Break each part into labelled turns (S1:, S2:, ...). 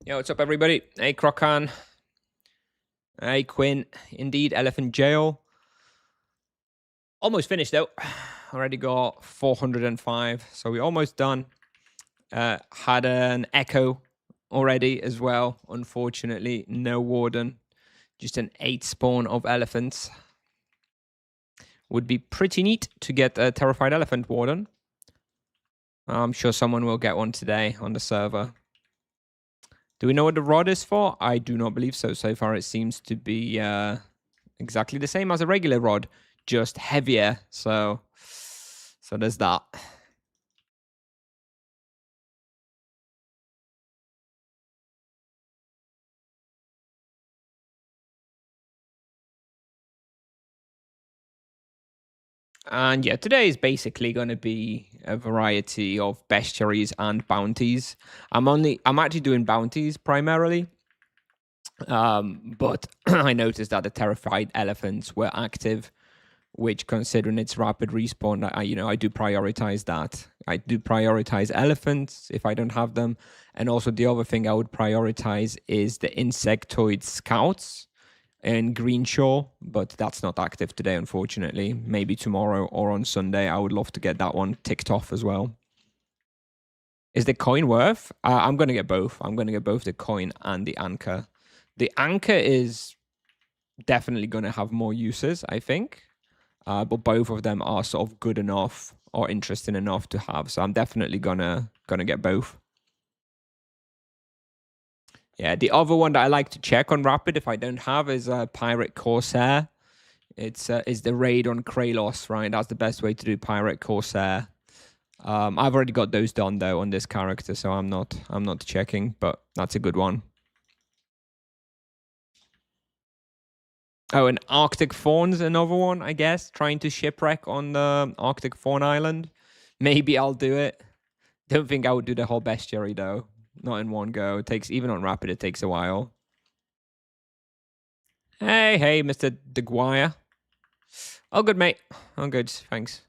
S1: Yo, what's up, everybody? Hey, Crocan. Hey, Quinn. Indeed, Elephant Jail. Almost finished, though. Already got 405, so we're almost done. Had an Echo already as well. Unfortunately, no Warden. Just an 8 spawn of elephants. Would be pretty neat to get a Terrified Elephant Warden. I'm sure someone will get one today on the server. Do we know what the rod is for? I do not believe so. So far, it seems to be exactly the same as a regular rod, just heavier. So there's that. And yeah, today is basically going to be a variety of bestiaries and bounties. I'm actually doing bounties primarily. But I noticed that the terrified elephants were active, which, considering its rapid respawn, I do prioritize that. I do prioritize elephants if I don't have them, and also the other thing I would prioritize is the insectoid scouts in Greenshaw, but that's not active today, unfortunately. Maybe tomorrow or on Sunday. I would love to get that one ticked off as well. Is the coin worth? I'm going to get both. I'm going to get both the coin and the anchor. The anchor is definitely going to have more uses, I think. But both of them are sort of good enough or interesting enough to have. So I'm definitely gonna get both. Yeah, the other one that I like to check on Rapid if I don't have is Pirate Corsair. It's is the raid on Kralos, right? That's the best way to do Pirate Corsair. I've already got those done though on this character, so I'm not checking, but that's a good one. Oh, and Arctic Fawn's another one, I guess. Trying to shipwreck on the Arctic Fawn Island. Maybe I'll do it. Don't think I would do the whole bestiary though. Not in one go. It takes, even on Rapid, it takes a while. Hey, Mr. DeGuire. Oh, good, mate. Oh, good. Thanks.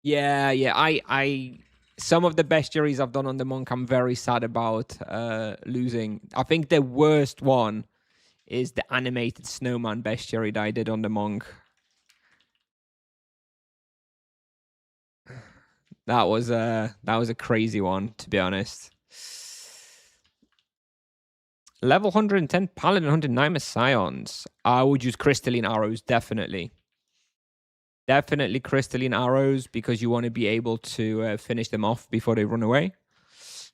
S1: Yeah. Some of the bestiaries I've done on the monk, I'm very sad about losing. I think the worst one is the animated snowman bestiary that I did on the monk. That was a crazy one, to be honest. Level 110 Paladin, 109 Messions. I would use crystalline arrows, definitely. Definitely crystalline arrows, because you want to be able to finish them off before they run away.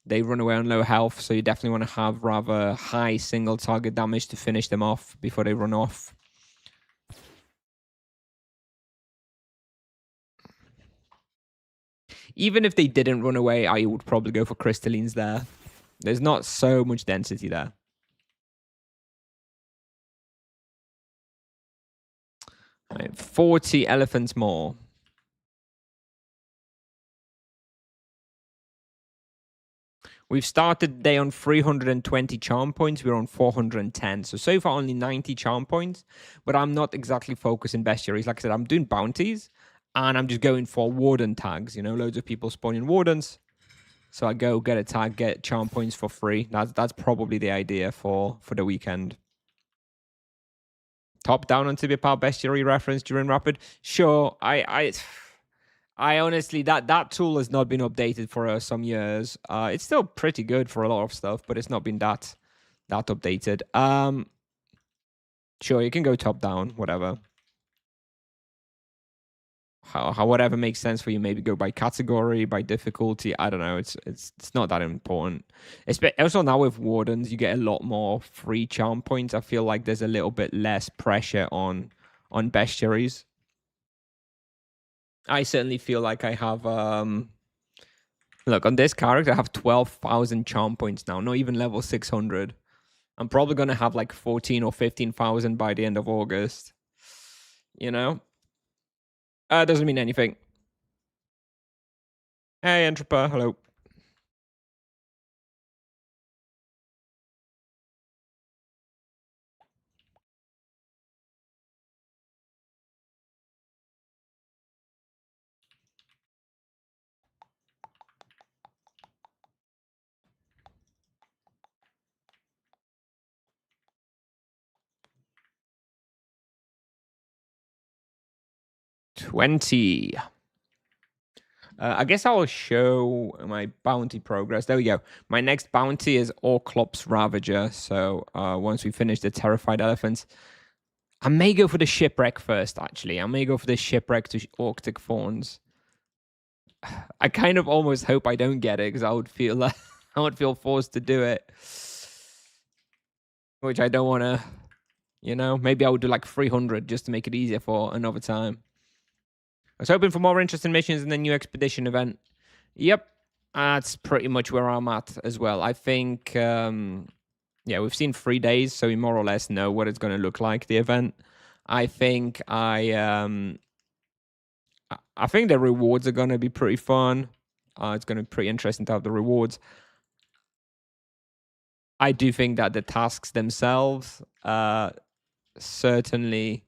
S1: They run away on low health, so you definitely want to have rather high single target damage to finish them off before they run off. Even if they didn't run away, I would probably go for crystallines there. There's not so much density there. Right, 40 elephants more. We've started the day on 320 charm points. We're on 410. So far only 90 charm points. But I'm not exactly focusing bestiaries. Like I said, I'm doing bounties. And I'm just going for warden tags. You know, loads of people spawning wardens. So I go get a tag, get charm points for free. That's probably the idea for the weekend. Top down on Tibia Power bestiary reference during Rapid. Sure, I honestly, that tool has not been updated for some years. It's still pretty good for a lot of stuff, but it's not been that updated. Sure, you can go top down, whatever. How whatever makes sense for you. Maybe go by category, by difficulty. I don't know. It's not that important. Also now with wardens, you get a lot more free charm points. I feel like there's a little bit less pressure on bestiaries. I certainly feel like I have look, on this character I have 12,000 charm points now, not even level 600. I'm probably gonna have like 14 or 15,000 by the end of August. You know? Doesn't mean anything. Hey, Entrepreneur, hello. 20. I guess I'll show my bounty progress. There we go. My next bounty is Orclops Ravager. So once we finish the Terrified Elephants, I may go for the Shipwreck first, actually. I may go for the Shipwreck to Arctic Fawns. I kind of almost hope I don't get it because I would feel I would feel forced to do it. Which I don't want to, you know. Maybe I would do like 300 just to make it easier for another time. I was hoping for more interesting missions in the new expedition event. Yep, that's pretty much where I'm at as well. I think, yeah, we've seen 3 days, so we more or less know what it's going to look like, the event. I think I think the rewards are going to be pretty fun. It's going to be pretty interesting to have the rewards. I do think that the tasks themselves are certainly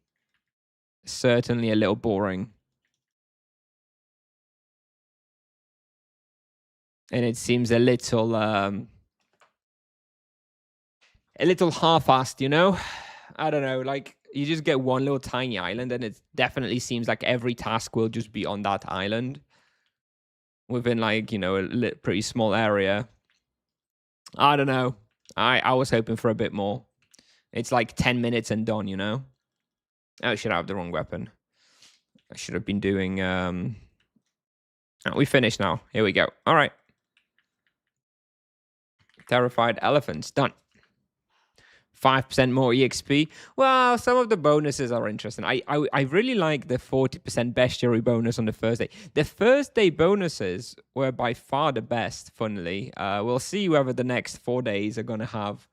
S1: a little boring. And it seems a little half-assed, you know? I don't know, like, you just get one little tiny island, and it definitely seems like every task will just be on that island. Within, like, you know, a pretty small area. I don't know. I was hoping for a bit more. It's like 10 minutes and done, you know? Oh, shit, I have the wrong weapon. I should have been doing... Oh, we finished now. Here we go. All right. Terrified Elephants. Done. 5% more EXP. Well, some of the bonuses are interesting. I really like the 40% bestiary bonus on the first day. The first day bonuses were by far the best, funnily. We'll see whether the next 4 days are going to have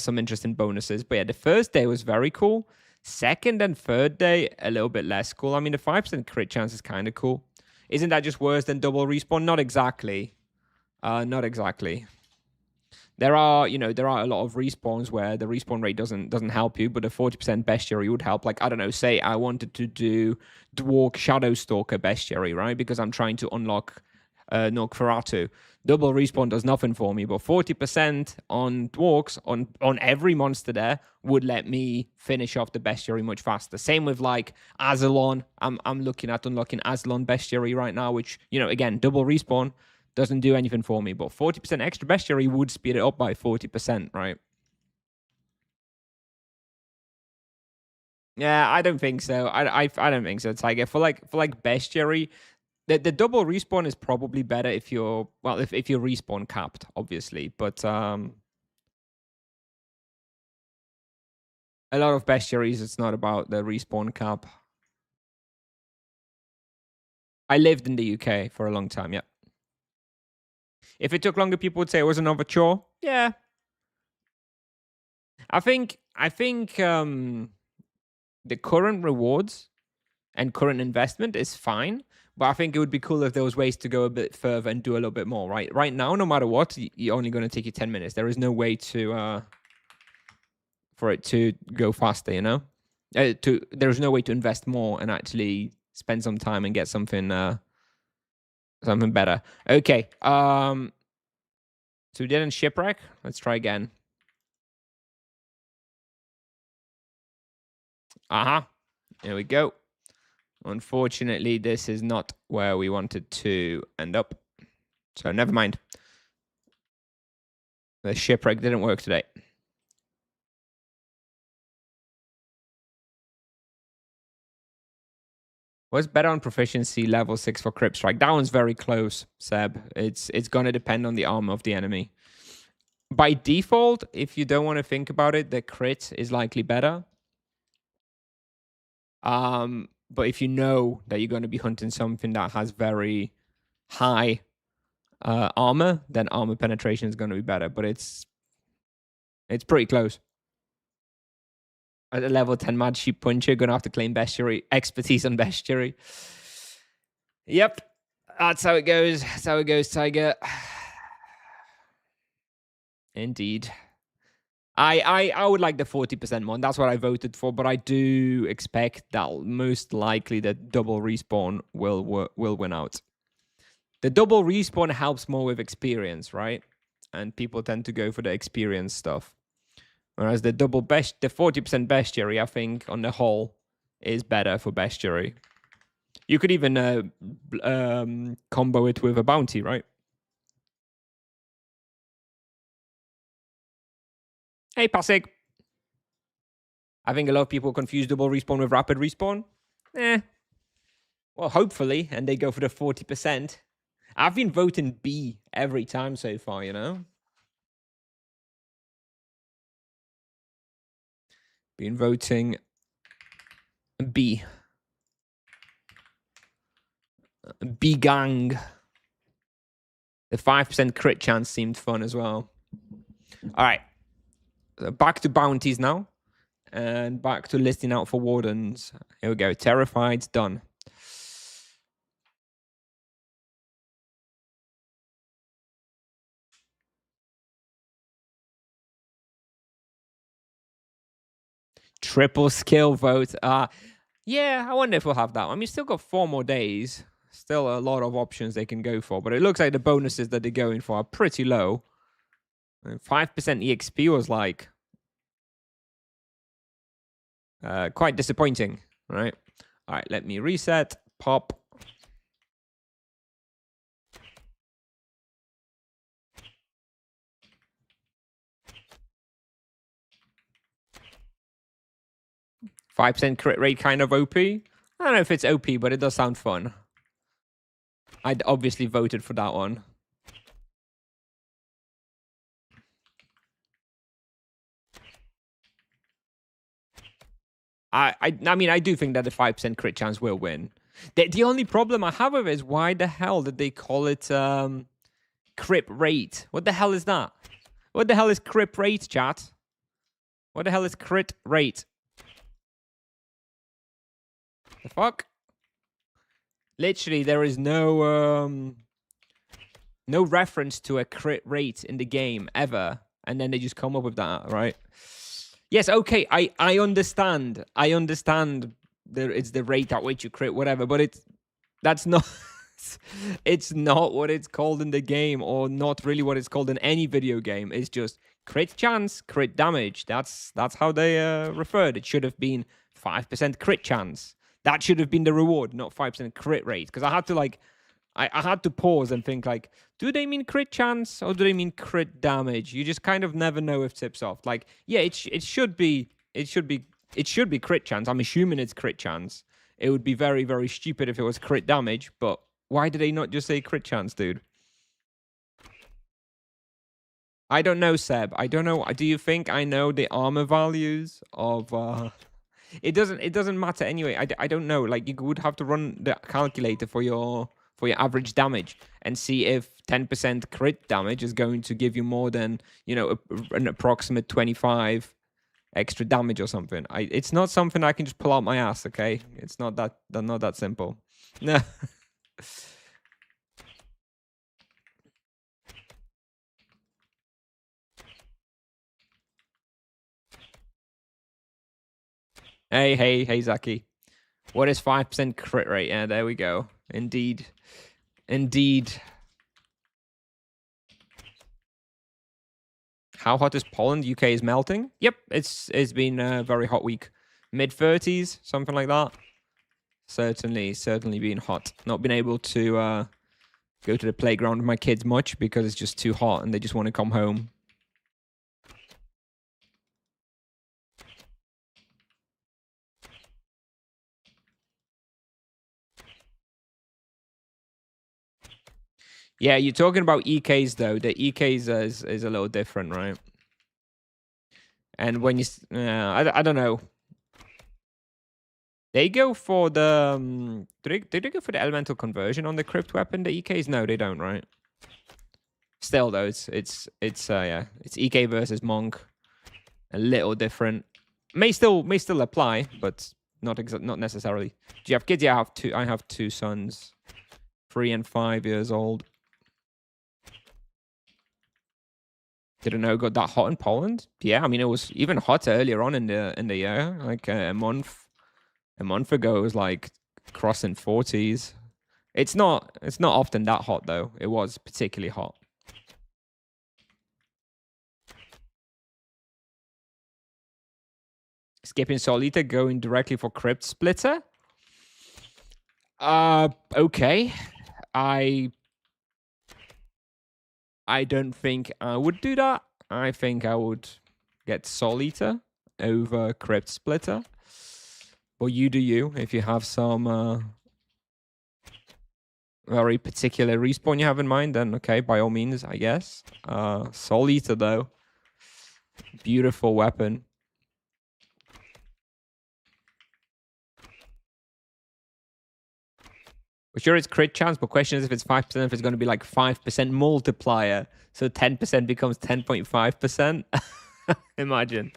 S1: some interesting bonuses. But yeah, the first day was very cool. Second and third day, a little bit less cool. I mean, the 5% crit chance is kind of cool. Isn't that just worse than double respawn? Not exactly. Not exactly. There are a lot of respawns where the respawn rate doesn't help you, but a 40% bestiary would help. Like, I don't know, say I wanted to do Dwarf Shadowstalker bestiary, right? Because I'm trying to unlock Nogferatu. Double respawn does nothing for me, but 40% on Dwarks, on every monster there, would let me finish off the bestiary much faster. Same with, like, Azalon. I'm looking at unlocking Azalon bestiary right now, which, you know, again, double respawn doesn't do anything for me, but 40% extra bestiary would speed it up by 40%, right? Yeah, I don't think so. I don't think so, Tiger. For like bestiary, the double respawn is probably better if you're if you're respawn capped, obviously. But a lot of bestiaries, it's not about the respawn cap. I lived in the UK for a long time, yeah. If it took longer, people would say it was another chore. Yeah. I think the current rewards and current investment is fine, but I think it would be cool if there was ways to go a bit further and do a little bit more, right? Right now, no matter what, you're only going to take you 10 minutes. There is no way to for it to go faster, you know? There's no way to invest more and actually spend some time and get something something better. Okay. So we didn't shipwreck. Let's try again. Aha. Here we go. Unfortunately, this is not where we wanted to end up. So never mind. The shipwreck didn't work today. What's better on proficiency level 6 for Crypt Strike? That one's very close, Seb. It's going to depend on the armor of the enemy. By default, if you don't want to think about it, the crit is likely better. But if you know that you're going to be hunting something that has very high armor, then armor penetration is going to be better. But it's pretty close. At a level 10 Mad Sheep Puncher, going to have to claim bestiary, expertise on bestiary. Yep, that's how it goes. That's how it goes, Tiger. Indeed. I would like the 40% one. That's what I voted for, but I do expect that most likely the double respawn will win out. The double respawn helps more with experience, right? And people tend to go for the experience stuff. Whereas the 40% bestiary, I think, on the whole, is better for bestiary. You could even combo it with a bounty, right? Hey, Pasig. I think a lot of people confuse double respawn with rapid respawn. Well, hopefully, and they go for the 40%. I've been voting B every time so far, you know? Been voting B. B gang. The 5% crit chance seemed fun as well. All right. Back to bounties now. And back to listing out for wardens. Here we go. Terrified's done. Triple skill vote. Yeah, I wonder if we'll have that. I mean, still got 4 more days. Still a lot of options they can go for. But it looks like the bonuses that they're going for are pretty low. 5% EXP was like quite disappointing, right? All right, let me reset. Pop. %5 crit rate kind of OP. I don't know if it's OP, but it does sound fun. I'd obviously voted for that one. I mean, I do think that the 5% crit chance will win. The only problem I have with it is why the hell did they call it crit rate? What the hell is that? What the hell is crit rate, chat? What the hell is crit rate? The fuck? Literally, there is no no reference to a crit rate in the game ever, and then they just come up with that, right? Yes, okay, I understand. I understand it's the rate at which you crit, whatever, but that's not it's not what it's called in the game, or not really what it's called in any video game. It's just crit chance, crit damage. That's how they referred. It should have been 5% crit chance. That should have been the reward, not 5% crit rate. Because I had to I had to pause and think like, do they mean crit chance or do they mean crit damage? You just kind of never know if tips off. Like, yeah, it should be crit chance. I'm assuming it's crit chance. It would be very, very stupid if it was crit damage, but why did they not just say crit chance, dude? I don't know, Seb. I don't know. Do you think I know the armor values of it doesn't matter anyway. I don't know. Like, you would have to run the calculator for your average damage and see if 10% crit damage is going to give you more than, you know, an approximate 25 extra damage or something. It's not something I can just pull out my ass, okay? It's not that simple. No. Hey, Zaki. What is 5% crit rate? Yeah, there we go. Indeed. How hot is Poland? UK is melting. Yep, it's been a very hot week. Mid-30s, something like that. Certainly been hot. Not been able to go to the playground with my kids much because it's just too hot and they just want to come home. Yeah, you're talking about EKs though. The EKs is a little different, right? And when you, I don't know. They go for the, did they go for the elemental conversion on the crypt weapon, the EKs? No, they don't, right? Still though, it's yeah, it's EK versus Monk. A little different. May still apply, but not necessarily. Do you have kids? Yeah, I have 2 sons, 3 and 5 years old. Didn't know it got that hot in Poland. Yeah, I mean, it was even hotter earlier on in the year. Like a month ago, it was like crossing 40s. It's not often that hot though. It was particularly hot. Skipping Solita, going directly for Crypt Splitter. Okay. I don't think I would do that. I think I would get Soul Eater over Crypt Splitter. Or you do you, if you have some very particular respawn you have in mind, then okay, by all means, I guess. Soul Eater, though. Beautiful weapon. For sure it's crit chance, but question is if it's 5%, if it's going to be like 5% multiplier. So 10% becomes 10.5%. Imagine.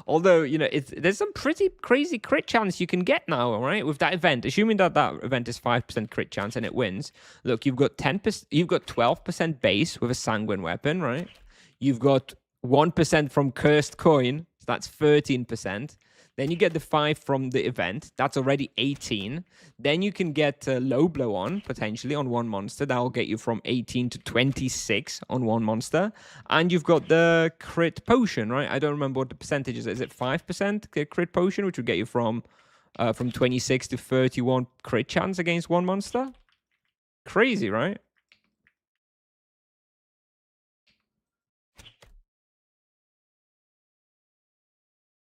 S1: Although, you know, there's some pretty crazy crit chance you can get now, right? With that event, assuming that that event is 5% crit chance and it wins. Look, you've got 10%, you've got 12% base with a sanguine weapon, right? You've got 1% from cursed coin, so that's 13%. Then you get the 5 from the event. That's already 18. Then you can get low blow on, potentially, on one monster. That will get you from 18 to 26 on one monster. And you've got the crit potion, right? I don't remember what the percentage is. Is it 5% crit potion, which would get you from 26 to 31 crit chance against one monster? Crazy, right?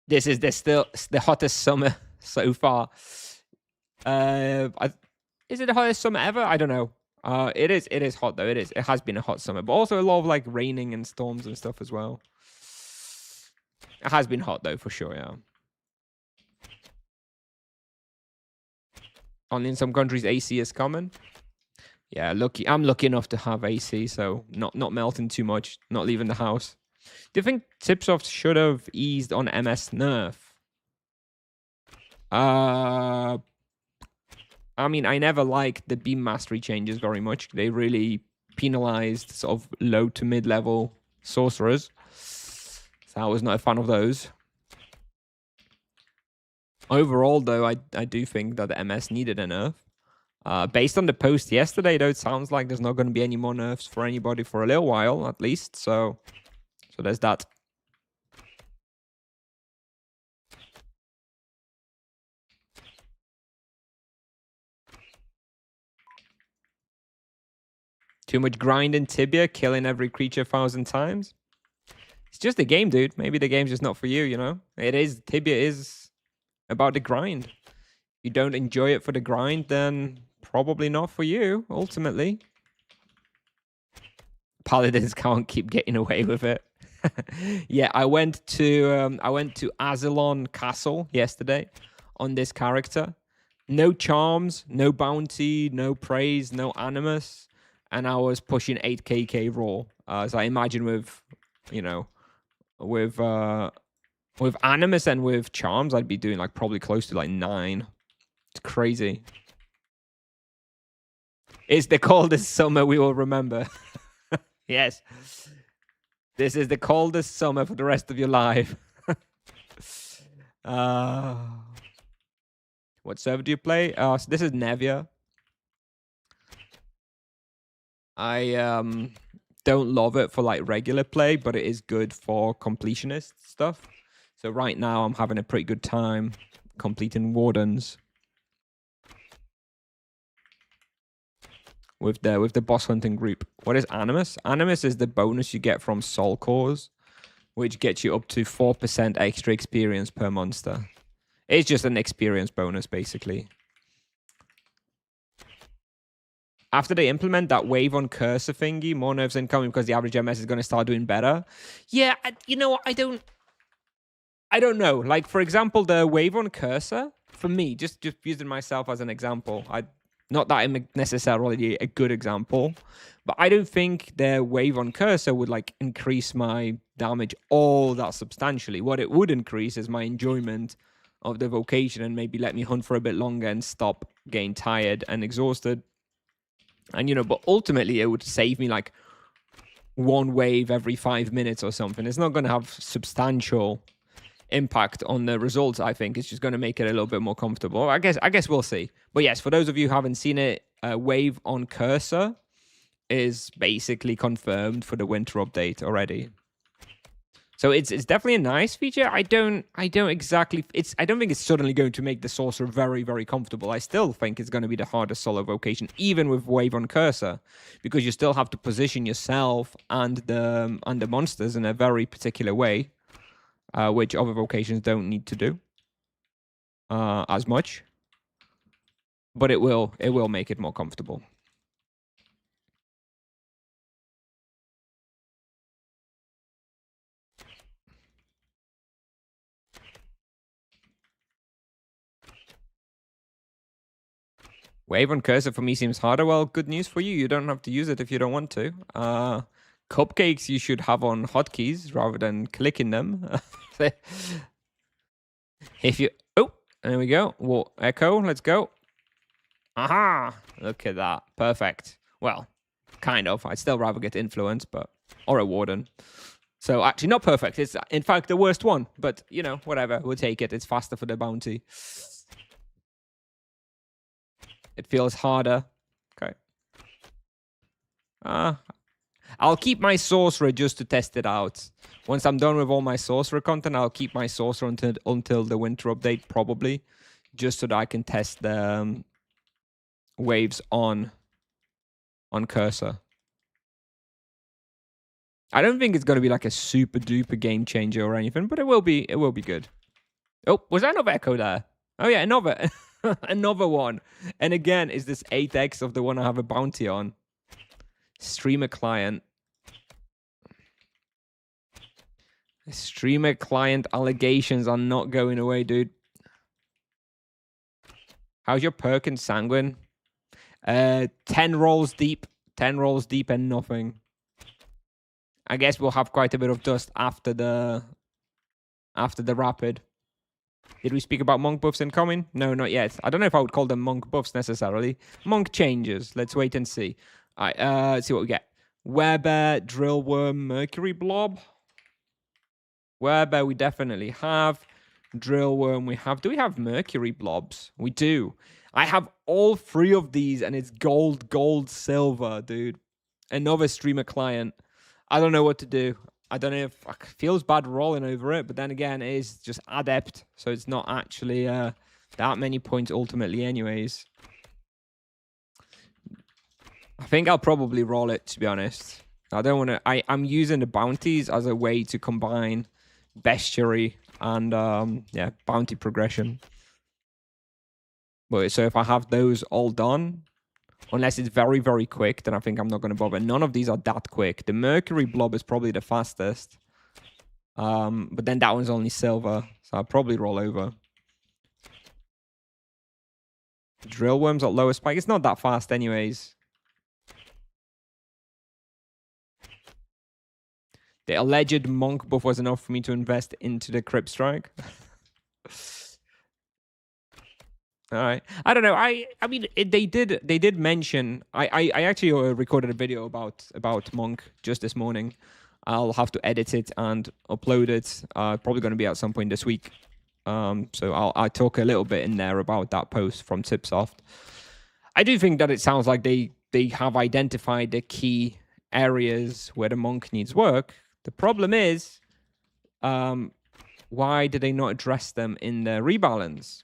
S1: This is still the hottest summer so far. Is it the hottest summer ever? I don't know. It is hot though. It has been a hot summer, but also a lot of like raining and storms and stuff as well. It has been hot though, for sure, yeah. Only in some countries AC is common. Yeah, I'm lucky enough to have AC, so not melting too much, not leaving the house. Do you think Tipsoft should have eased on MS nerf? I mean, I never liked the beam mastery changes very much. They really penalized sort of low to mid-level sorcerers. So I was not a fan of those. Overall, though, I do think that the MS needed a nerf. Based on the post yesterday, though, it sounds like there's not going to be any more nerfs for anybody for a little while, at least. So there's that. Too much grind in Tibia, killing every creature 1,000 times. It's just a game, dude. Maybe the game's just not for you, you know? Tibia is about the grind. If you don't enjoy it for the grind, then probably not for you, ultimately. Paladins can't keep getting away with it. Yeah, I went to Azalon Castle yesterday on this character. No charms, no bounty, no praise, no animus, and I was pushing 8kk raw. So I imagine with, you know, with animus and with charms, I'd be doing like probably close to like 9. It's crazy. It's the coldest summer we will remember. Yes. This is the coldest summer for the rest of your life. What server do you play? So this is Nevia. I don't love it for like regular play, but it is good for completionist stuff. So right now I'm having a pretty good time completing Wardens with the boss hunting group. What is Animus? Animus is the bonus you get from Soul Cores, which gets you up to 4% extra experience per monster. It's just an experience bonus, basically. After they implement that wave on cursor thingy, more nerfs incoming because the average MS is going to start doing better. Yeah, you know what? I don't know. Like, for example, the wave on cursor, for me, just using myself as an example, not that I'm necessarily a good example, but I don't think the wave on cursor would like increase my damage all that substantially. What it would increase is my enjoyment of the vocation and maybe let me hunt for a bit longer and stop getting tired and exhausted. And, you know, but ultimately it would save me like one wave every 5 minutes or something. It's not going to have substantial impact on the results. I think it's just going to make it a little bit more comfortable. I guess we'll see. But yes, for those of you who haven't seen it, wave on cursor is basically confirmed for the winter update already. So it's definitely a nice feature. I don't exactly I don't think it's suddenly going to make the sorcerer very, very comfortable. I still think it's going to be the hardest solo vocation, even with wave on cursor, because you still have to position yourself and the monsters in a very particular way, which other vocations don't need to do as much. But it will make it more comfortable. Wave on cursor for me seems harder. Well, good news for you. You don't have to use it if you don't want to. Cupcakes you should have on hotkeys rather than clicking them. If you... Oh, there we go. Well, echo, let's go. Aha! Look at that. Perfect. Well, kind of. I'd still rather get influence, but... Or a warden. So actually not perfect. It's in fact the worst one. But, you know, whatever. We'll take it. It's faster for the bounty. It feels harder. Okay. I'll keep my sorcerer just to test it out. Once I'm done with all my sorcerer content, I'll keep my sorcerer until the winter update, probably. Just so that I can test the waves on cursor. I don't think it's going to be like a super duper game changer or anything, but it will be good. Oh, was that another echo there? Oh yeah, another another one. And again, is this 8x of the one I have a bounty on? Streamer client. Streamer client allegations are not going away, dude. How's your perk in Sanguine? 10 rolls deep. 10 rolls deep and nothing. I guess we'll have quite a bit of dust after the rapid. Did we speak about monk buffs incoming? No, not yet. I don't know if I would call them monk buffs necessarily. Monk changes. Let's wait and see. All right, let's see what we get. Werebear, Drillworm, Mercury Blob. Werebear we definitely have. Drillworm we have. Do we have Mercury Blobs? We do. I have all three of these and it's gold, gold, silver, dude. Another streamer client. I don't know what to do. I don't know if it feels bad rolling over it, but then again, it is just adept, so it's not actually that many points ultimately anyways. I think I'll probably roll it, to be honest. I don't want to... I'm using the bounties as a way to combine bestiary and, yeah, bounty progression. But so if I have those all done, unless it's very, very quick, then I think I'm not going to bother. None of these are that quick. The Mercury Blob is probably the fastest. But then that one's only silver, so I'll probably roll over. Drillworm's at lower spike. It's not that fast anyways. The alleged monk buff was enough for me to invest into the Crypt Strike. All right. I don't know. I mean, they did mention. I actually recorded a video about monk just this morning. I'll have to edit it and upload it. Probably going to be at some point this week. So I'll talk a little bit in there about that post from Tipsoft. I do think that it sounds like they have identified the key areas where the monk needs work. The problem is, why did they not address them in the rebalance?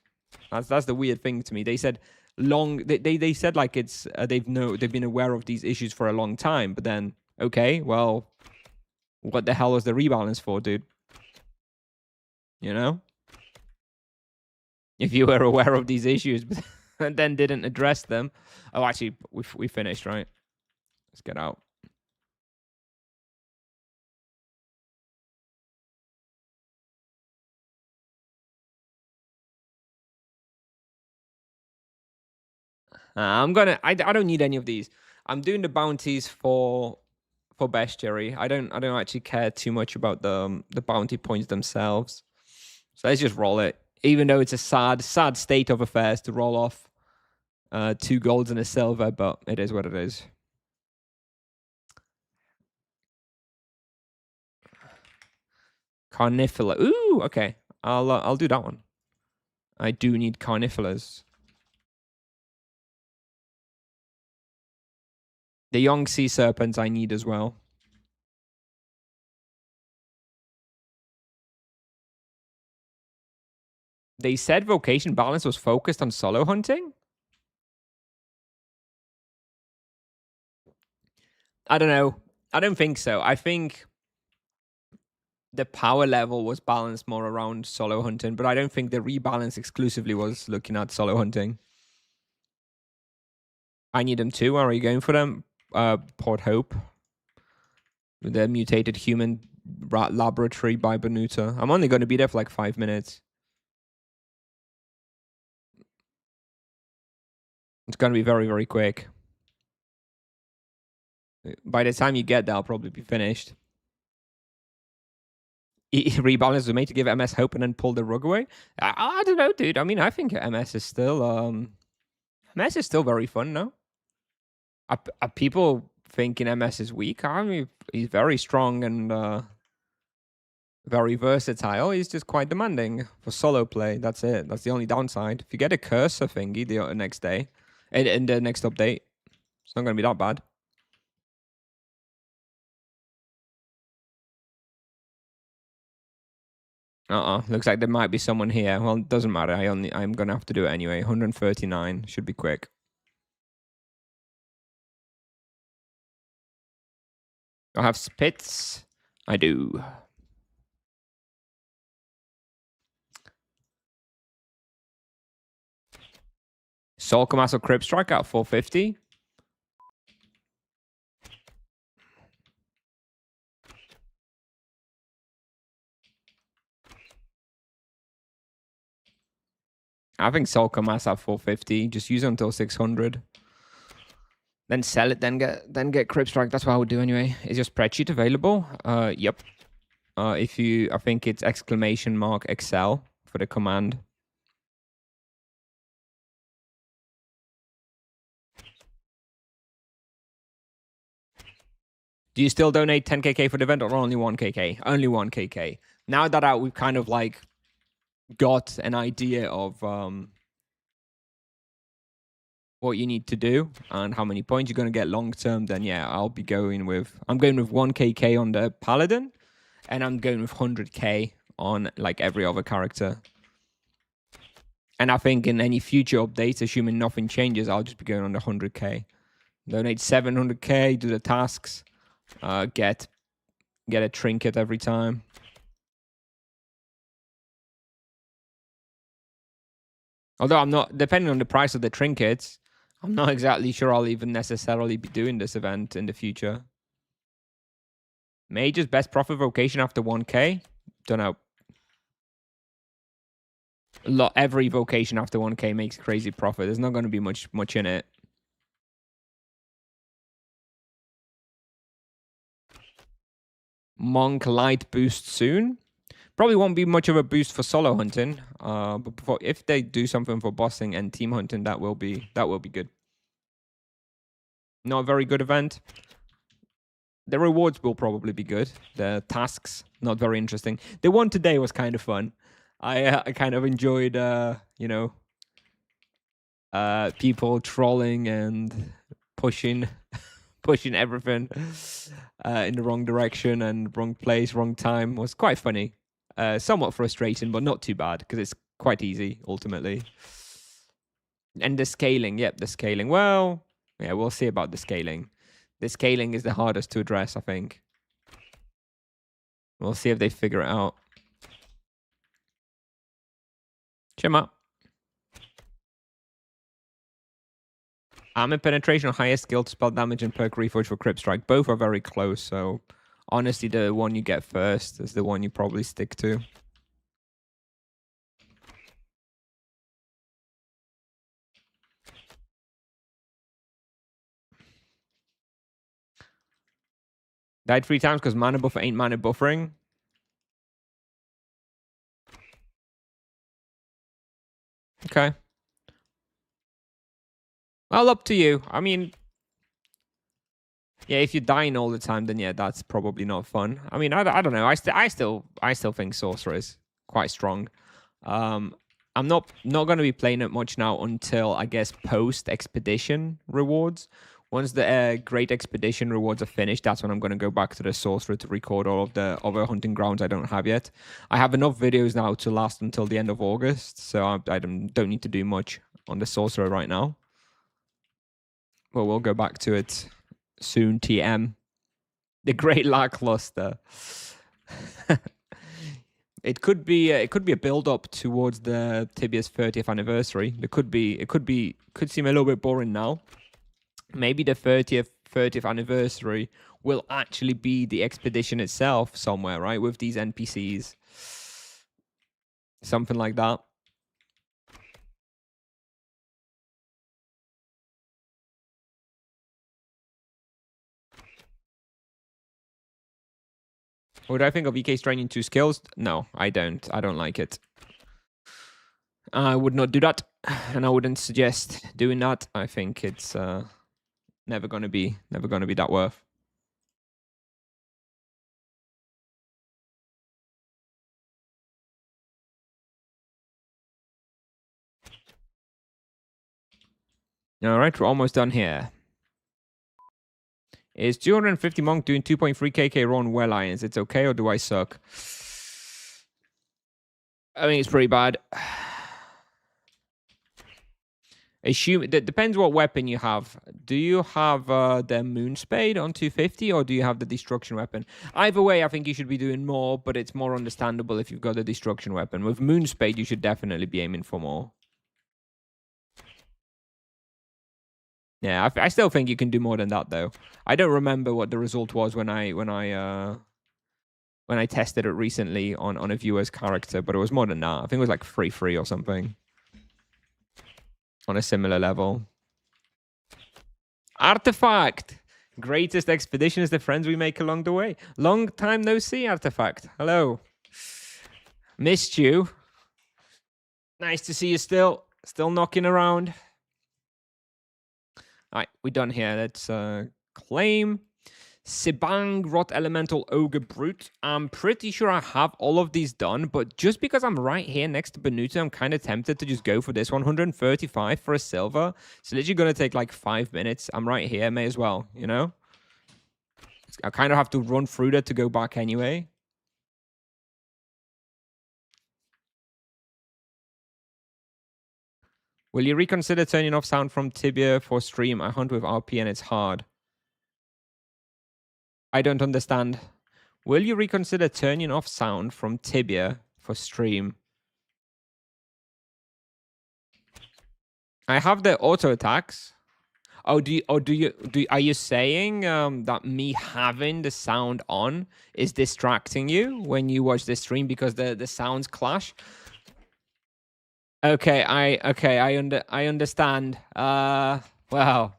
S1: That's the weird thing to me. They said they said like it's they've been aware of these issues for a long time, but then okay, well, what the hell was the rebalance for, dude? You know? If you were aware of these issues and then didn't address them. Oh, actually, we finished, right? Let's get out. I don't need any of these. I'm doing the bounties for bestiary. I don't actually care too much about the bounty points themselves. So let's just roll it. Even though it's a sad state of affairs to roll off 2 golds and a silver, but it is what it is. Carnifila. Ooh, okay. I'll do that one. I do need carnifilas. The young sea serpents I need as well. They said vocation balance was focused on solo hunting? I don't know. I don't think so. I think the power level was balanced more around solo hunting, but I don't think the rebalance exclusively was looking at solo hunting. I need them too. Are you going for them? Port Hope. The mutated human rat laboratory by Benuta. I'm only going to be there for like 5 minutes. It's going to be very, very quick. By the time you get there, I'll probably be finished. Rebalance was made to give MS hope and then pull the rug away. I don't know, dude. I mean, I think MS is still very fun, no? Are people thinking MS is weak? I mean, he's very strong and very versatile. He's just quite demanding for solo play. That's it. That's the only downside. If you get a cursor thingy the next day, in the next update, it's not going to be that bad. Looks like there might be someone here. Well, it doesn't matter. I'm going to have to do it anyway. 139 should be quick. I have spits. I do. Soul Camasso Crib Strike at 450. I think Soul Camasso at 450. Just use it until 600. Then sell it, then get Crib Strike. That's what I would do anyway. Is your spreadsheet available? Yep. I think it's ! Excel for the command. Do you still donate 10kk for the event or only 1kk? Only 1kk. Now that we've kind of like got an idea of what you need to do and how many points you're going to get long term, then yeah, I'm going with 1kk on the Paladin, and I'm going with 100k on like every other character. And I think in any future updates, assuming nothing changes, I'll just be going on the 100k. Donate 700k, do the tasks, get a trinket every time. Although I'm not, depending on the price of the trinkets, I'm not exactly sure I'll even necessarily be doing this event in the future. Mage's best profit vocation after 1k? Don't know. Every vocation after 1k makes crazy profit. There's not going to be much in it. Monk light boost soon. Probably won't be much of a boost for solo hunting. But if they do something for bossing and team hunting, that will be good. Not a very good event. The rewards will probably be good. The tasks, not very interesting. The one today was kind of fun. I kind of enjoyed, people trolling and pushing everything in the wrong direction and wrong place, wrong time. It was quite funny. Somewhat frustrating, but not too bad because it's quite easy ultimately. And the scaling, yep, the scaling. Well, yeah, we'll see about the scaling. The scaling is the hardest to address, I think. We'll see if they figure it out. Chima. Armor penetration, highest skill to spell damage, and perk reforge for Crib Strike. Both are very close, so honestly, the one you get first is the one you probably stick to. Died 3 times because mana buffer ain't mana buffering. Okay. Well, up to you. I mean, yeah, if you're dying all the time, then yeah, that's probably not fun. I mean, I don't know. I still think Sorcerer is quite strong. I'm not going to be playing it much now until I guess post expedition rewards, Once the Great Expedition rewards are finished, that's when I'm going to go back to the Sorcerer to record all of the other hunting grounds I don't have yet. I have enough videos now to last until the end of August, so I don't need to do much on the Sorcerer right now. Well, we'll go back to it soon, TM. The Great Lackluster. It could be a build up towards the Tibia's 30th anniversary. It could seem a little bit boring now. Maybe the 30th anniversary will actually be the expedition itself somewhere, right? With these NPCs. Something like that. What do I think of EK's training 2 skills? No, I don't. I don't like it. I would not do that, and I wouldn't suggest doing that. I think it's never gonna be that worth. All right, we're almost done here. Is 250 Monk doing 2.3 KK Ron Well Irons? It's okay, or do I suck? I mean, it's pretty bad. Assume it depends what weapon you have. Do you have the Moon Spade on 250, or do you have the Destruction weapon? Either way, I think you should be doing more, but it's more understandable if you've got the Destruction weapon. With Moon Spade, you should definitely be aiming for more. Yeah, I still think you can do more than that, though. I don't remember what the result was when I tested it recently on a viewer's character, but it was more than that. I think it was like 3-3 or something on a similar level. Artifact! Greatest expedition is the friends we make along the way. Long time no see, Artifact. Hello. Missed you. Nice to see you still knocking around. All right, we're done here. Let's claim Sibang, Rot Elemental, Ogre, Brute. I'm pretty sure I have all of these done, but just because I'm right here next to Benuta, I'm kind of tempted to just go for this 135 for a silver. It's literally going to take like 5 minutes. I'm right here. May as well, you know? I kind of have to run through that to go back anyway. Will you reconsider turning off sound from Tibia for stream? I hunt with RP and it's hard. I don't understand. Will you reconsider turning off sound from Tibia for stream? I have the auto attacks. Oh, are you saying that me having the sound on is distracting you when you watch the stream because the sounds clash? Okay, I understand. Well,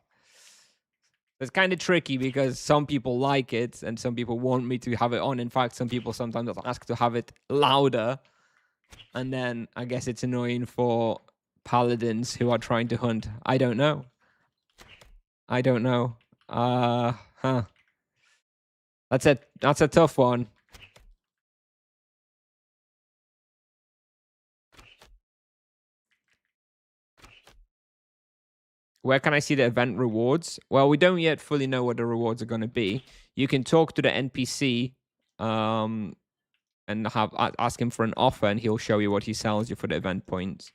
S1: it's kind of tricky because some people like it and some people want me to have it on. In fact, some people sometimes ask to have it louder. And then I guess it's annoying for paladins who are trying to hunt. I don't know. Huh. That's a tough one. Where can I see the event rewards? Well, we don't yet fully know what the rewards are going to be. You can talk to the NPC and ask him for an offer, and he'll show you what he sells you for the event points.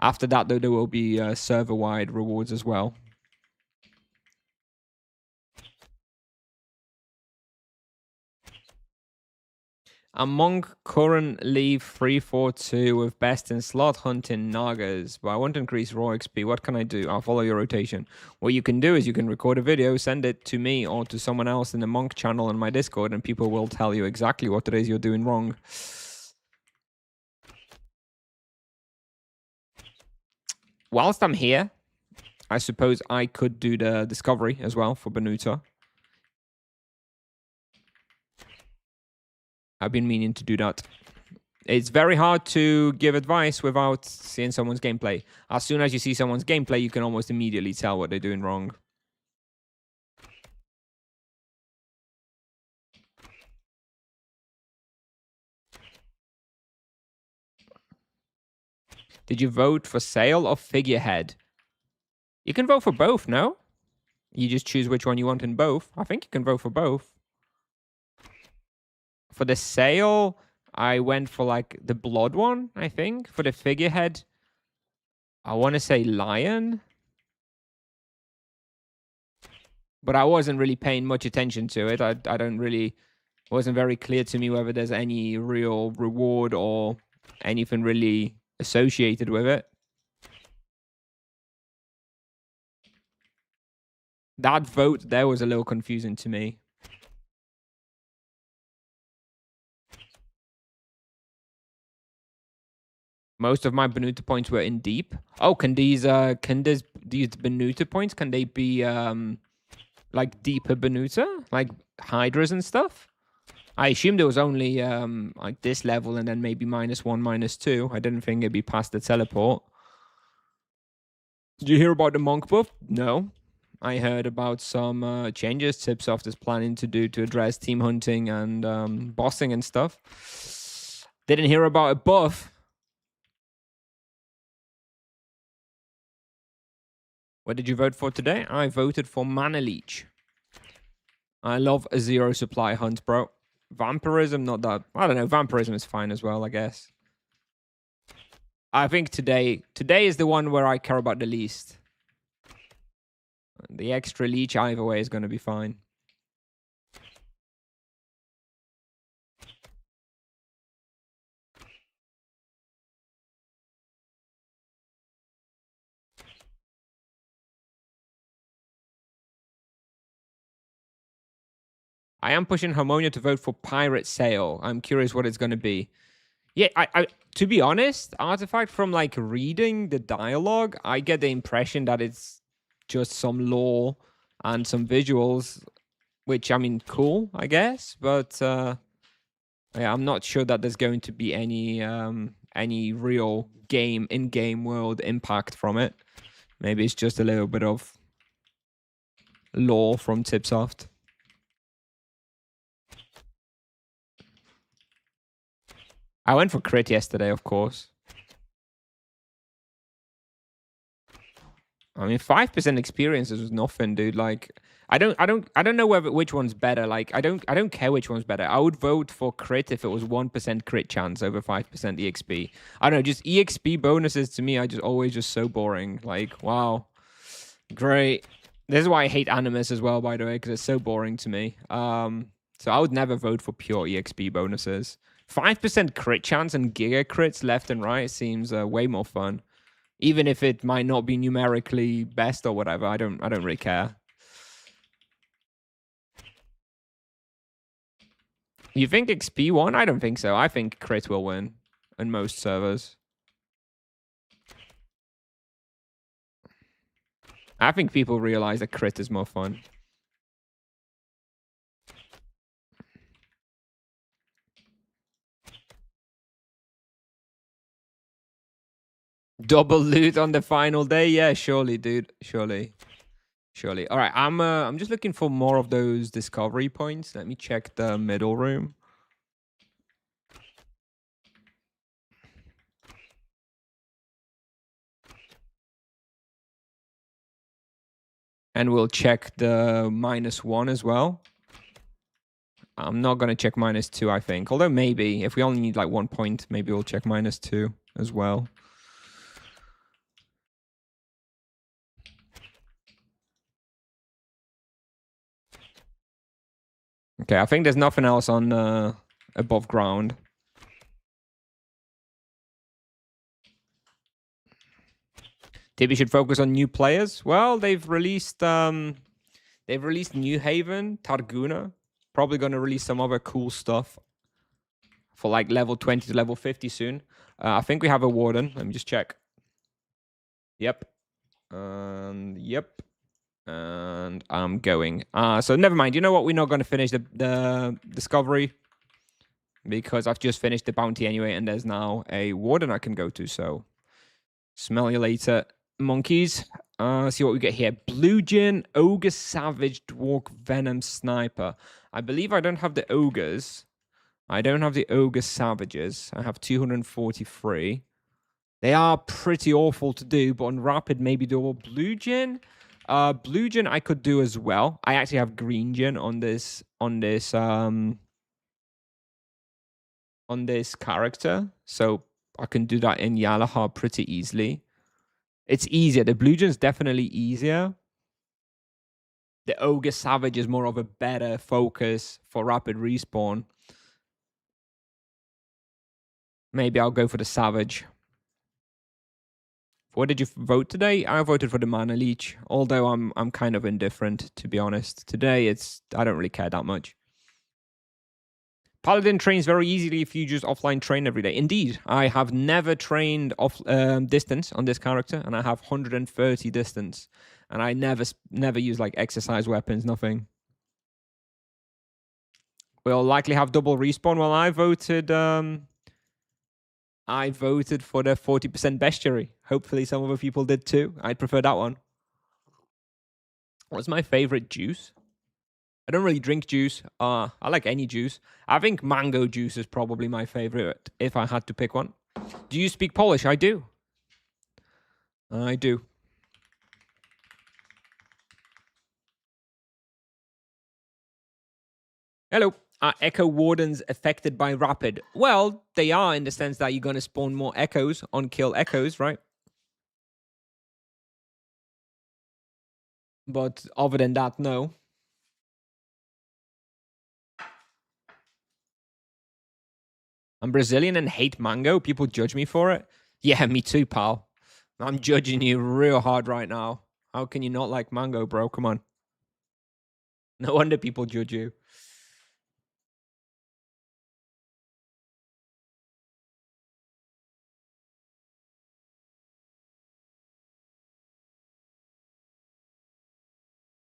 S1: After that, though, there will be server-wide rewards as well. A monk currently 342 with best in slot hunting Nagas, but I want to increase raw XP. What can I do? I'll follow your rotation. What you can do is you can record a video, send it to me or to someone else in the monk channel on my Discord, and people will tell you exactly what it is you're doing wrong. Whilst I'm here, I suppose I could do the discovery as well for Benuta. I've been meaning to do that. It's very hard to give advice without seeing someone's gameplay. As soon as you see someone's gameplay, you can almost immediately tell what they're doing wrong. Did you vote for Sale or Figurehead? You can vote for both, no? You just choose which one you want in both. I think you can vote for both. For the sail, I went for like the blood one, I think. For the figurehead, I want to say lion. But I wasn't really paying much attention to it. I don't really... It wasn't very clear to me whether there's any real reward or anything really associated with it. That vote there was a little confusing to me. Most of my Benuta points were in deep. Oh, can these Benuta points, can they be like deeper Benuta? Like Hydras and stuff? I assumed it was only like this level and then maybe -1, -2. I didn't think it'd be past the teleport. Did you hear about the monk buff? No. I heard about some changes Tipsoft is planning to do to address team hunting and bossing and stuff. Didn't hear about a buff. What did you vote for today? I voted for Mana Leech. I love a 0 supply hunt, bro. Vampirism, not that... I don't know, Vampirism is fine as well, I guess. I think today is the one where I care about the least. The extra leech either way is going to be fine. I am pushing Harmonia to vote for Pirate Sail. I'm curious what it's going to be. Yeah, I to be honest, Artifact, from like reading the dialogue, I get the impression that it's just some lore and some visuals, which, I mean, cool, I guess. But yeah, I'm not sure that there's going to be any real in-game world impact from it. Maybe it's just a little bit of lore from Tipsoft. I went for crit yesterday, of course. I mean, 5% experience is nothing, dude. Like, I don't know which one's better. Like, I don't care which one's better. I would vote for crit if it was 1% crit chance over 5% EXP. I don't know, just EXP bonuses to me are just always just so boring. Like, wow, great. This is why I hate Animus as well, by the way, because it's so boring to me. So I would never vote for pure EXP bonuses. 5% crit chance and giga crits left and right seems way more fun. Even if it might not be numerically best or whatever, I don't really care. You think XP won? I don't think so. I think crit will win on most servers. I think people realize that crit is more fun. Double loot on the final day? Yeah, surely, dude. Surely. All right, I'm just looking for more of those discovery points. Let me check the middle room. And we'll check the -1 as well. I'm not going to check -2, I think. Although maybe, if we only need like 1 point, maybe we'll check -2 as well. Okay, I think there's nothing else on above ground. Tibia should focus on new players. Well, they've released New Haven, Targuna. Probably going to release some other cool stuff for like level 20 to level 50 soon. I think we have a Warden. Let me just check. Yep. Yep. And I'm going. So never mind. You know what? We're not going to finish the discovery because I've just finished the bounty anyway, and there's now a Warden I can go to. So smell you later, monkeys. See what we get here. Blue Gin, Ogre Savage, Dwarf Venom Sniper. I believe I don't have the Ogres. I don't have the Ogre Savages. I have 243. They are pretty awful to do, but on Rapid, maybe do a Blue Gin. Blue gen I could do as well. I actually have green gen on this character, so I can do that in Yalahar pretty easily. It's easier. The blue gen's definitely easier. The Ogre Savage is more of a better focus for rapid respawn. Maybe I'll go for the Savage. What did you vote today? I voted for the Mana Leech, although I'm kind of indifferent, to be honest. Today, I don't really care that much. Paladin trains very easily if you just offline train every day. Indeed, I have never trained off distance on this character, and I have 130 distance, and I never use like exercise weapons, nothing. We'll likely have double respawn. Well, I voted for the 40% bestiary. Hopefully some other people did too. I'd prefer that one. What's my favorite juice? I don't really drink juice. I like any juice. I think mango juice is probably my favorite if I had to pick one. Do you speak Polish? I do. I do. Hello. Are Echo Wardens affected by Rapid? Well, they are in the sense that you're going to spawn more Echoes on kill Echoes, right? But other than that, no. I'm Brazilian and hate mango. People judge me for it. Yeah, me too, pal. I'm judging you real hard right now. How can you not like mango, bro? Come on. No wonder people judge you.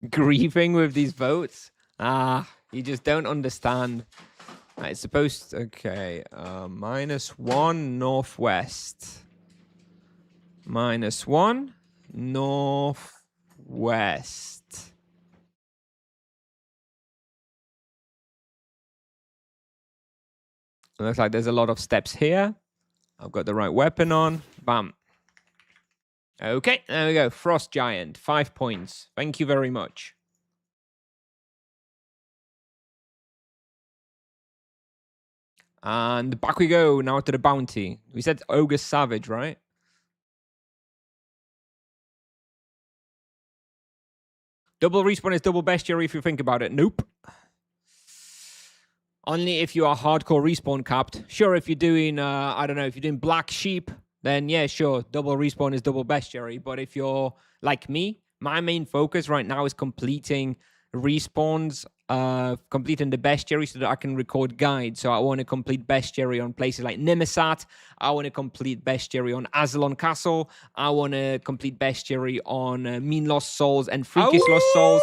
S1: Grieving with these votes? You just don't understand. It's supposed to, okay, -1 northwest. -1 northwest. It looks like there's a lot of steps here. I've got the right weapon on. Bam. Okay, there we go. Frost Giant, 5 points. Thank you very much. And back we go now to the bounty. We said Ogre Savage, right? Double respawn is double bestiary if you think about it. Nope. Only if you are hardcore respawn capped. Sure, if you're doing, I don't know, if you're doing Black Sheep, then yeah, sure, double respawn is double bestiary. But if you're like me, my main focus right now is completing respawns, completing the bestiary so that I can record guides. So I want to complete bestiary on places like Nimesat. I want to complete bestiary on Azalon Castle. I want to complete bestiary on Mean Lost Souls and Freakish Lost Souls.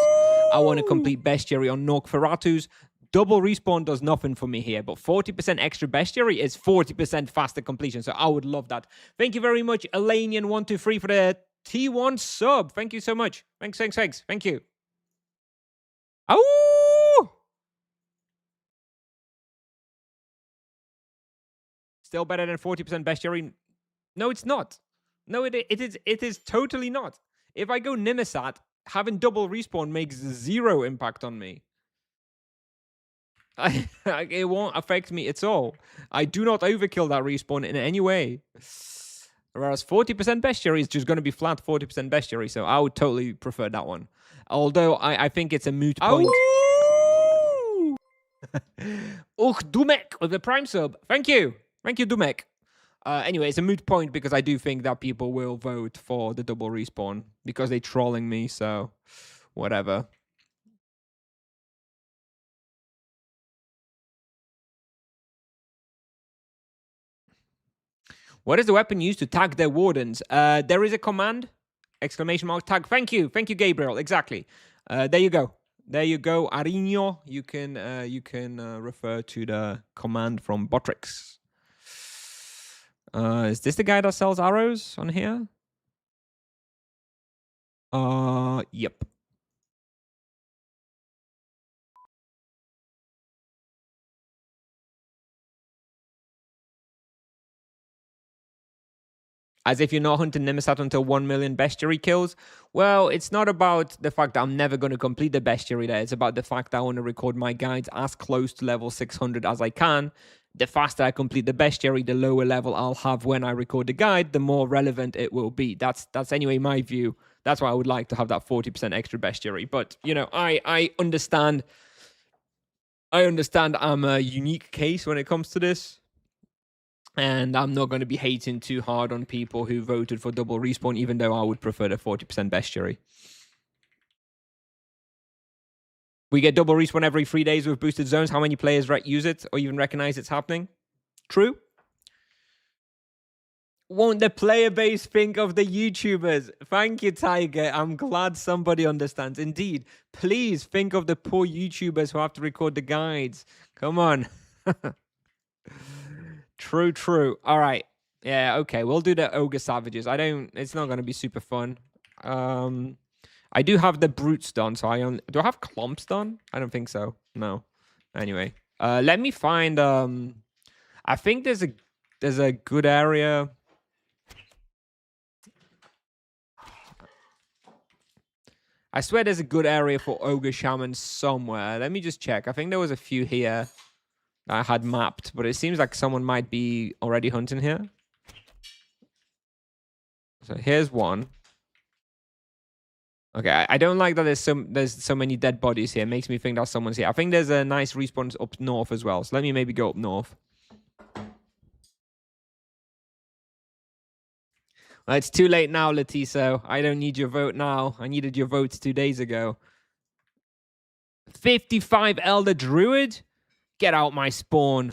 S1: I want to complete bestiary on Nork Ferratus. Double respawn does nothing for me here, but 40% extra bestiary is 40% faster completion. So I would love that. Thank you very much, Elanian123, for the T1 sub. Thank you so much. Thanks. Thank you. Oh! Still better than 40% bestiary? No, it's not. No, it is totally not. If I go Nimesat, having double respawn makes 0 impact on me. It won't affect me at all. I do not overkill that respawn in any way. Whereas 40% bestiary is just going to be flat 40% bestiary, so I would totally prefer that one. Although I think it's a moot point. Dumek with the Prime sub. Thank you, Dumek. Anyway, it's a moot point because I do think that people will vote for the double respawn because they're trolling me, so whatever. What is the weapon used to tag their wardens? There is a command, ! Tag. Thank you, Gabriel. Exactly. There you go, Arino. You can refer to the command from Botrix. Is this the guy that sells arrows on here? Yep. As if you're not hunting Nimissat until 1 million bestiary kills. Well, it's not about the fact that I'm never going to complete the bestiary there. It's about the fact that I want to record my guides as close to level 600 as I can. The faster I complete the bestiary, the lower level I'll have when I record the guide, the more relevant it will be. That's anyway my view. That's why I would like to have that 40% extra bestiary. But, you know, I understand. I understand I'm a unique case when it comes to this. And I'm not going to be hating too hard on people who voted for double respawn, even though I would prefer the 40% bestiary. We get double respawn every 3 days with boosted zones. How many players use it or even recognize it's happening? True. Won't the player base think of the YouTubers? Thank you, Tiger. I'm glad somebody understands. Indeed. Please think of the poor YouTubers who have to record the guides. Come on. True. All right. Yeah, okay. We'll do the Ogre Savages. It's not going to be super fun. I do have the Brutes done, so do I have Clumps done? I don't think so. No. Anyway. Let me find, I think there's a good area. I swear there's a good area for Ogre Shaman somewhere. Let me just check. I think there was a few here that I had mapped, but it seems like someone might be already hunting here. So here's one. Okay, I don't like that there's so many dead bodies here. It makes me think that someone's here. I think there's a nice respawn up north as well. So let me maybe go up north. Well, it's too late now, Latiso. I don't need your vote now. I needed your votes 2 days ago. 55 Elder Druid? Get out my spawn.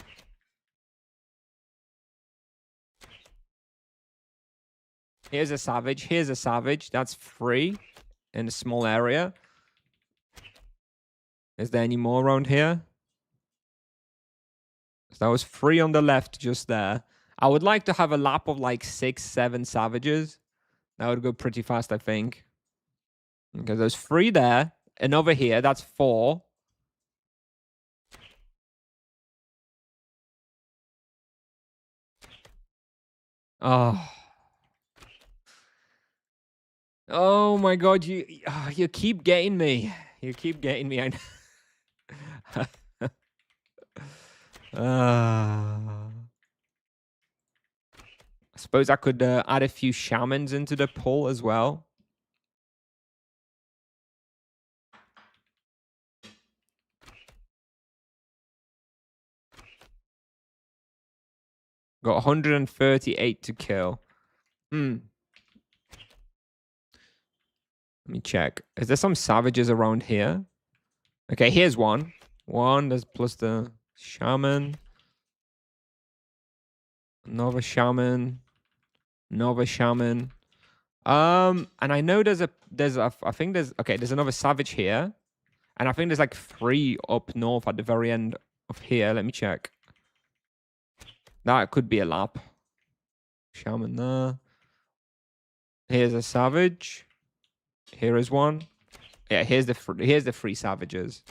S1: Here's a Savage. Here's a Savage. That's free in a small area. Is there any more around here? So that was free on the left just there. I would like to have a lap of like 6, 7 Savages. That would go pretty fast, I think. Okay, there's 3 there. And over here, that's 4. Oh. Oh my god, you keep getting me. You keep getting me. I suppose I could add a few shamans into the pool as well. Got 138 to kill. Let me check. Is there some savages around here? Okay, here's one. There's plus the shaman. Another shaman. Another shaman. And I know there's another savage here. And I think there's like 3 up north at the very end of here. Let me check. That could be a lap. Shaman there. Here's a savage. Here is one. Yeah, here's the 3 savages.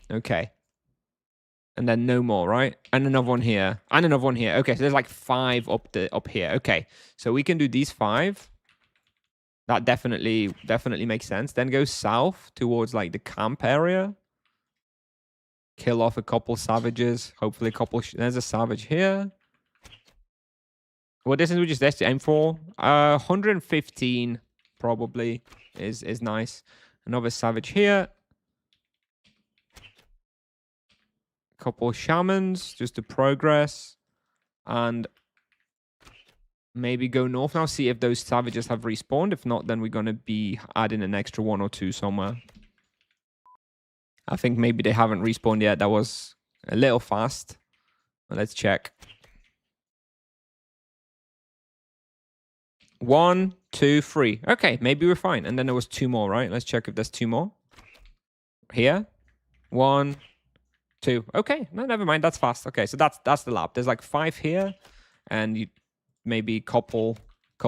S1: Okay. And then no more, right? And another one here. And another one here. Okay, so there's like 5 up here. Okay. So we can do these 5. That definitely makes sense. Then go south towards like the camp area. Kill off a couple savages. Hopefully a couple. There's a savage here. What distance would you suggest to aim for? 115 probably is nice. Another savage here. Couple shamans just to progress. And maybe go north now. See if those savages have respawned. If not, then we're going to be adding an extra 1 or 2 somewhere. I think maybe they haven't respawned yet. That was a little fast. Let's check. 1, 2, 3. Okay, maybe we're fine. And then there was 2 more, right? Let's check if there's 2 more. Here. 1, 2. Okay, no, never mind. That's fast. Okay, so that's the lap. There's like 5 here, and maybe couple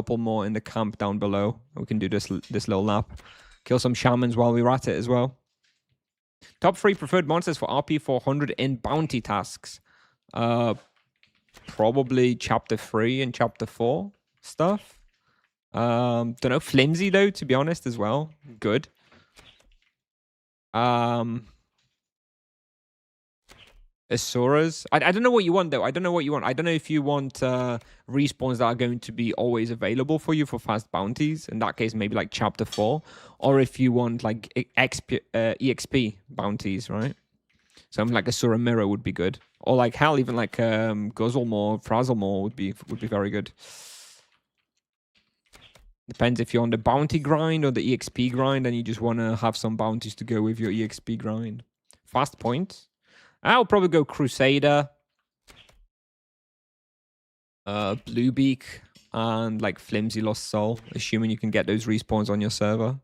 S1: more in the camp down below. We can do this little lap. Kill some shamans while we're at it as well. Top 3 preferred monsters for RP 400 in bounty tasks. Probably chapter 3 and chapter 4 stuff. Don't know. Flimsy though, to be honest, as well. Good. Asuras. I don't know what you want though. I don't know what you want. I don't know if you want respawns that are going to be always available for you for fast bounties. In that case, maybe like chapter 4, or if you want like EXP bounties, right? Something like Asura Mirror would be good, or like hell, even like Guzzlemore, Frazzlemore would be very good. Depends if you're on the bounty grind or the EXP grind, and you just want to have some bounties to go with your EXP grind. Fast points. I'll probably go Crusader, Bluebeak, and like Flimsy Lost Soul, assuming you can get those respawns on your server.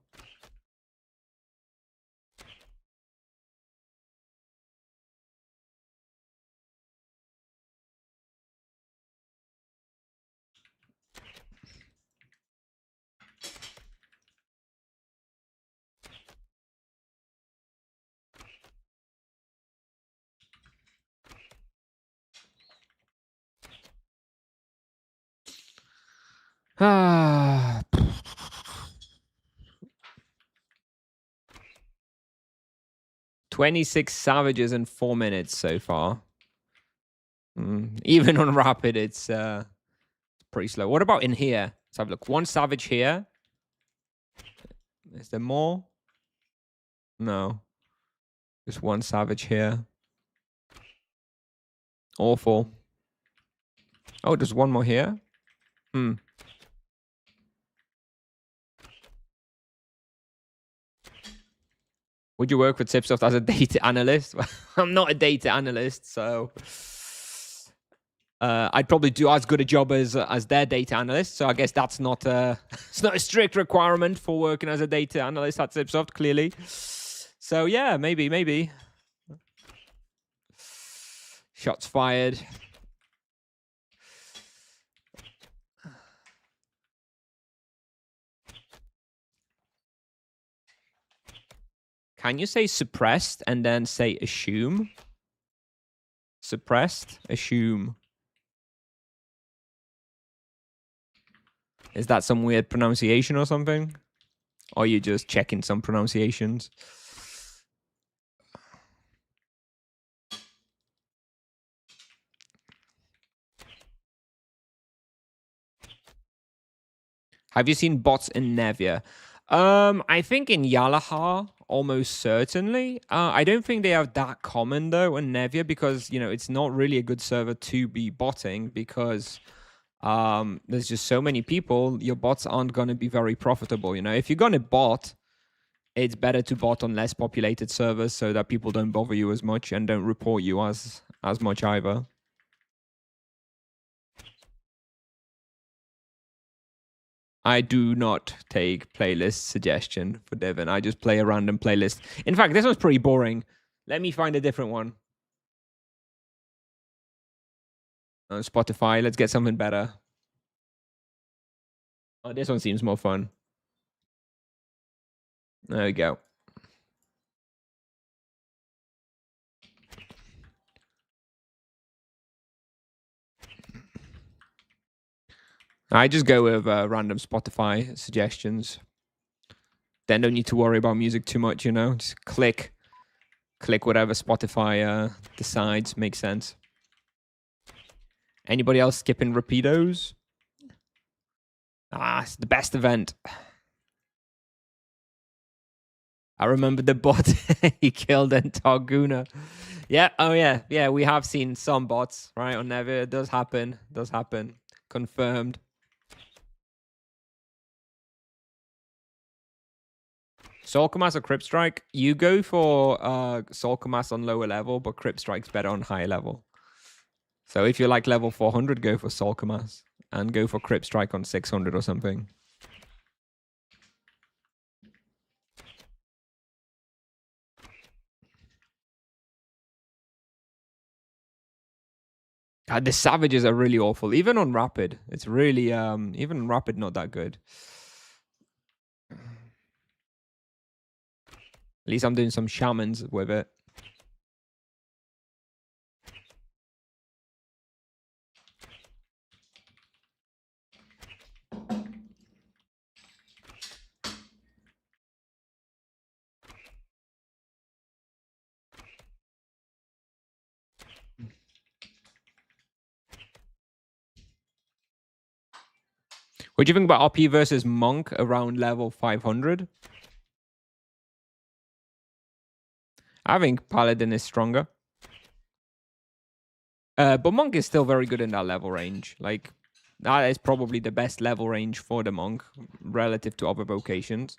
S1: Ah. 26 savages in 4 minutes so far. Even on rapid, it's pretty slow. What about in here? Let's have a look. 1 savage here. Is there more? No. Just 1 savage here. Awful. Oh, there's 1 more here? Would you work with Tipsoft as a data analyst? I'm not a data analyst, so I'd probably do as good a job as their data analyst. So I guess that's not it's not a strict requirement for working as a data analyst at Tipsoft, clearly. So yeah, maybe. Shots fired. Can you say suppressed and then say assume? Suppressed, assume. Is that some weird pronunciation or something? Or are you just checking some pronunciations? Have you seen bots in Nevia? I think in Yalaha, almost certainly. I don't think they are that common though in Nevia because, you know, it's not really a good server to be botting because there's just so many people. Your bots aren't going to be very profitable. You know, if you're going to bot, it's better to bot on less populated servers so that people don't bother you as much and don't report you as much either. I do not take playlist suggestion for Devin. I just play a random playlist. In fact, this one's pretty boring. Let me find a different one. On Spotify, let's get something better. Oh, this one seems more fun. There we go. I just go with random Spotify suggestions. Then don't need to worry about music too much, you know? Just click whatever Spotify decides makes sense. Anybody else skipping Rapidos? It's the best event. I remember the bot he killed in Targuna. Yeah, oh yeah. Yeah, we have seen some bots, right, on Nevia. It does happen. Confirmed. Soulcamas or Crypt Strike? You go for Soulcamas on lower level, but Crypt Strike's better on higher level. So if you're like level 400, go for Soulcamas and go for Crypt Strike on 600 or something. God, the savages are really awful. Even on rapid, it's really even on rapid not that good. At least I'm doing some shamans with it. What do you think about RP versus Monk around level 500? I think Paladin is stronger. But Monk is still very good in that level range. Like, that is probably the best level range for the Monk relative to other vocations.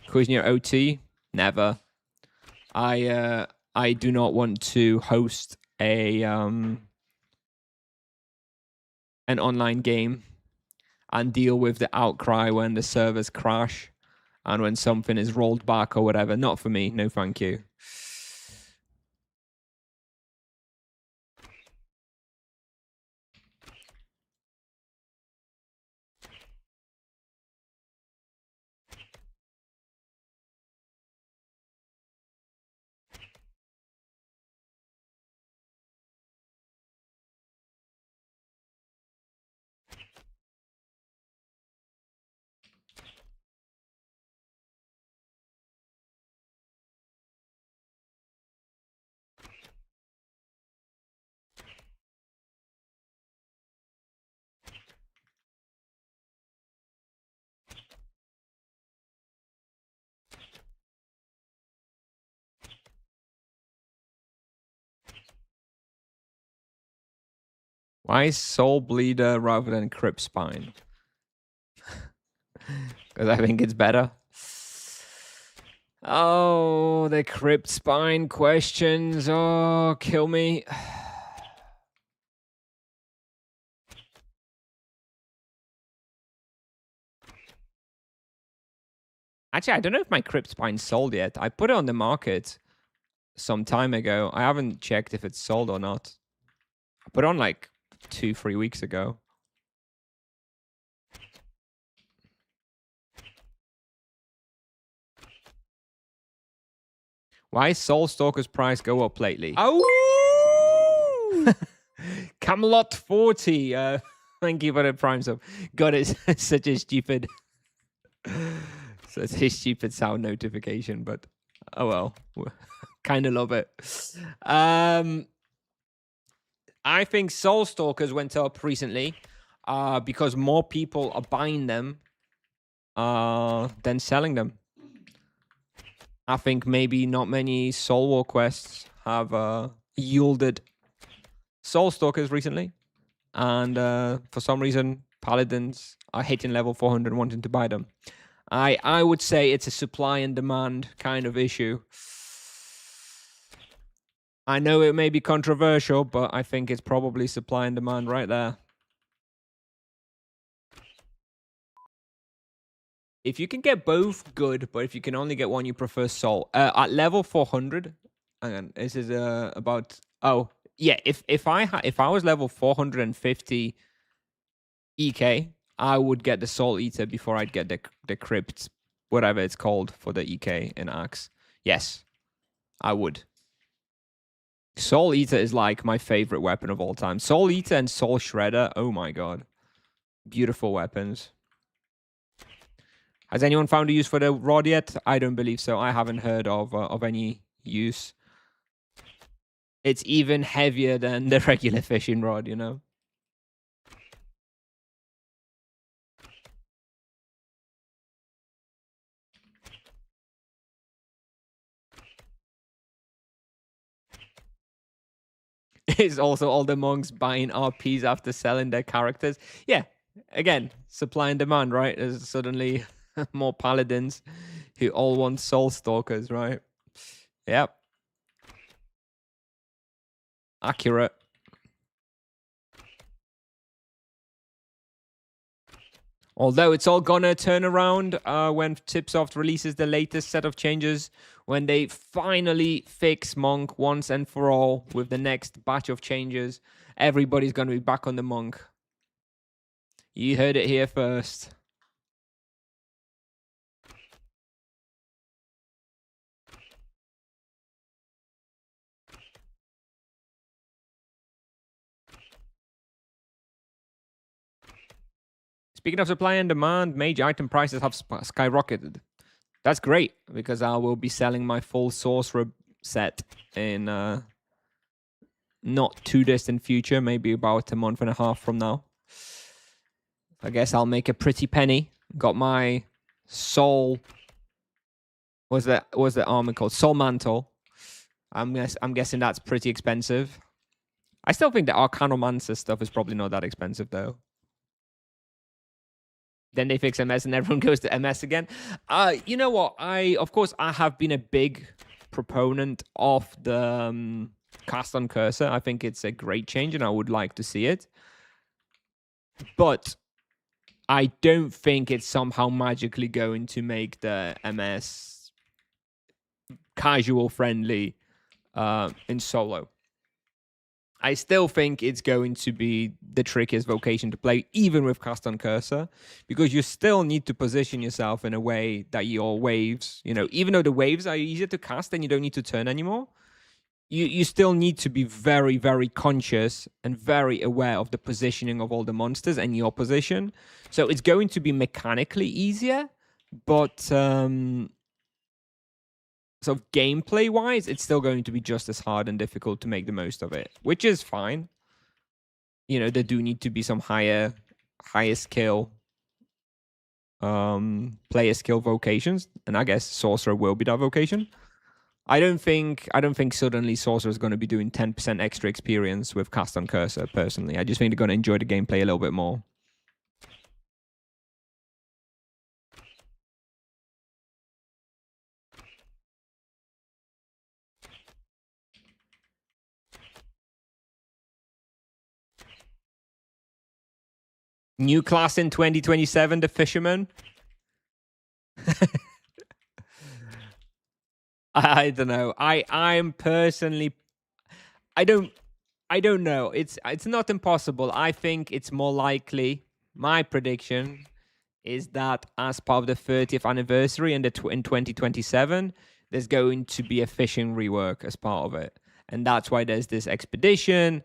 S1: Kuznir OT? Never. I do not want to host an online game and deal with the outcry when the servers crash and when something is rolled back or whatever. Not for me. No, thank you. Why Soul Bleeder rather than Crypt Spine? Because I think it's better. Oh, the Crypt Spine questions. Oh, kill me. Actually, I don't know if my Crypt Spine's sold yet. I put it on the market some time ago. I haven't checked if it's sold or not. I put it on like 2-3 weeks ago. Why is Soul Stalker's price go up lately? Oh! Camelot 40. Thank you for the prime sub. God, it's such a stupid... such a stupid sound notification, but oh well. Kind of love it. I think Soul Stalkers went up recently because more people are buying them than selling them. I think maybe not many Soul War quests have yielded Soul Stalkers recently. And for some reason, Paladins are hitting level 400 wanting to buy them. I would say it's a supply and demand kind of issue. I know it may be controversial, but I think it's probably supply and demand right there. If you can get both, good. But if you can only get one, you prefer Soul. At level 400, hang on, this is about... Oh, yeah, if I was level 450 EK, I would get the Soul Eater before I'd get the Crypt, whatever it's called, for the EK in Axe. Yes, I would. Soul Eater is like my favorite weapon of all time. Soul Eater and Soul Shredder, oh my god. Beautiful weapons. Has anyone found a use for the rod yet? I don't believe so. I haven't heard of any use. It's even heavier than the regular fishing rod, you know? Is also all the monks buying RPs after selling their characters. Yeah, again, supply and demand, right? There's suddenly more paladins who all want soul stalkers, right? Yep. Accurate. Although it's all gonna turn around when Tipsoft releases the latest set of changes, when they finally fix Monk once and for all with the next batch of changes, everybody's gonna be back on the Monk. You heard it here first. Speaking of supply and demand, major item prices have skyrocketed. That's great, because I will be selling my full sorcerer set in not too distant future, maybe about a month and a half from now. I guess I'll make a pretty penny. Got my soul. What's the armor called? Soul mantle. I'm guessing that's pretty expensive. I still think the Arcanomancer stuff is probably not that expensive though. Then they fix MS and everyone goes to MS again. You know what? Of course I have been a big proponent of the cast on cursor. I think it's a great change and I would like to see it. But I don't think it's somehow magically going to make the MS casual friendly in solo. I still think it's going to be the trickiest vocation to play, even with cast on cursor, because you still need to position yourself in a way that your waves, you know, even though the waves are easier to cast and you don't need to turn anymore, you still need to be very, very conscious and very aware of the positioning of all the monsters and your position. So it's going to be mechanically easier, but sort of gameplay wise, it's still going to be just as hard and difficult to make the most of it, which is fine. You know, there do need to be some higher skill player skill vocations, and I guess sorcerer will be that vocation. I don't think suddenly sorcerer is going to be doing 10% extra experience with cast on cursor personally. I just think they're going to enjoy the gameplay a little bit more. New class in 2027, the fisherman. I don't know. I'm personally, I don't know. It's not impossible. I think it's more likely. My prediction is that as part of the 30th anniversary in 2027, there's going to be a fishing rework as part of it, and that's why there's this expedition.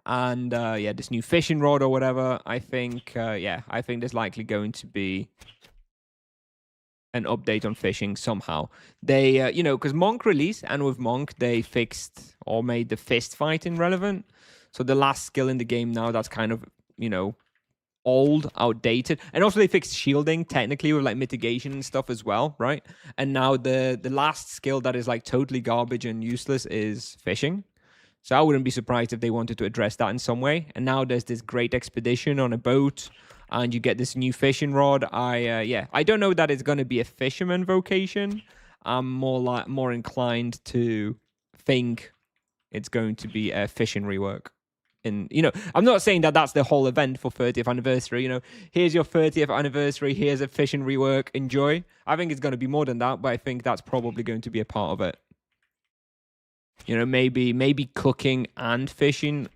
S1: And yeah, this new fishing rod or whatever. I think I think there's likely going to be an update on fishing somehow. They you know, because Monk released, and with Monk they fixed or made the fist fighting relevant. So the last skill in the game now that's kind of, you know, old, outdated, and also they fixed shielding technically with like mitigation and stuff as well, right? And now the last skill that is like totally garbage and useless is fishing. So I wouldn't be surprised if they wanted to address that in some way. And now there's this great expedition on a boat, and you get this new fishing rod. I don't know that it's going to be a fisherman vocation. I'm more inclined to think it's going to be a fishing rework. And, you know, I'm not saying that that's the whole event for 30th anniversary. You know, here's your 30th anniversary. Here's a fishing rework. Enjoy. I think it's going to be more than that, but I think that's probably going to be a part of it. You know, maybe cooking and fishing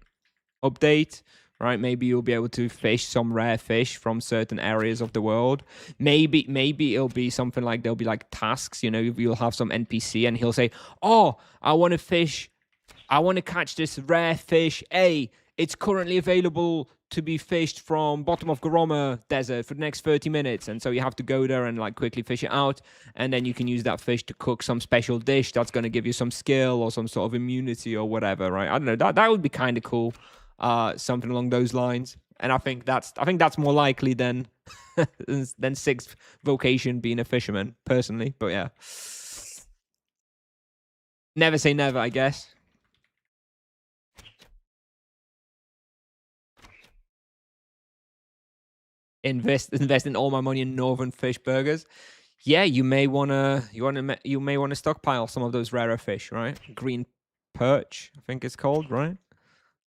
S1: update, right? Maybe you'll be able to fish some rare fish from certain areas of the world. Maybe it'll be something like there'll be like tasks, you know, you'll have some NPC and he'll say, oh, I want to catch this rare fish. A, it's currently available to be fished from bottom of Garoma Desert for the next 30 minutes. And so you have to go there and like quickly fish it out. And then you can use that fish to cook some special dish that's going to give you some skill or some sort of immunity or whatever, right? I don't know. That would be kind of cool. Something along those lines. And I think that's more likely than sixth vocation being a fisherman, personally. But yeah. Never say never, I guess. Invest in all my money in Northern fish burgers. Yeah, you may wanna stockpile some of those rarer fish, right? Green perch, I think it's called, right?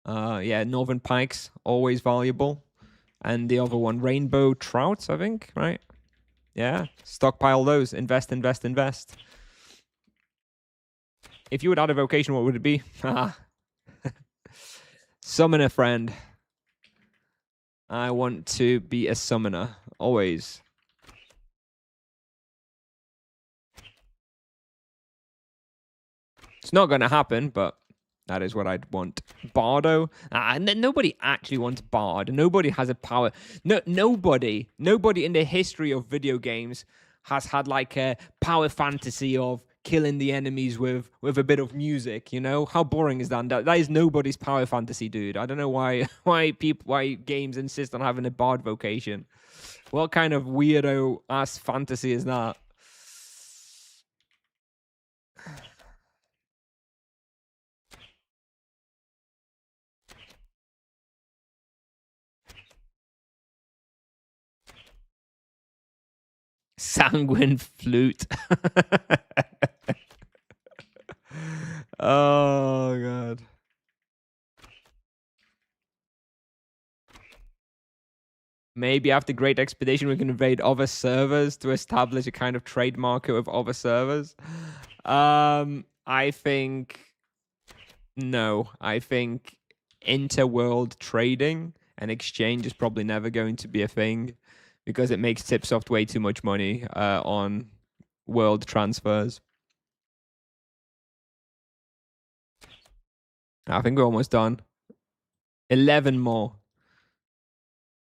S1: Yeah, Northern pikes, always valuable. And the other one, rainbow trouts, I think, right? Yeah, stockpile those. Invest. If you would add a vocation, what would it be? Summon a friend. I want to be a summoner, always. It's not going to happen, but that is what I'd want. Bardo? Nobody actually wants Bard. Nobody has a power. Nobody in the history of video games has had like a power fantasy of killing the enemies with a bit of music. You know, how boring is that? That is nobody's power fantasy, dude. I don't know why why games insist on having a bard vocation. What kind of weirdo ass fantasy is that? Sanguine flute. Oh god. Maybe after Great Expedition, we can invade other servers to establish a kind of trade market with other servers. I think no. I think interworld trading and exchange is probably never going to be a thing because it makes Tipsoft way too much money on world transfers. I think we're almost done. 11 more.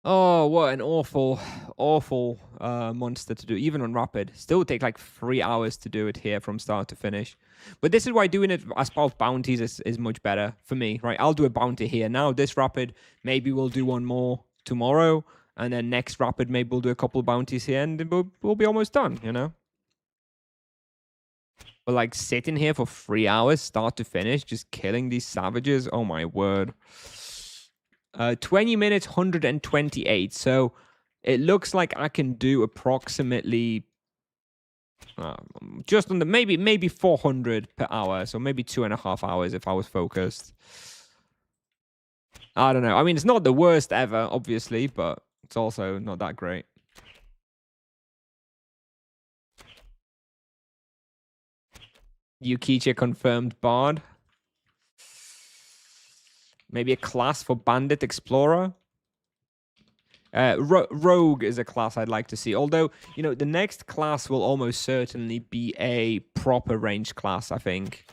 S1: Oh, what an awful, awful monster to do, even on Rapid. Still take like 3 hours to do it here from start to finish. But this is why doing it as part of bounties is much better for me, right? I'll do a bounty here. Now, this Rapid, maybe we'll do one more tomorrow. And then next Rapid, maybe we'll do a couple of bounties here and we'll be almost done, you know? But like sitting here for 3 hours, start to finish, just killing these savages. Oh my word. 20 minutes, 128. So it looks like I can do approximately just on the maybe 400 per hour. So maybe 2.5 hours if I was focused. I don't know. I mean, it's not the worst ever, obviously, but it's also not that great. Yukicha confirmed Bard. Maybe a class for Bandit Explorer. Rogue is a class I'd like to see. Although, you know, the next class will almost certainly be a proper range class, I think.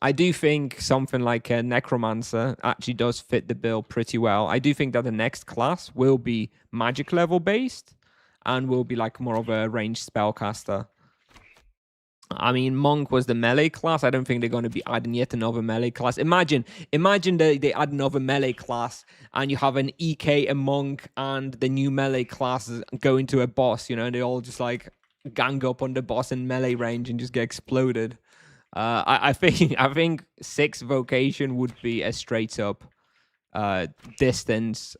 S1: I do think something like a Necromancer actually does fit the bill pretty well. I do think that the next class will be magic level based and will be like more of a ranged spellcaster. I mean, Monk was the melee class. I don't think they're going to be adding yet another melee class. Imagine they add another melee class and you have an EK, a Monk, and the new melee classes go into a boss, you know, and they all just like gang up on the boss in melee range and just get exploded. I think 6 vocation would be a straight up distance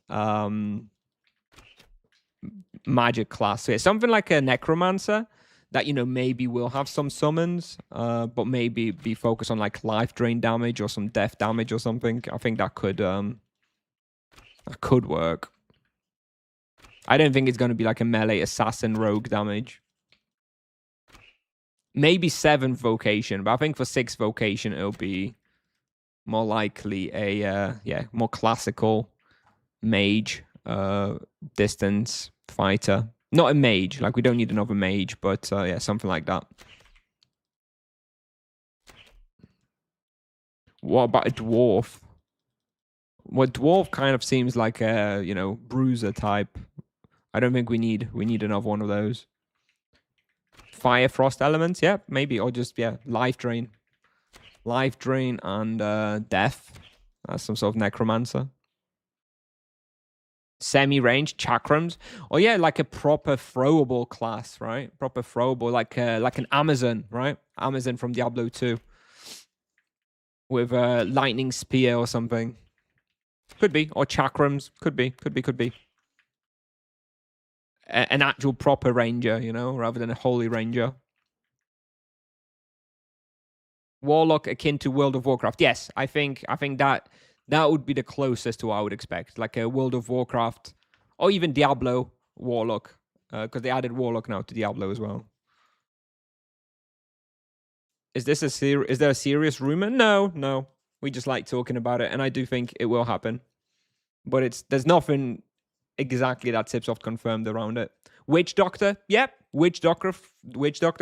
S1: magic class. So yeah, something like a Necromancer that, you know, maybe will have some summons, but maybe be focused on like life drain damage or some death damage or something. I think that could work. I don't think it's going to be like a melee assassin rogue damage. Maybe 7th vocation, but I think for 6th vocation it'll be more likely a more classical mage distance fighter. Not a mage, like we don't need another mage, but yeah, something like that. What about a dwarf? Well, dwarf kind of seems like a, you know, bruiser type. I don't think we need another one of those. Fire frost elements, yeah, maybe, or just life drain and death. That's some sort of necromancer. Semi-range chakrams. Oh yeah, like a proper throwable class, right? Proper throwable, like an Amazon, right? Amazon from Diablo 2 with a lightning spear or something. Could be, or chakrams. Could be. An actual proper ranger, you know, rather than a holy ranger. Warlock akin to World of Warcraft. Yes, I think that would be the closest to what I would expect, like a World of Warcraft or even Diablo Warlock, because they added Warlock now to Diablo as well. Is there a serious rumor? No. We just like talking about it, and I do think it will happen, but there's nothing exactly that Tipsoft confirmed around it. Witch Doctor, yep. Witch Doctor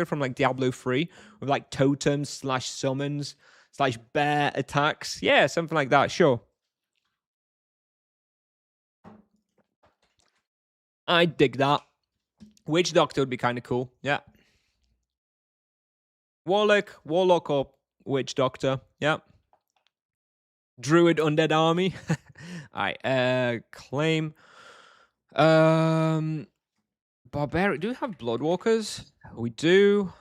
S1: from like Diablo 3 with like totems / summons / bear attacks. Yeah, something like that, sure. I dig that. Witch Doctor would be kind of cool, yeah. Warlock or Witch Doctor. Yep. Druid Undead Army. Alright, claim. Barbaric. Do we have Bloodwalkers? We do.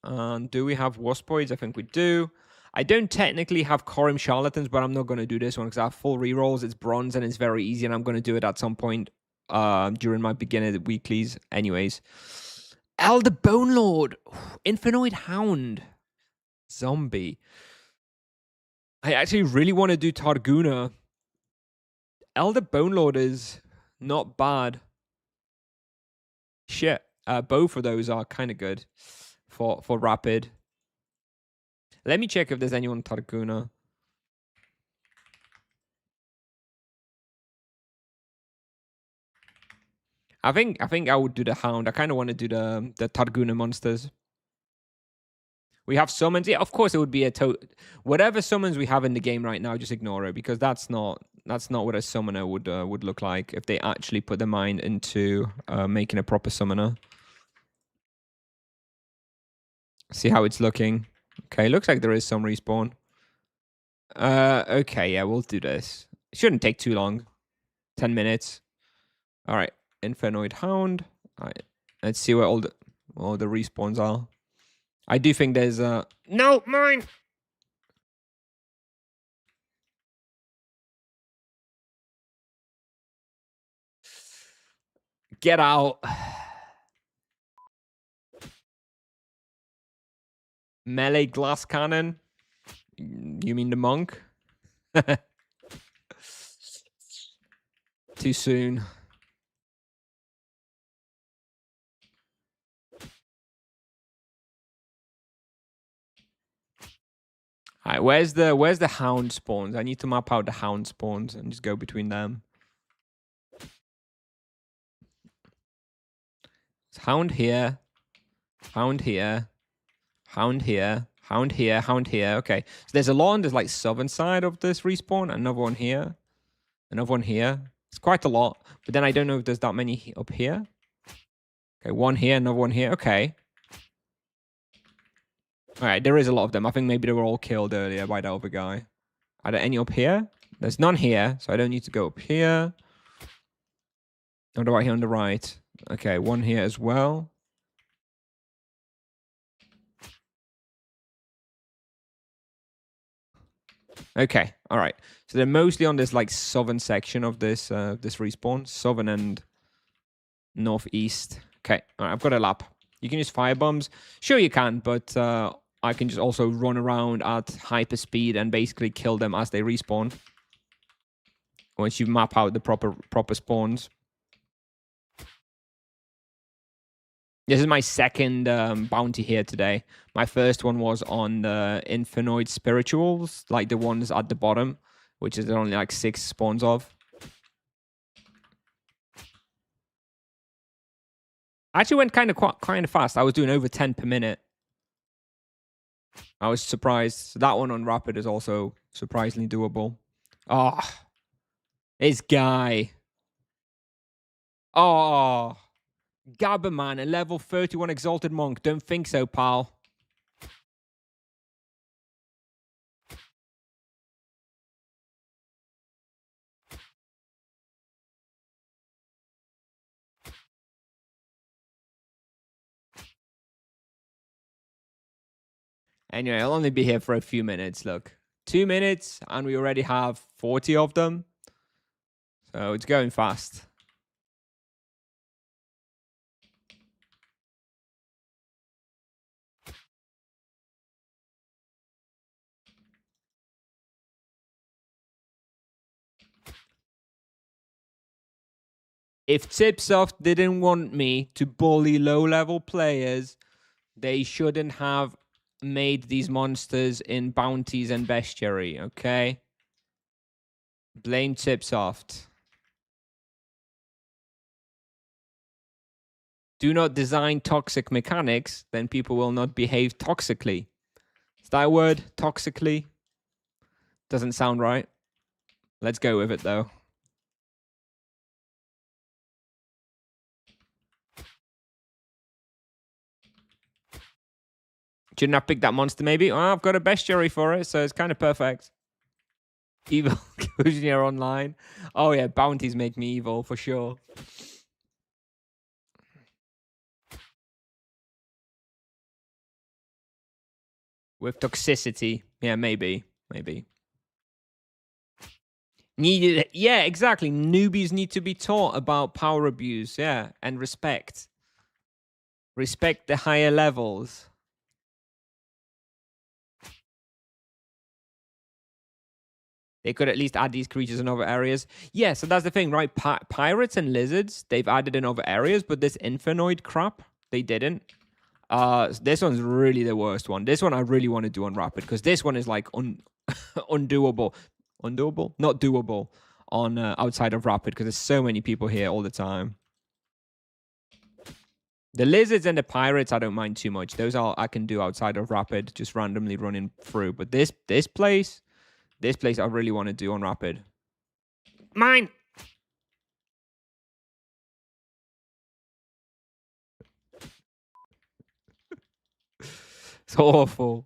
S1: Do we have Waspoids? I think we do. I don't technically have Corim Charlatans, but I'm not going to do this one because I have full rerolls. It's bronze and it's very easy, and I'm going to do it at some point during my beginner weeklies. Anyways. Elder Bone Lord. Infinite Hound. Zombie. I actually really want to do Targuna. Elder Bone Lord is not bad. Shit. Both of those are kind of good for rapid. Let me check if there's anyone Targuna. I think I would do the Hound. I kind of want to do the Targuna monsters. We have summons. Yeah, of course it would be a whatever summons we have in the game right now. Just ignore it because that's not what a summoner would look like if they actually put their mind into making a proper summoner. See how it's looking. Okay, looks like there is some respawn. Okay, yeah, we'll do this. It shouldn't take too long. 10 minutes. All right, Infernoid Hound. All right, let's see where all the respawns are. I do think there's no, mine. Get out. Melee glass cannon. You mean the monk? Too soon. All right, where's the hound spawns? I need to map out the hound spawns and just go between them. It's hound here, hound here, hound here, hound here, hound here. Okay, so there's a lot on this like southern side of this respawn. Another one here, another one here. It's quite a lot, but then I don't know if there's that many up here. Okay, one here, another one here. Okay. All right, there is a lot of them. I think maybe they were all killed earlier by the other guy. Are there any up here? There's none here, so I don't need to go up here. What about here on the right? Okay, one here as well. Okay, all right. So they're mostly on this like southern section of this this respawn, southern and northeast. Okay, all right, I've got a lap. You can use fire bombs. Sure, you can, but I can just also run around at hyper speed and basically kill them as they respawn. Once you map out the proper spawns. This is my second bounty here today. My first one was on the Infinite Spirituals, like the ones at the bottom, which is only like 6 spawns of. Actually went kind of fast. I was doing over 10 per minute. I was surprised. So that one on rapid is also surprisingly doable. Oh, this guy. Oh, Gabberman, a level 31 Exalted Monk. Don't think so, pal. Anyway, I'll only be here for a few minutes. Look, 2 minutes, and we already have 40 of them. So it's going fast. If Tipsoft didn't want me to bully low-level players, they shouldn't have made these monsters in bounties and bestiary, okay? Blame Tipsoft. Do not design toxic mechanics, then people will not behave toxically. Is that a word? Toxically? Doesn't sound right. Let's go with it, though. Shouldn't have picked that monster, maybe? Well, I've got a bestiary for it, so it's kind of perfect. Evil Kuznir online. Oh, yeah, bounties make me evil, for sure. With toxicity. Yeah, maybe. Needed. Yeah, exactly. Newbies need to be taught about power abuse, yeah, and respect. Respect the higher levels. They could at least add these creatures in other areas. Yeah, so that's the thing, right? Pirates and lizards, they've added in other areas, but this infernoid crap, they didn't. This one's really the worst one. This one I really want to do on Rapid, because this one is like undoable. Undoable? Not doable on outside of Rapid, because there's so many people here all the time. The lizards and the pirates, I don't mind too much. Those I can do outside of Rapid, just randomly running through. But this place I really want to do on Rapid. Mine! It's awful.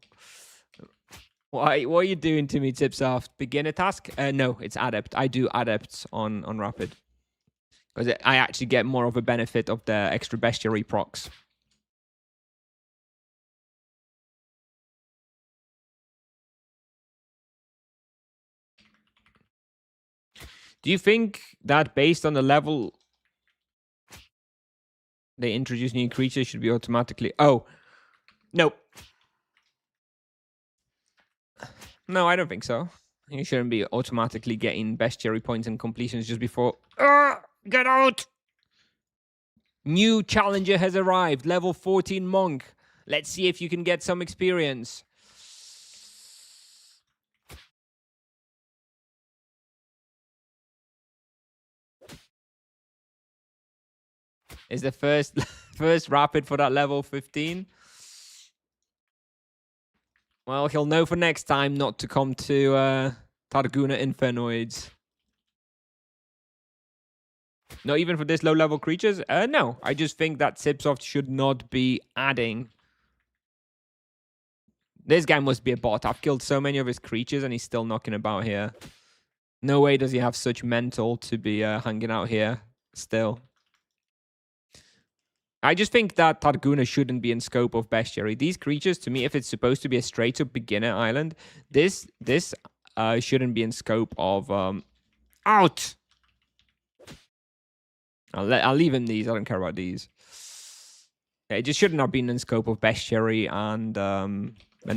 S1: What are you doing to me, Tipsoft? Beginner task? No, it's adept. I do adepts on Rapid. Because I actually get more of a benefit of the extra bestiary procs. Do you think that based on the level they introduce new creatures should be automatically... Oh, no. No, I don't think so. You shouldn't be automatically getting bestiary points and completions just before... Get out! New challenger has arrived. Level 14 monk. Let's see if you can get some experience. Is the first rapid for that level 15? Well, he'll know for next time not to come to Targuna Infernoids. Not even for this low-level creatures? No, I just think that Tipsoft should not be adding. This guy must be a bot. I've killed so many of his creatures and he's still knocking about here. No way does he have such mental to be hanging out here still. I just think that Targuna shouldn't be in scope of bestiary. These creatures, to me, if it's supposed to be a straight-up beginner island, this shouldn't be in scope of... Out! I'll leave him these. I don't care about these. Yeah, it just shouldn't have been in scope of bestiary and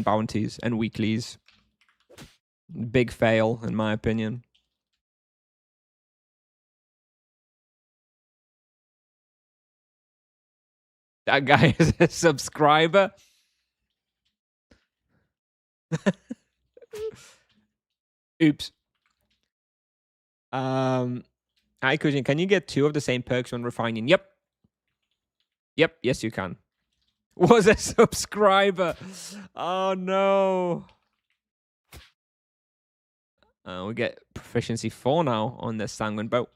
S1: bounties and weeklies. Big fail, in my opinion. That guy is a subscriber. Oops. Hi, Kujin. Can you get 2 of the same perks when refining? Yep. Yep. Yes, you can. Was a subscriber. Oh, no. We get proficiency 4 now on the Sanguine Boat.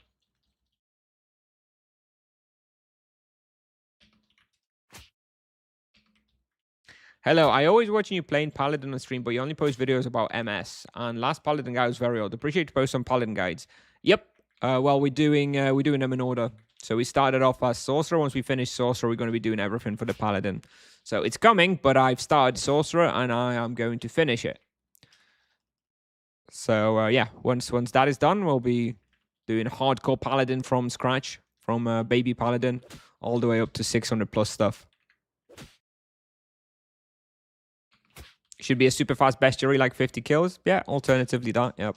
S1: Hello, I always watching you playing Paladin on stream, but you only post videos about MS. And last Paladin guide was very old. Appreciate to post some Paladin guides. Yep. Well, we're doing them in order. So we started off as Sorcerer. Once we finish Sorcerer, we're going to be doing everything for the Paladin. So it's coming, but I've started Sorcerer and I am going to finish it. So yeah, once that is done, we'll be doing hardcore Paladin from scratch, from baby Paladin, all the way up to 600 plus stuff. Should be a super fast bestiary, like 50 kills. Yeah, alternatively that, yep.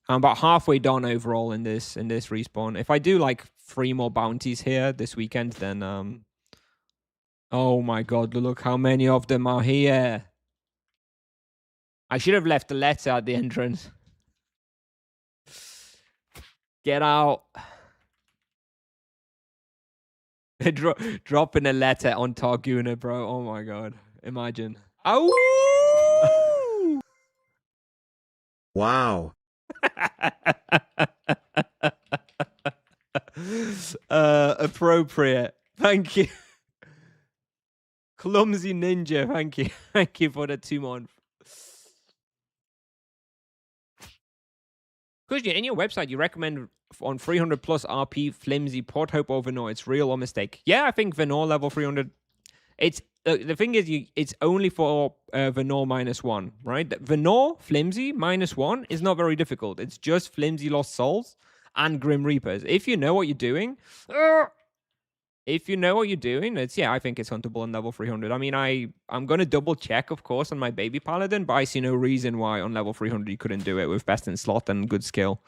S1: I'm about halfway done overall in this respawn. If I do like 3 more bounties here this weekend, then oh my god, look how many of them are here. I should have left a letter at the entrance. Get out. Dropping a letter on Targuna, bro. Oh my god. Imagine. Oh!
S2: Wow.
S1: Appropriate. Thank you. Clumsy Ninja, thank you. Thank you for the 2 month. Because in your website, you recommend on 300 plus RP flimsy port hope over Venor. It's real or mistake? Yeah, I think Venor level 300. It's the thing is, it's only for Venor -1, right? Venor flimsy -1 is not very difficult. It's just flimsy lost souls and Grim Reapers. If you know what you're doing, it's I think it's huntable on level 300. I mean, I'm gonna double check, of course, on my baby paladin, but I see no reason why on level 300 you couldn't do it with best in slot and good skill.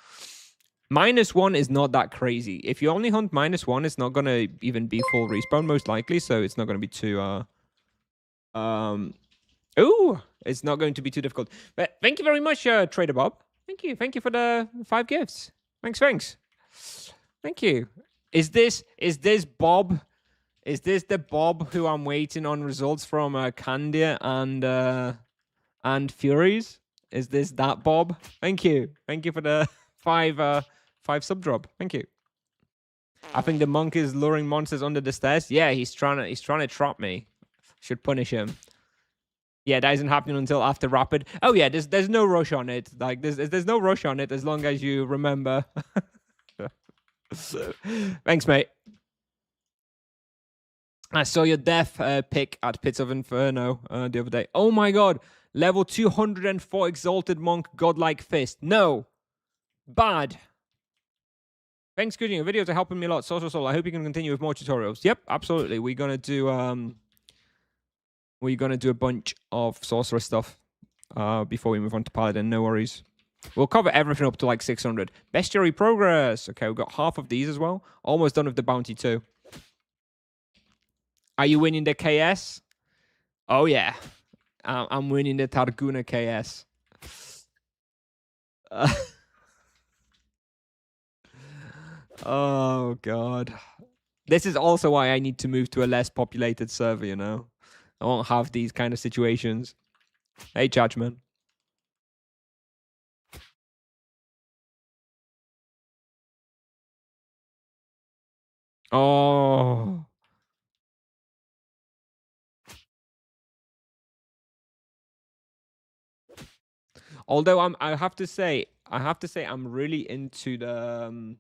S1: -1 is not that crazy. If you only hunt -1, it's not gonna even be full respawn most likely, so it's not gonna be too it's not going to be too difficult. But thank you very much, Trader Bob. Thank you for the 5 gifts. Thanks. Thank you. Is this Bob? Is this the Bob who I'm waiting on results from Candia and Furies? Is this that Bob? Thank you for the 5 sub drop. Thank you. I think the monk is luring monsters under the stairs. Yeah, he's trying to trap me. Should punish him. Yeah, that isn't happening until after rapid. Oh yeah, there's no rush on it. Like there's no rush on it as long as you remember. Thanks, mate. I saw your death pick at Pits of Inferno the other day. Oh my god, level 204 Exalted Monk, Godlike Fist. No, bad. Thanks, Gooding. Your videos are helping me a lot. So. I hope you can continue with more tutorials. Yep, absolutely. We're gonna do a bunch of sorcerer stuff before we move on to Paladin. No worries. We'll cover everything up to like 600. Bestiary progress. Okay, we've got half of these as well. Almost done with the bounty too. Are you winning the KS? Oh yeah, I'm winning the Targuna KS. Oh god. This is also why I need to move to a less populated server, you know? I won't have these kind of situations. Hey, Judgment. Oh. Although I have to say I'm really into the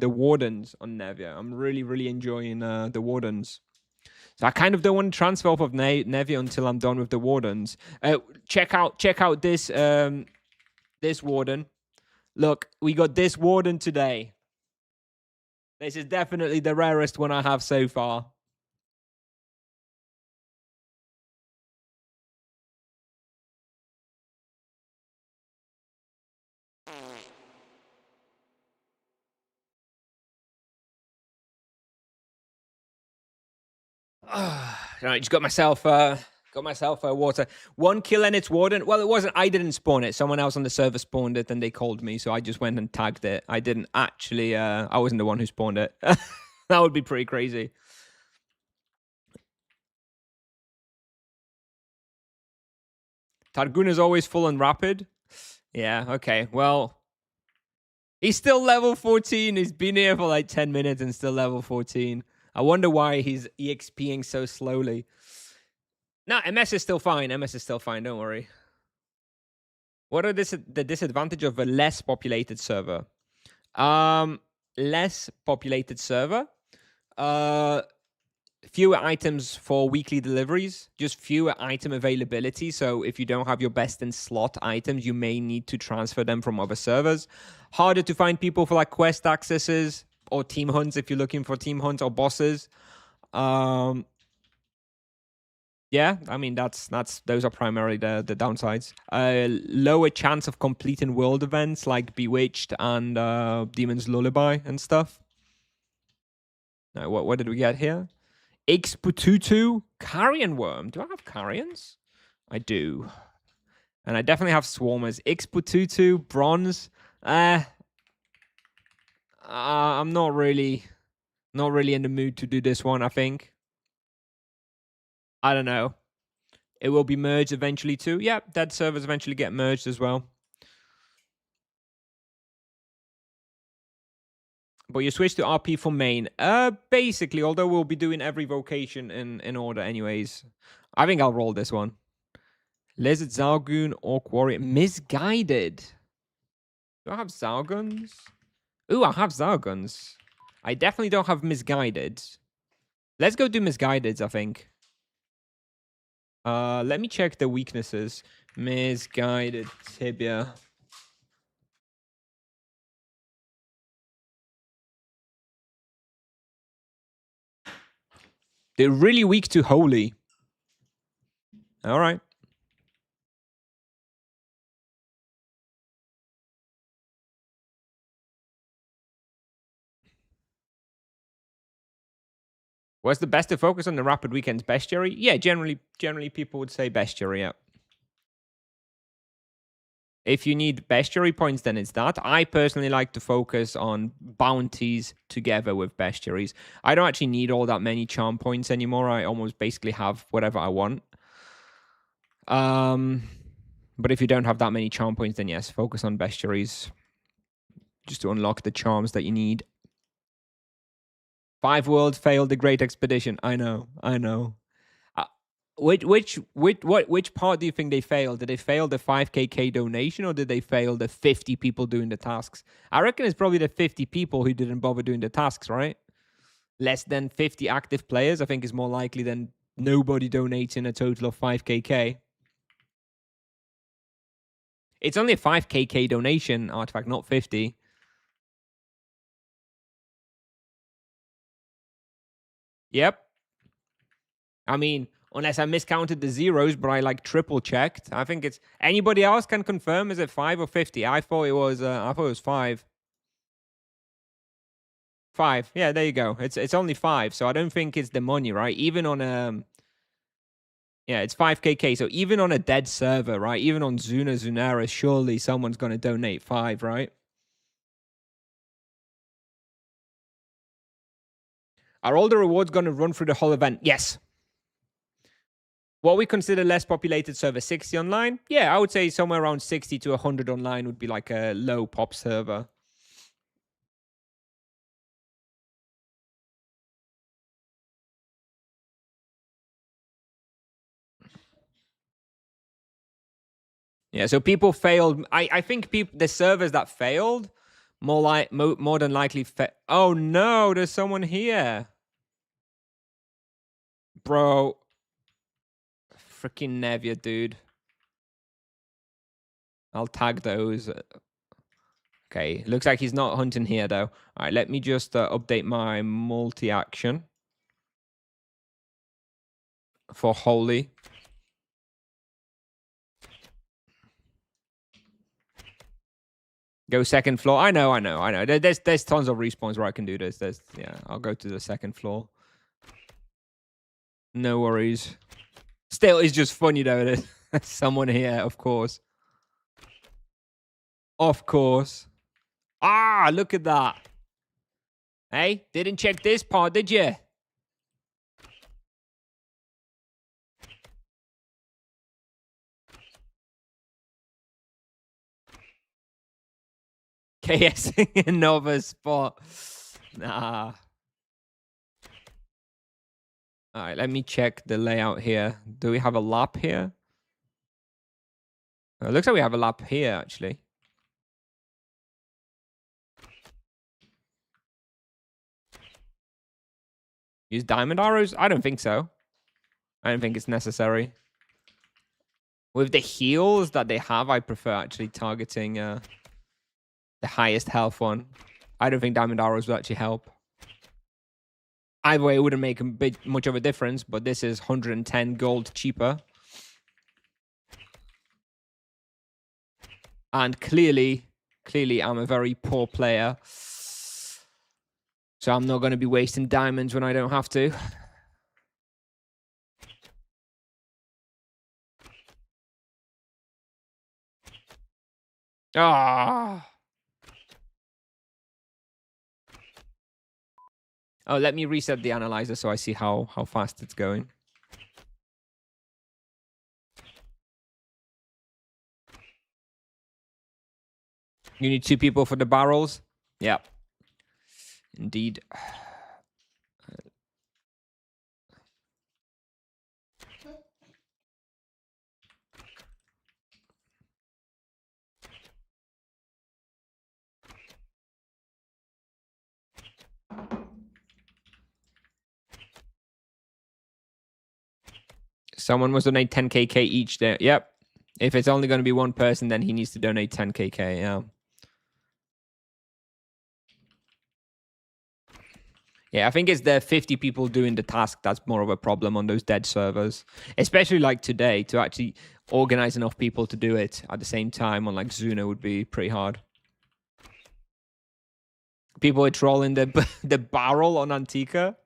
S1: the Wardens on Nevia. I'm really enjoying the Wardens. So I kind of don't want to transfer off of Nevia until I'm done with the Wardens. Check out this this Warden. Look, we got this Warden today. This is definitely the rarest one I have so far. Right, just got myself water. 1 kill and it's Warden. Well, it wasn't. I didn't spawn it. Someone else on the server spawned it, and they called me, so I just went and tagged it. I didn't actually. I wasn't the one who spawned it. That would be pretty crazy. Targuna's always full and rapid. Yeah. Okay. Well, he's still level 14. He's been here for like 10 minutes and still level 14. I wonder why he's EXPing so slowly. No, MS is still fine. MS is still fine. Don't worry. What are the disadvantage of a less populated server? Less populated server. Fewer items for weekly deliveries. Just fewer item availability. So if you don't have your best in slot items, you may need to transfer them from other servers. Harder to find people for like quest accesses or team hunts if you're looking for team hunts or bosses. Yeah, I mean those are primarily the downsides. Lower chance of completing world events like Bewitched and Demon's Lullaby and stuff. Now, what did we get here? Ixpututu Carrion Worm. Do I have Carrions? I do, and I definitely have Swarmers. Ixpututu Bronze. I'm not really in the mood to do this one. I think. I don't know. It will be merged eventually too. Yeah, dead servers eventually get merged as well. But you switch to RP for main. Basically, although we'll be doing every vocation in order anyways. I think I'll roll this one. Lizard, Zalgoon, Orc Warrior. Misguided. Do I have Zalguns? Ooh, I have Zalguns. I definitely don't have Misguided. Let's go do Misguided, I think. Let me check the weaknesses. Misguided Tibia. They're really weak to Holy. All right. What's the best to focus on the Rapid Weekend's Bestiary? Yeah, generally people would say Bestiary, yeah. If you need Bestiary points, then it's that. I personally like to focus on bounties together with Bestiaries. I don't actually need all that many charm points anymore. I almost basically have whatever I want. But if you don't have that many charm points, then yes, focus on Bestiaries. Just to unlock the charms that you need. 5 worlds failed the Great Expedition. I know. Which part do you think they failed? Did they fail the 5kk donation, or did they fail the 50 people doing the tasks? I reckon it's probably the 50 people who didn't bother doing the tasks, right? Less than 50 active players, I think, is more likely than nobody donating a total of 5kk. It's only a 5kk donation artifact, not 50. Yep. I mean, unless I miscounted the zeros, but I like triple checked. I think it's anybody else can confirm. Is it 5 or 50? I thought it was 5. 5. Yeah, there you go. It's only 5, so I don't think it's the money, right? Even on yeah, it's 5kk. So even on a dead server, right? Even on Zunera, surely someone's going to donate 5, right? Are all the rewards going to run through the whole event? Yes. What we consider less populated server, 60 online? Yeah, I would say somewhere around 60 to 100 online would be like a low pop server. Yeah, so people failed. I think the servers that failed more than likely. Oh no, there's someone here, bro. Freaking Nevia, dude. I'll tag those. Okay, looks like he's not hunting here though. All right, let me just update my multi-action for Holy. Go second floor. I know. There's tons of respawns where I can do this. Yeah, I'll go to the second floor. No worries. Still, it's just funny though. There's someone here, of course. Of course. Ah, look at that. Hey, didn't check this part, did you? KS Nova spot. Nah. All right, let me check the layout here. Do we have a lap here? It looks like we have a lap here, actually. Use diamond arrows? I don't think so. I don't think it's necessary. With the heals that they have, I prefer actually targeting the highest health one. I don't think diamond arrows will actually help. Either way, it wouldn't make much of a difference, but this is 110 gold cheaper. And clearly, I'm a very poor player. So I'm not going to be wasting diamonds when I don't have to. Ah. Oh, let me reset the analyzer so I see how fast it's going. You need 2 people for the barrels? Yeah. Indeed. Someone must donate 10kk each there. Yep. If it's only going to be one person, then he needs to donate 10kk. Yeah. Yeah, I think it's the 50 people doing the task that's more of a problem on those dead servers. Especially like today, to actually organize enough people to do it at the same time on like Zuno would be pretty hard. People are trolling the barrel on Antica.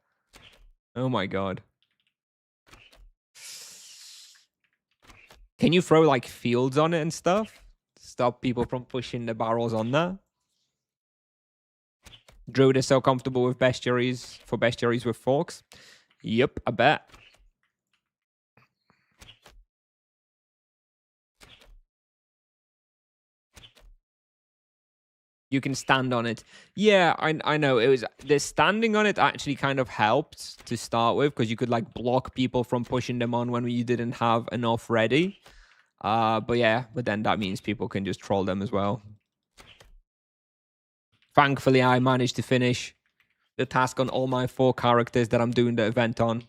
S1: Oh my god. Can you throw like fields on it and stuff? Stop people from pushing the barrels on there? Druid is so comfortable with bestiaries, for bestiaries with forks. Yep, I bet. You can stand on it. Yeah, I know. It was the standing on it actually kind of helped to start with because you could like block people from pushing them on when you didn't have enough ready. But yeah, but then that means people can just troll them as well. Thankfully, I managed to finish the task on all my 4 characters that I'm doing the event on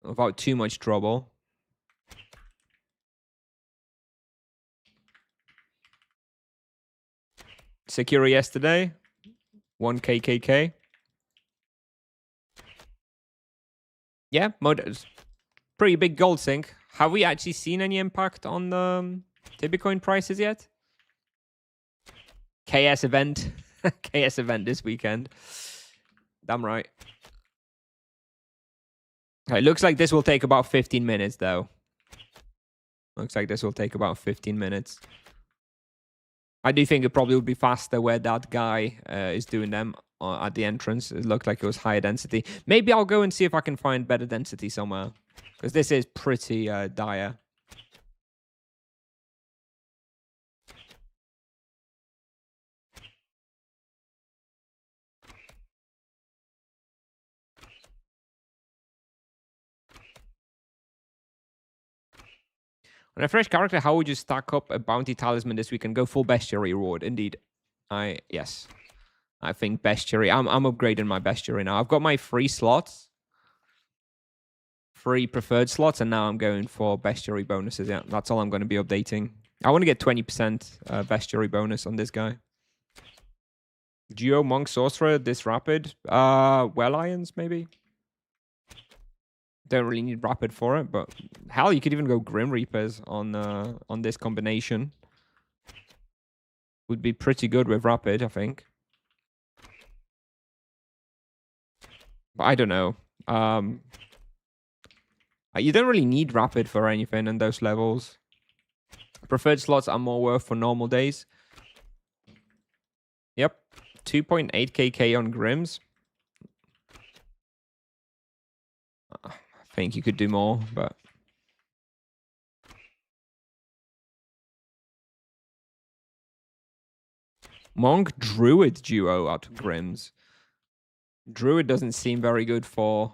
S1: without too much trouble. Secure yesterday, 1 KKK. Yeah, pretty big gold sink. Have we actually seen any impact on the Tibia coin prices yet? KS event. KS event this weekend. Damn right. Okay, looks like this will take about 15 minutes, though. Looks like this will take about 15 minutes. I do think it probably would be faster where that guy is doing them at the entrance. It looked like it was higher density. Maybe I'll go and see if I can find better density somewhere. Because this is pretty dire. On a fresh character, how would you stack up a bounty talisman this week and go full bestiary reward? Indeed. Yes. I think bestiary. I'm upgrading my bestiary now. I've got my 3 slots. 3 preferred slots, and now I'm going for bestiary bonuses. Yeah, that's all I'm going to be updating. I want to get 20% bestiary bonus on this guy. Geo, Monk, Sorcerer, this rapid. Well Irons, maybe? Don't really need rapid for it, but hell, you could even go Grim Reapers on this combination. Would be pretty good with rapid, I think. But I don't know. You don't really need rapid for anything in those levels. Preferred slots are more worth for normal days. Yep. 2.8kk on Grims. I think you could do more, but... Monk Druid duo out of Grims. Druid doesn't seem very good for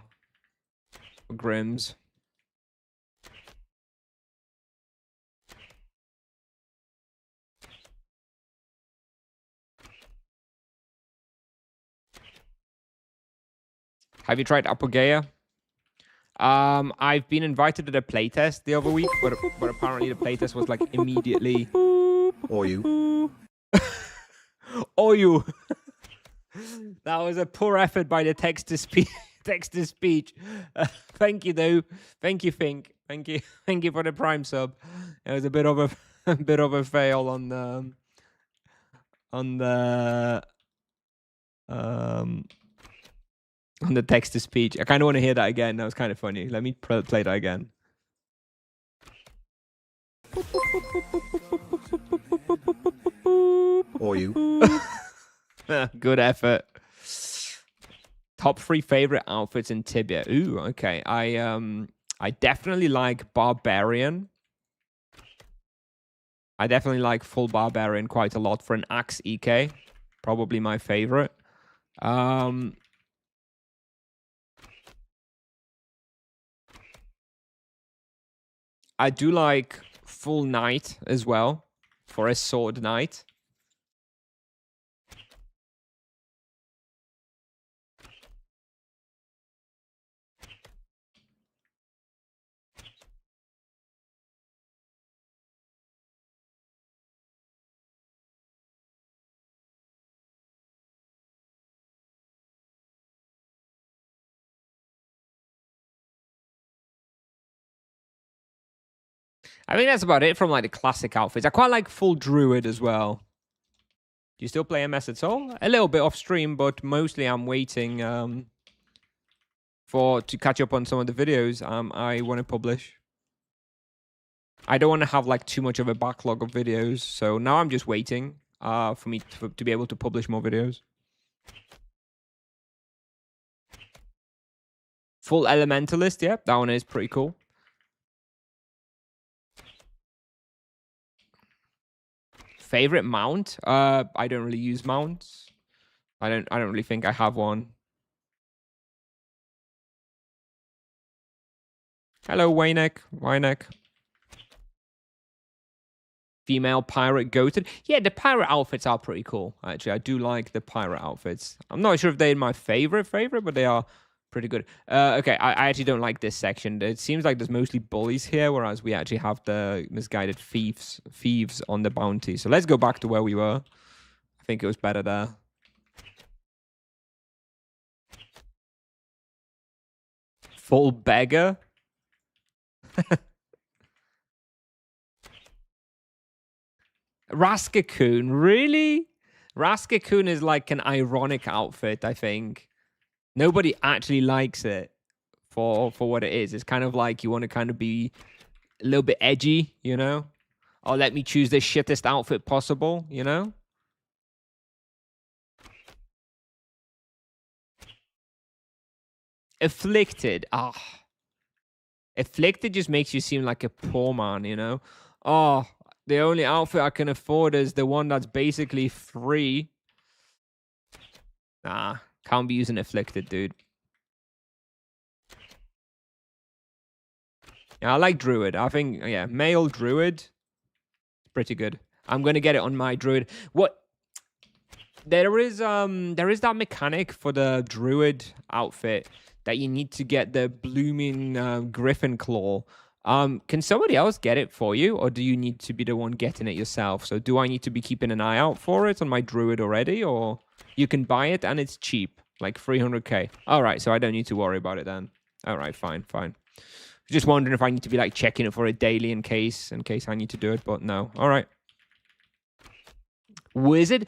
S1: Grims. Have you tried Apogea? I've been invited to the playtest the other week, but apparently the playtest was like immediately...
S2: Or you.
S1: Or you. That was a poor effort by the text-to-speech. Text-to-speech. Thank you, though. Thank you, Fink. Thank you. Thank you for the Prime sub. It was a bit of a fail on the text-to-speech. I kind of want to hear that again. That was kind of funny. Let me play that again.
S2: Or you.
S1: Good effort. Top 3 favorite outfits in Tibia. Ooh, okay. I definitely like Barbarian. I definitely like full Barbarian quite a lot for an Axe EK. Probably my favorite. I do like full knight as well for a sword knight. I think that's about it from like the classic outfits. I quite like full druid as well. Do you still play MS at all? A little bit off stream, but mostly I'm waiting to catch up on some of the videos I want to publish. I don't want to have like too much of a backlog of videos, so now I'm just waiting for me to be able to publish more videos. Full Elementalist, yeah, that one is pretty cool. Favorite mount? I don't really use mounts. I don't really think I have one. Hello, Wynek. Female pirate goated. Yeah, the pirate outfits are pretty cool. Actually, I do like the pirate outfits. I'm not sure if they're my favorite, but they are pretty good. Okay, I actually don't like this section. It seems like there's mostly bullies here, whereas we actually have the misguided thieves on the bounty. So let's go back to where we were. I think it was better there. Full beggar. Raskakun, really? Raskakun is like an ironic outfit, I think. Nobody actually likes it for what it is. It's kind of like you want to kind of be a little bit edgy, you know? Or let me choose the shittest outfit possible, you know? Afflicted. Afflicted just makes you seem like a poor man, you know? Oh, the only outfit I can afford is the one that's basically free. Nah, can't be using Afflicted, dude. Yeah, I like Druid. I think, yeah, male Druid, pretty good. I'm going to get it on my Druid. What? There is that mechanic for the Druid outfit that you need to get the blooming Griffin Claw. Can somebody else get it for you, or do you need to be the one getting it yourself? So do I need to be keeping an eye out for it on my Druid already, or you can buy it and it's cheap, like 300k? All right, so I don't need to worry about it then. All right, fine. Just wondering if I need to be like checking it for it daily in case I need to do it, but no. All right. Wizard,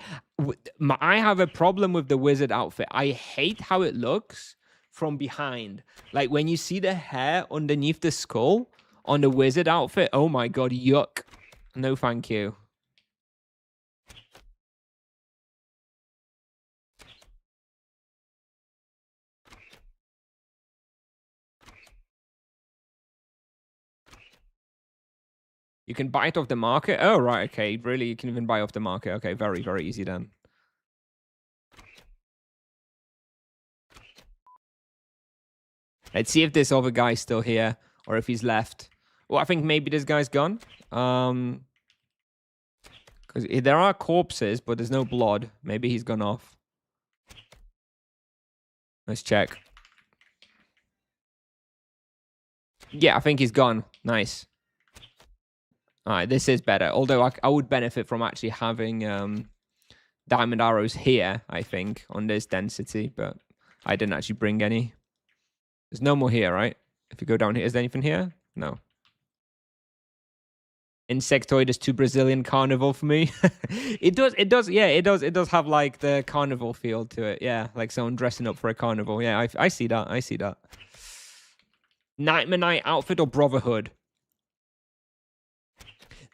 S1: I have a problem with the wizard outfit. I hate how it looks from behind. Like when you see the hair underneath the skull on the wizard outfit. Oh my god, yuck. No thank you. You can buy it off the market? Oh, right, okay. Really, you can even buy off the market. Okay, very, very easy then. Let's see if this other guy's still here or if he's left. Well, I think maybe this guy's gone. Because there are corpses, but there's no blood. Maybe he's gone off. Let's check. Yeah, I think he's gone. Nice. All right, this is better. Although I would benefit from actually having diamond arrows here, I think, on this density. But I didn't actually bring any. There's no more here, right? If you go down here, is there anything here? No. Insectoid is too Brazilian carnival for me. It does have like the carnival feel to it. Yeah, like someone dressing up for a carnival. Yeah, I see that. Nightmare Night outfit or Brotherhood?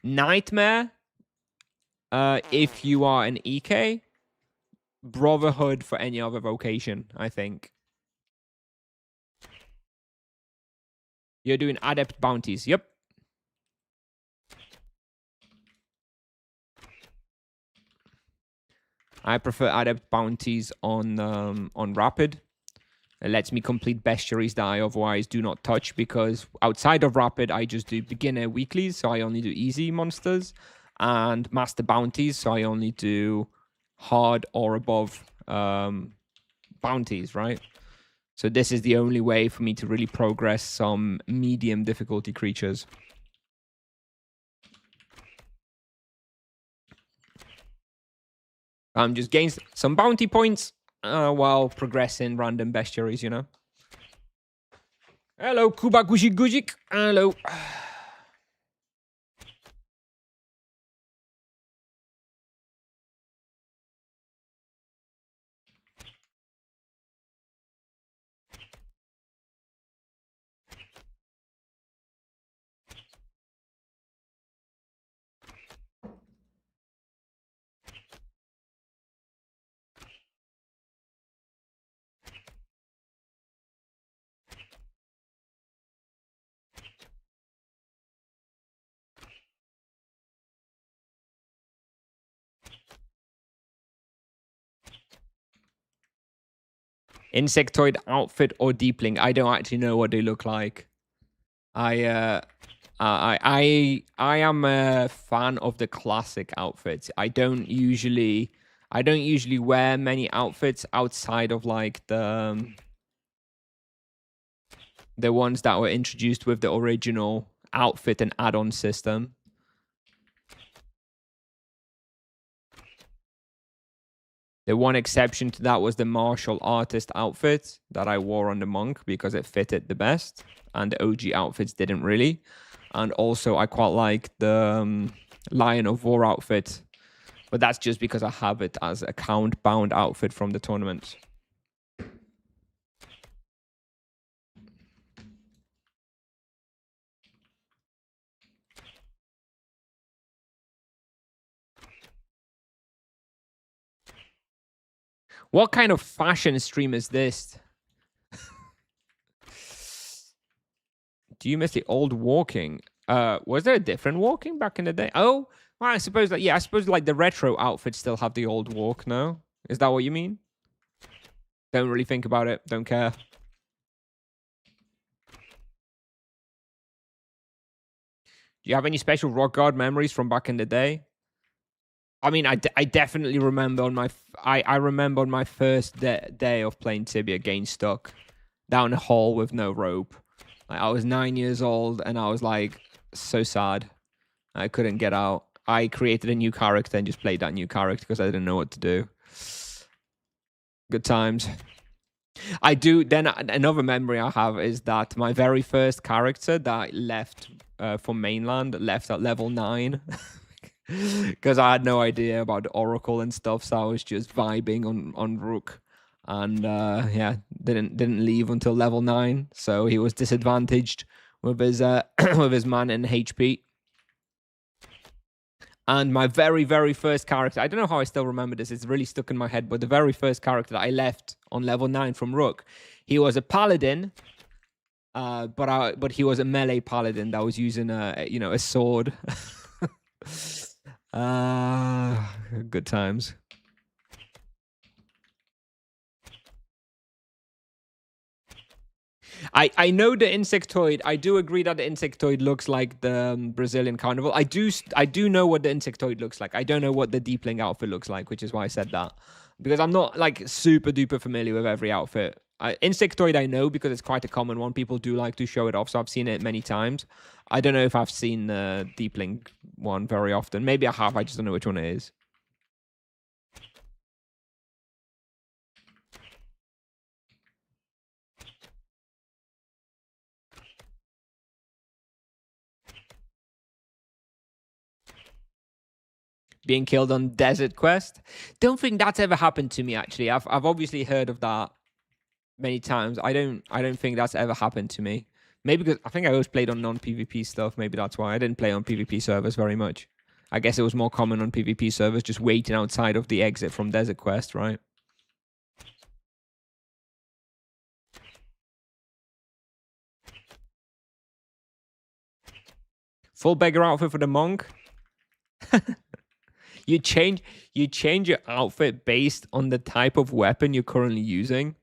S1: Nightmare, if you are an EK. Brotherhood for any other vocation, I think. You're doing adept bounties. Yep. I prefer adept bounties on rapid. It lets me complete bestiaries that I otherwise do not touch, because outside of rapid, I just do beginner weeklies, so I only do easy monsters, and master bounties, so I only do hard or above bounties, right? So this is the only way for me to really progress some medium difficulty creatures. Just gain some bounty points while progressing random bestiaries, you know? Hello, Kuba Guzik Guzik. Hello. Insectoid outfit or deepling. I don't actually know what they look like. I am a fan of the classic outfits. I don't usually wear many outfits outside of like the ones that were introduced with the original outfit and add-on system. The one exception to that was the martial artist outfit that I wore on the monk because it fitted the best, and the OG outfits didn't really. And also, I quite like the Lion of War outfit, but that's just because I have it as a count-bound outfit from the tournament. What kind of fashion stream is this? Do you miss the old walking? Was there a different walking back in the day? Oh, well, I suppose that, yeah, I suppose like the retro outfits still have the old walk, no? Is that what you mean? Don't really think about it. Don't care. Do you have any special rock guard memories from back in the day? I mean, I definitely remember on my I remember on my first day of playing Tibia getting stuck down a hall with no rope. Like, I was 9 years old and I was like so sad. I couldn't get out. I created a new character and just played that new character because I didn't know what to do. Good times. I do. Then another memory I have is that my very first character that left for mainland left at level 9. Because I had no idea about the Oracle and stuff, so I was just vibing on Rook, and yeah, didn't leave until level 9. So he was disadvantaged with his with his man in HP. And my very first character, I don't know how I still remember this. It's really stuck in my head. But the very first character that I left on level 9 from Rook, he was a paladin. But he was a melee paladin that was using a sword. Good times. I know the insectoid. I do agree that the insectoid looks like the Brazilian carnival. I do know what the insectoid looks like. I don't know what the deepling outfit looks like, which is why I said that, because I'm not like super duper familiar with every outfit. Insectoid I know because it's quite a common one. People do like to show it off, so I've seen it many times. I don't know if I've seen the deepling one very often. Maybe I have. I just don't know which one it is. Being killed on Desert Quest. Don't think that's ever happened to me, actually. I've obviously heard of that many times. I don't think that's ever happened to me. Maybe because I think I always played on non-PvP stuff. Maybe that's why I didn't play on PvP servers very much. I guess it was more common on PvP servers, just waiting outside of the exit from Desert Quest, right? Full beggar outfit for the monk. You change your outfit based on the type of weapon you're currently using.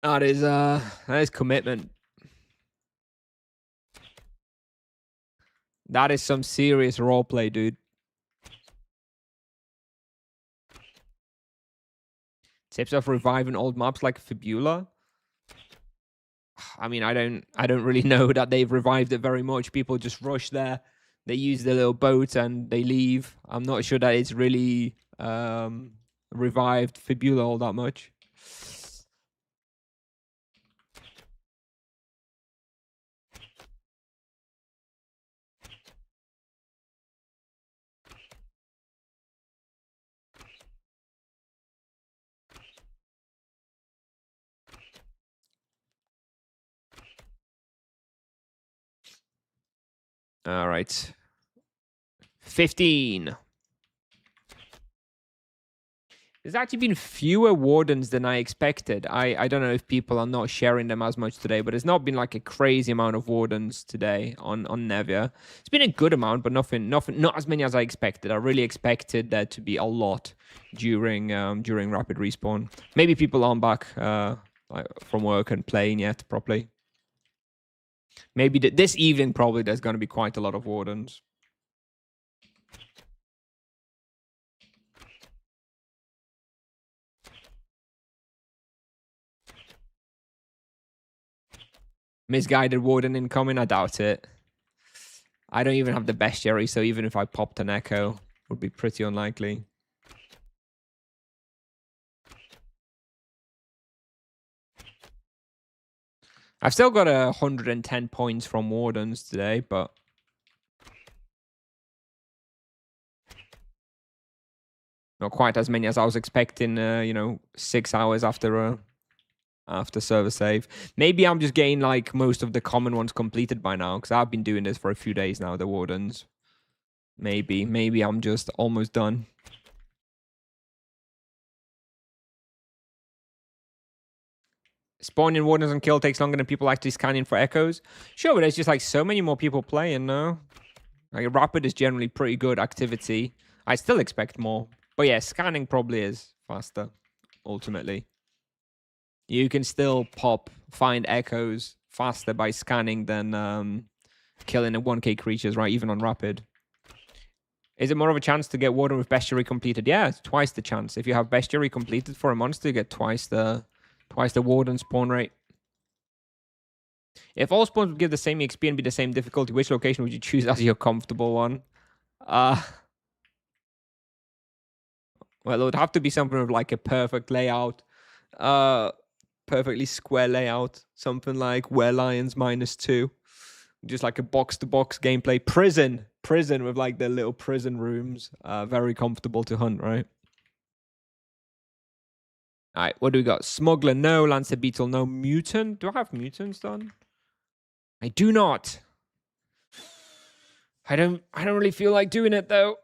S1: That is commitment. That is some serious roleplay, dude. Tips of reviving old maps like Fibula. I mean, I don't really know that they've revived it very much. People just rush there, they use their little boat and they leave. I'm not sure that it's really revived Fibula all that much. All right. 15. There's actually been fewer wardens than I expected. I don't know if people are not sharing them as much today, but it's not been like a crazy amount of wardens today on Nevia. It's been a good amount, but nothing, not as many as I expected. I really expected there to be a lot during rapid respawn. Maybe people aren't back from work and playing yet properly. Maybe this evening probably there's going to be quite a lot of wardens. Misguided warden incoming? I doubt it. I don't even have the bestiary, so even if I popped an echo, would be pretty unlikely. I've still got 110 points from wardens today, but not quite as many as I was expecting. 6 hours after server save. Maybe I'm just getting like most of the common ones completed by now, because I've been doing this for a few days now. The wardens. Maybe I'm just almost done. Spawning wardens on kill takes longer than people actually scanning for echoes. Sure, but there's just like so many more people playing now. Like rapid is generally pretty good activity. I still expect more. But yeah, scanning probably is faster, ultimately. You can still find echoes faster by scanning than killing a 1k creatures, right? Even on rapid. Is it more of a chance to get Warden with bestiary completed? Yeah, it's twice the chance. If you have bestiary completed for a monster, you get twice the Warden spawn rate. If all spawns would give the same XP and be the same difficulty, which location would you choose as your comfortable one? Well, it would have to be something with like a perfect layout. Perfectly square layout. Something like Were Lions -2. Just like a box-to-box gameplay. Prison with like their little prison rooms. Very comfortable to hunt, right? All right, what do we got? Smuggler, no. Lancer Beetle, no. Mutant? Do I have mutants done? I do not. I don't really feel like doing it though.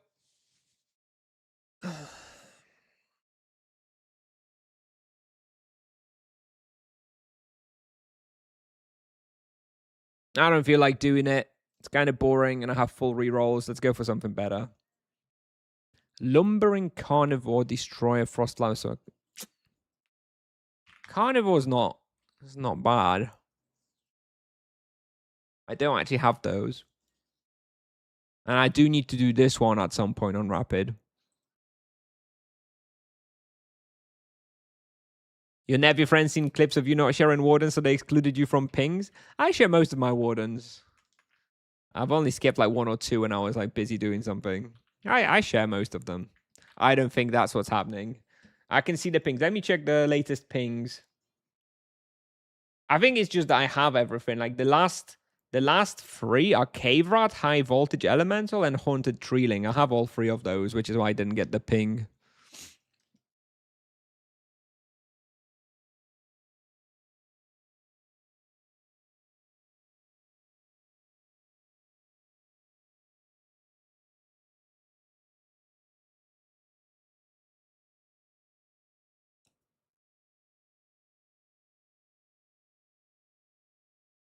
S1: I don't feel like doing it. It's kind of boring and I have full rerolls. Let's go for something better. Lumbering Carnivore, Destroyer, Frostlancer. Carnivore's not. It's not bad. I don't actually have those. And I do need to do this one at some point on Rapid. Your Nevi friends seen clips of you not sharing wardens, so they excluded you from pings? I share most of my wardens. I've only skipped like 1 or 2 when I was like busy doing something. I share most of them. I don't think that's what's happening. I can see the pings. Let me check the latest pings. I think it's just that I have everything. Like the last 3 are Cave Rat, High Voltage Elemental, and Haunted Treeling. I have all 3 of those, which is why I didn't get the ping.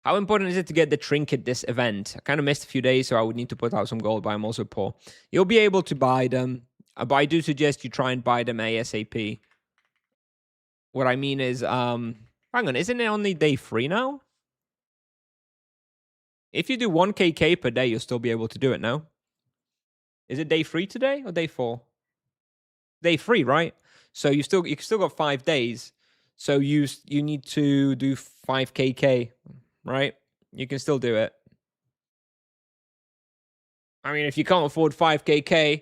S1: How important is it to get the trinket this event? I kind of missed a few days, so I would need to put out some gold, but I'm also poor. You'll be able to buy them, but I do suggest you try and buy them ASAP. What I mean is, hang on, isn't it only day 3 now? If you do 1kk per day, you'll still be able to do it, no? Is it day 3 today or day 4? Day 3, right? So you still got 5 days. So you need to do 5kk, right? You can still do it. I mean, if you can't afford 5kk,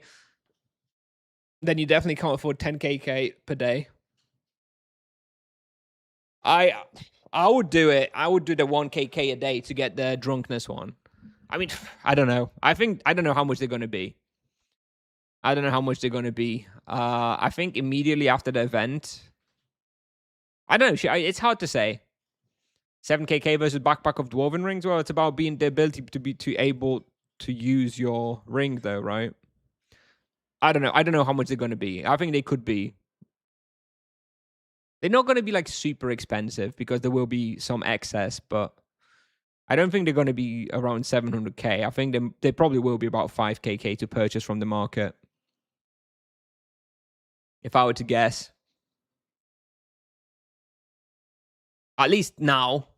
S1: then you definitely can't afford 10kk per day. I would do it. I would do the 1kk a day to get the drunkenness one. I mean, I don't know. I don't know how much they're going to be. I think immediately after the event, I don't know. It's hard to say. 7kk versus backpack of dwarven rings. Well, it's about being the ability to be able to use your ring, though, right? I don't know how much they're going to be. I think they could be. They're not going to be like super expensive because there will be some excess, but I don't think they're going to be around 700k. I think they probably will be about 5kk to purchase from the market. If I were to guess. At least now.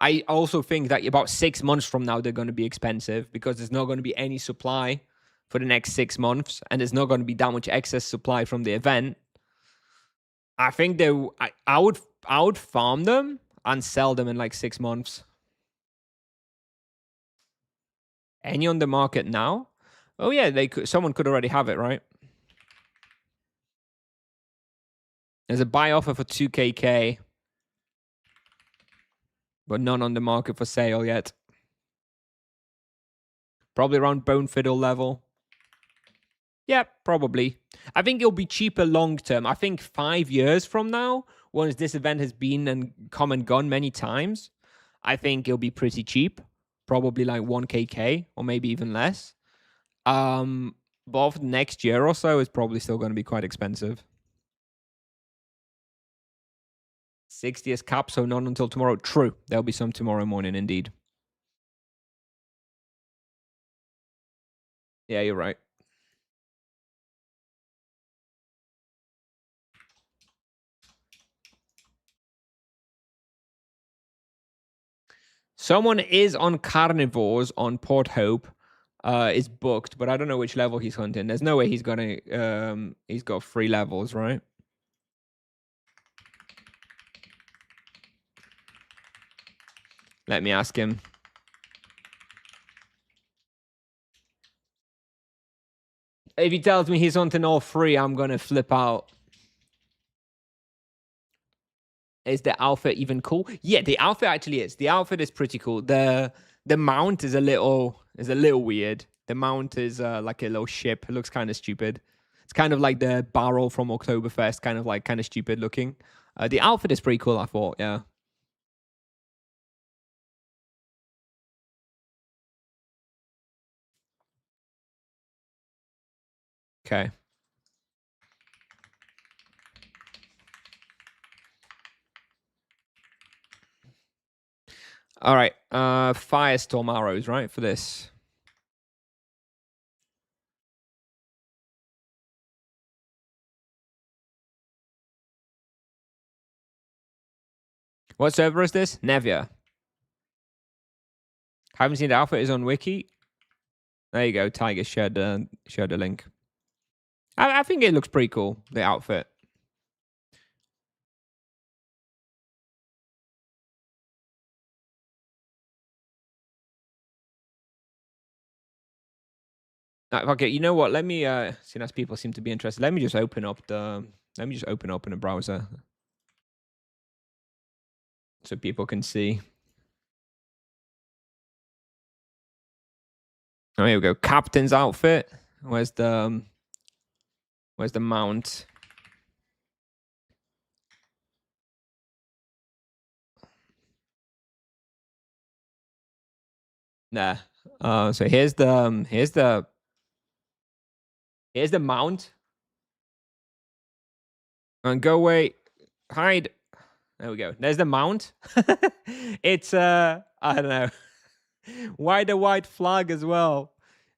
S1: I also think that about 6 months from now, they're going to be expensive because there's not going to be any supply for the next 6 months. And there's not going to be that much excess supply from the event. I think I would farm them and sell them in like 6 months. Any on the market now? Oh yeah, someone could already have it, right? There's a buy offer for 2kk. But none on the market for sale yet. Probably around Bone Fiddle level. Yeah, probably. I think it'll be cheaper long term. I think 5 years from now, once this event has been and come and gone many times, I think it'll be pretty cheap. Probably like 1kk or maybe even less. But for the next year or so, it's probably still going to be quite expensive. 60th cap, so not until tomorrow. True. There'll be some tomorrow morning, indeed. Yeah, you're right. Someone is on carnivores on Port Hope. Is booked, but I don't know which level he's hunting. There's no way he's gonna. He's got 3 levels, right? Let me ask him. If he tells me he's hunting all 3, I'm gonna flip out. Is the outfit even cool? Yeah, the outfit actually is. The outfit is pretty cool. The mount is a little weird. The mount is like a little ship. It looks kind of stupid. It's kind of like the barrel from Oktoberfest, kind of stupid looking. The outfit is pretty cool, I thought. Yeah. Okay. All right. Firestorm arrows, right, for this. What server is this? Nevia. Haven't seen the outfit. Is on Wiki. There you go. Tiger shared the link. I think it looks pretty cool, the outfit. Okay, you know what? Let me seeing as people seem to be interested. Let me just open up in a browser so people can see. Oh, here we go. Captain's outfit. Where's the mount? Nah. So here's the mount. And go away. Hide. There we go. There's the mount. It's I don't know. Why the white flag as well?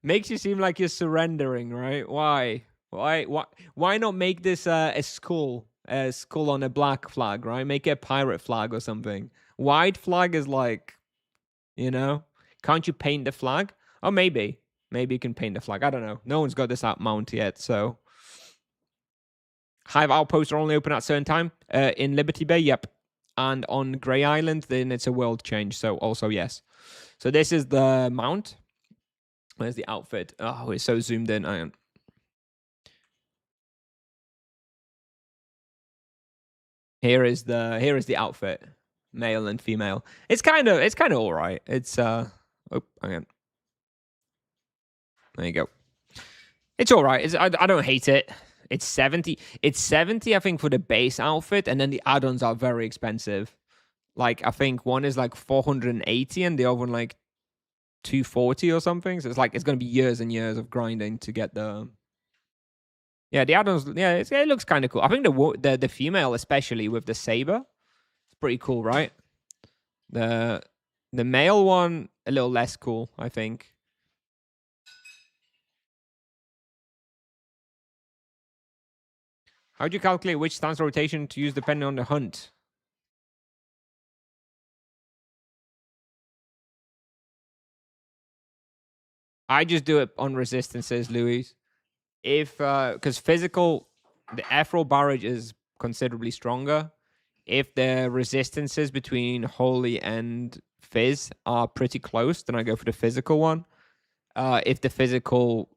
S1: Makes you seem like you're surrendering, right? Why? Why not make this a skull on a black flag, right? Make it a pirate flag or something. White flag is like, can't you paint the flag? Oh, maybe you can paint the flag. I don't know. No one's got this out mount yet, so. Hive outposts are only open at certain time. In Liberty Bay, yep. And on Grey Island, then it's a world change, so also yes. So this is the mount. Where's the outfit? Oh, it's so zoomed in. Here is the outfit, male and female. It's kind of all right. It's hang on. There you go. It's all right. I don't hate it. It's 70. It's 70, I think, for the base outfit, and then the add-ons are very expensive. Like, I think one is like 480 and the other one like 240 or something. So it's like it's going to be years and years of grinding to get the. Yeah, the add-ons. Yeah, it looks kind of cool. I think the female, especially with the saber, it's pretty cool, right? The male one a little less cool, I think. How do you calculate which stance rotation to use depending on the hunt? I just do it on resistances, Louis. If because physical, the F-roll barrage is considerably stronger. If the resistances between Holy and Fizz are pretty close, then I go for the physical one. If the physical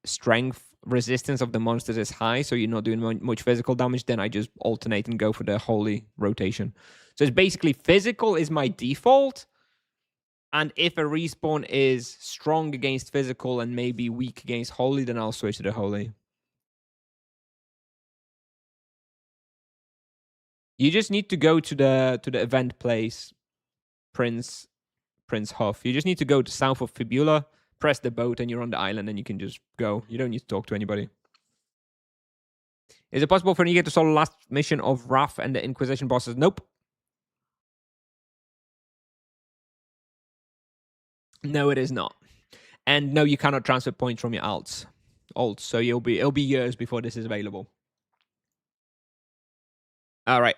S1: strength resistance of the monsters is high, so you're not doing much physical damage, then I just alternate and go for the Holy rotation. So it's basically physical is my default. And if a respawn is strong against physical and maybe weak against Holy, then I'll switch to the Holy. You just need to go to the event place, Prince Huff. You just need to go to south of Fibula, press the boat, and you're on the island, and you can just go. You don't need to talk to anybody. Is it possible for Niga to solve the last mission of Wrath and the Inquisition bosses? Nope. No, it is not. And no, you cannot transfer points from your alts. So it'll be years before this is available. All right.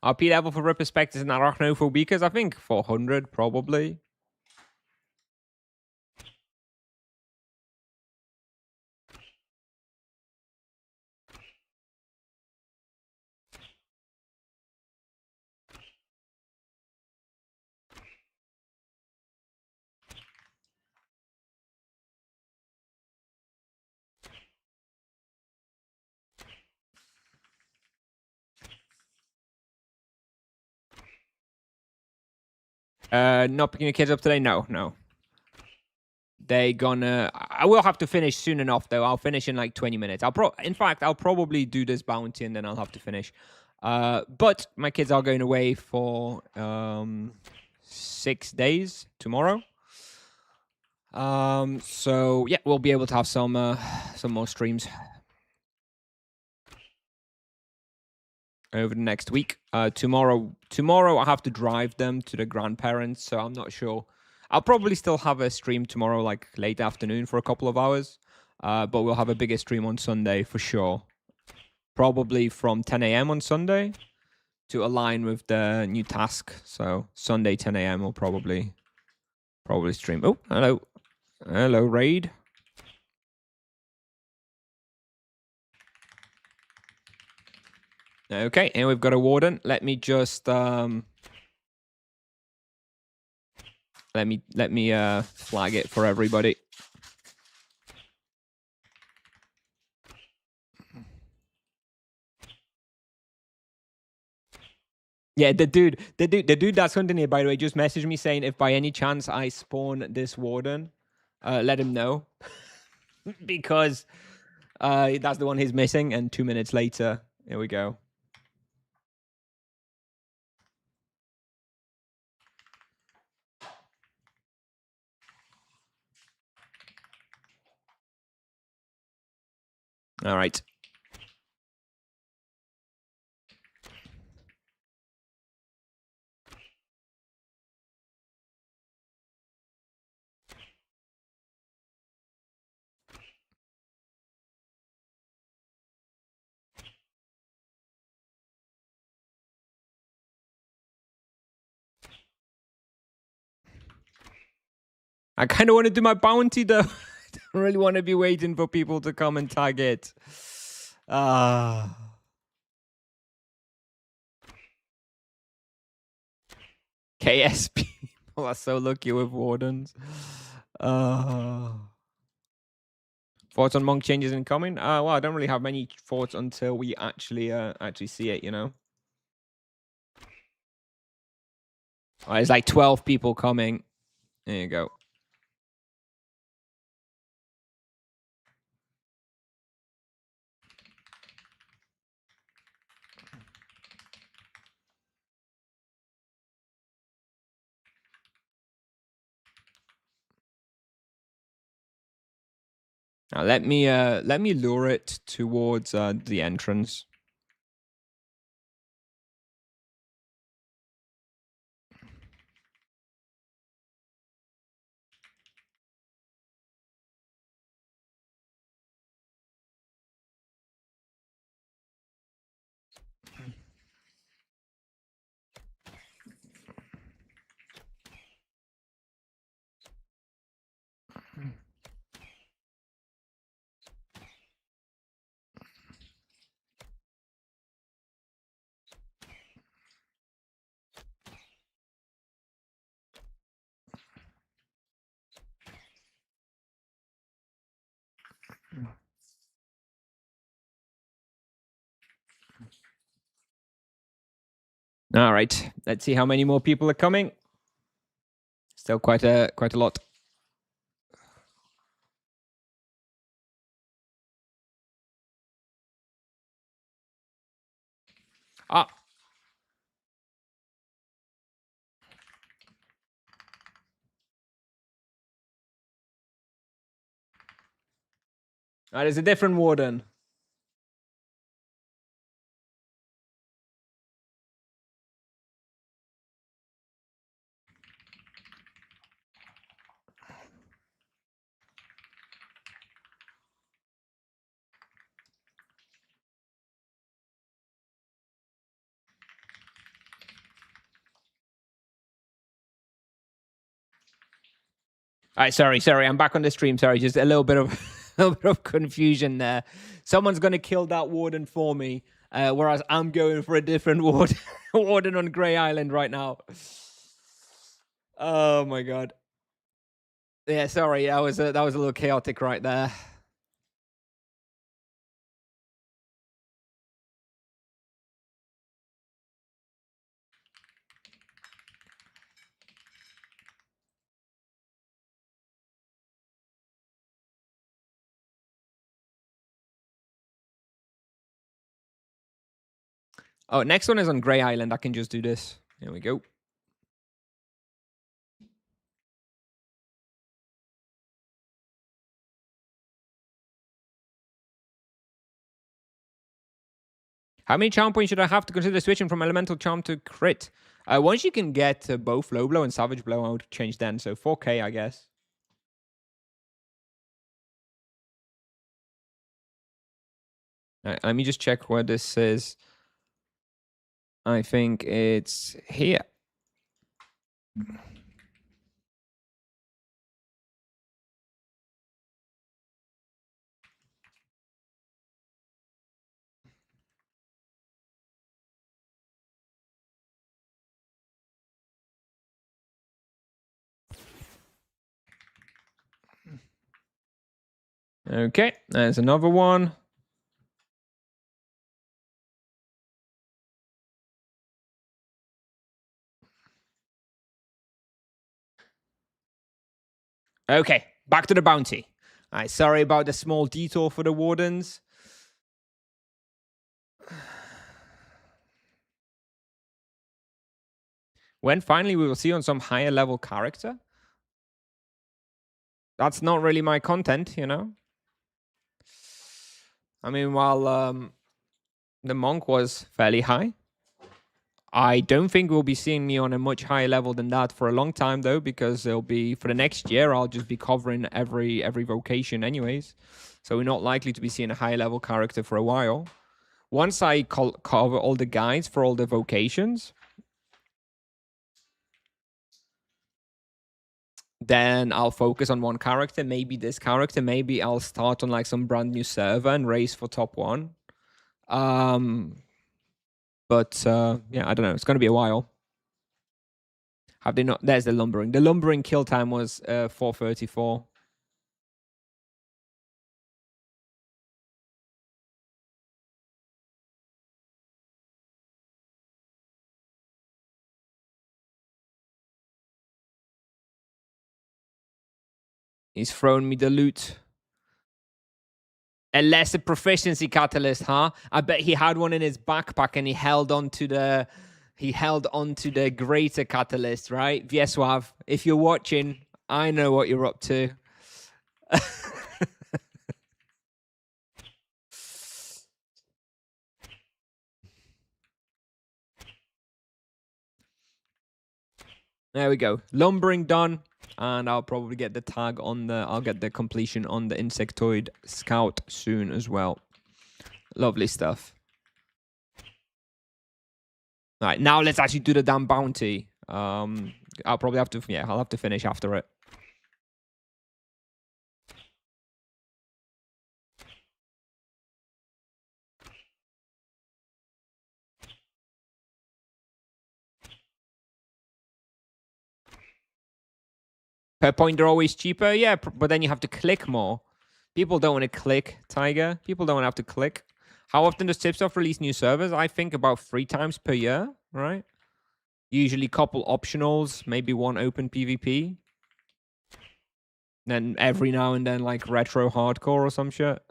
S1: RP level for Ripper Spectres and Arachnophobicas, I think 400 probably. Not picking the kids up today? No. They gonna. I will have to finish soon enough, though. I'll finish in like 20 minutes. In fact, I'll probably do this bounty and then I'll have to finish. But my kids are going away for 6 days tomorrow. So yeah, we'll be able to have some more streams over the next week. Tomorrow I have to drive them to the grandparents, so I'm not sure. I'll probably still have a stream tomorrow, like late afternoon for a couple of hours. But we'll have a bigger stream on Sunday for sure. Probably from 10 a.m. on Sunday to align with the new task. So Sunday 10 a.m. will probably stream. Oh, hello, Raid. Okay, and we've got a Warden. Let me just Let me flag it for everybody. Yeah, the dude that's hunting here, by the way, just messaged me saying if by any chance I spawn this warden, let him know. Because that's the one he's missing, and 2 minutes later, here we go. All right. I kind of want to do my bounty, though. I don't really want to be waiting for people to come and tag it. KS people are so lucky with wardens. Thoughts on monk changes incoming? Well, I don't really have many thoughts until we actually see it, you know? Oh, there's like 12 people coming. There you go. Now let me lure it towards the entrance. All right, let's see how many more people are coming. Still quite a lot. Ah. That is a different warden. All right, sorry. I'm back on the stream. Sorry, just a little bit of confusion there. Someone's going to kill that warden for me, whereas I'm going for a different warden on Grey Island right now. Oh my god. Yeah, sorry. That was a little chaotic right there. Oh, next one is on Grey Island. I can just do this. Here we go. How many charm points should I have to consider switching from elemental charm to crit? Once you can get both low blow and savage blow, I would change then. So 4k, I guess. Let me just check where this is. I think it's here. Okay, there's another one. Okay, back to the bounty. All right, sorry about the small detour for the Wardens. When finally we will see on some higher level character. That's not really my content, you know? I mean, while the monk was fairly high, I don't think we'll be seeing me on a much higher level than that for a long time, though, because it'll be for the next year. I'll just be covering every vocation, anyways. So we're not likely to be seeing a high level character for a while. Once I cover all the guides for all the vocations, then I'll focus on one character. Maybe this character. Maybe I'll start on like some brand new server and race for top 1. But yeah, I don't know. It's going to be a while. Have they not? There's the lumbering. The lumbering kill time was 4:34. He's thrown me the loot. A lesser proficiency catalyst, huh? I bet he had one in his backpack and he held on to the greater catalyst, right? Vieswav, if you're watching, I know what you're up to. There we go. Lumbering done. And I'll probably get the tag on the... I'll get the completion on the Insectoid Scout soon as well. Lovely stuff. All right, now let's actually do the damn bounty. I'll probably have to... Yeah, I'll have to finish after it. Per point, they're always cheaper. Yeah, but then you have to click more. People don't want to click, Tiger. People don't want to have to click. How often does Tipsoft release new servers? I think about 3 times per year, right? Usually couple optionals, maybe one open PvP. Then every now and then like retro hardcore or some shit.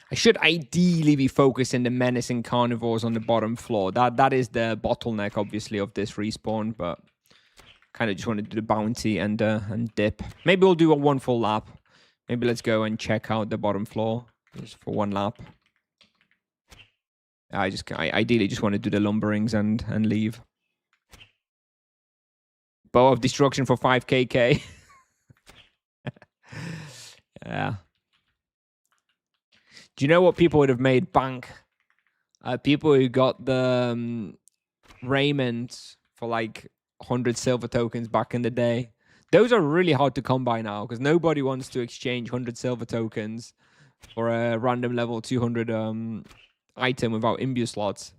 S1: I should ideally be focusing the menacing carnivores on the bottom floor. That is the bottleneck, obviously, of this respawn, but kind of just want to do the bounty and dip. Maybe we'll do a 1 full lap. Maybe let's go and check out the bottom floor just for 1 lap. I ideally just want to do the lumberings and leave. Bow of Destruction for 5kk. Yeah. Do you know what people would have made bank? People who got the Raymond for like 100 silver tokens back in the day. Those are really hard to come by now because nobody wants to exchange 100 silver tokens for a random level 200 item without imbue slots.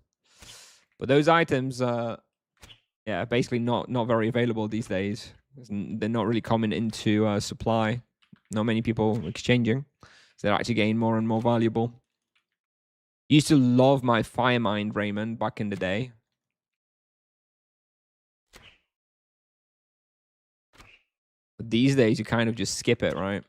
S1: But those items, yeah, basically not very available these days. They're not really coming into supply. Not many people exchanging. So they're actually getting more and more valuable. Used to love my Firemind Raymond back in the day. But these days, you kind of just skip it, right?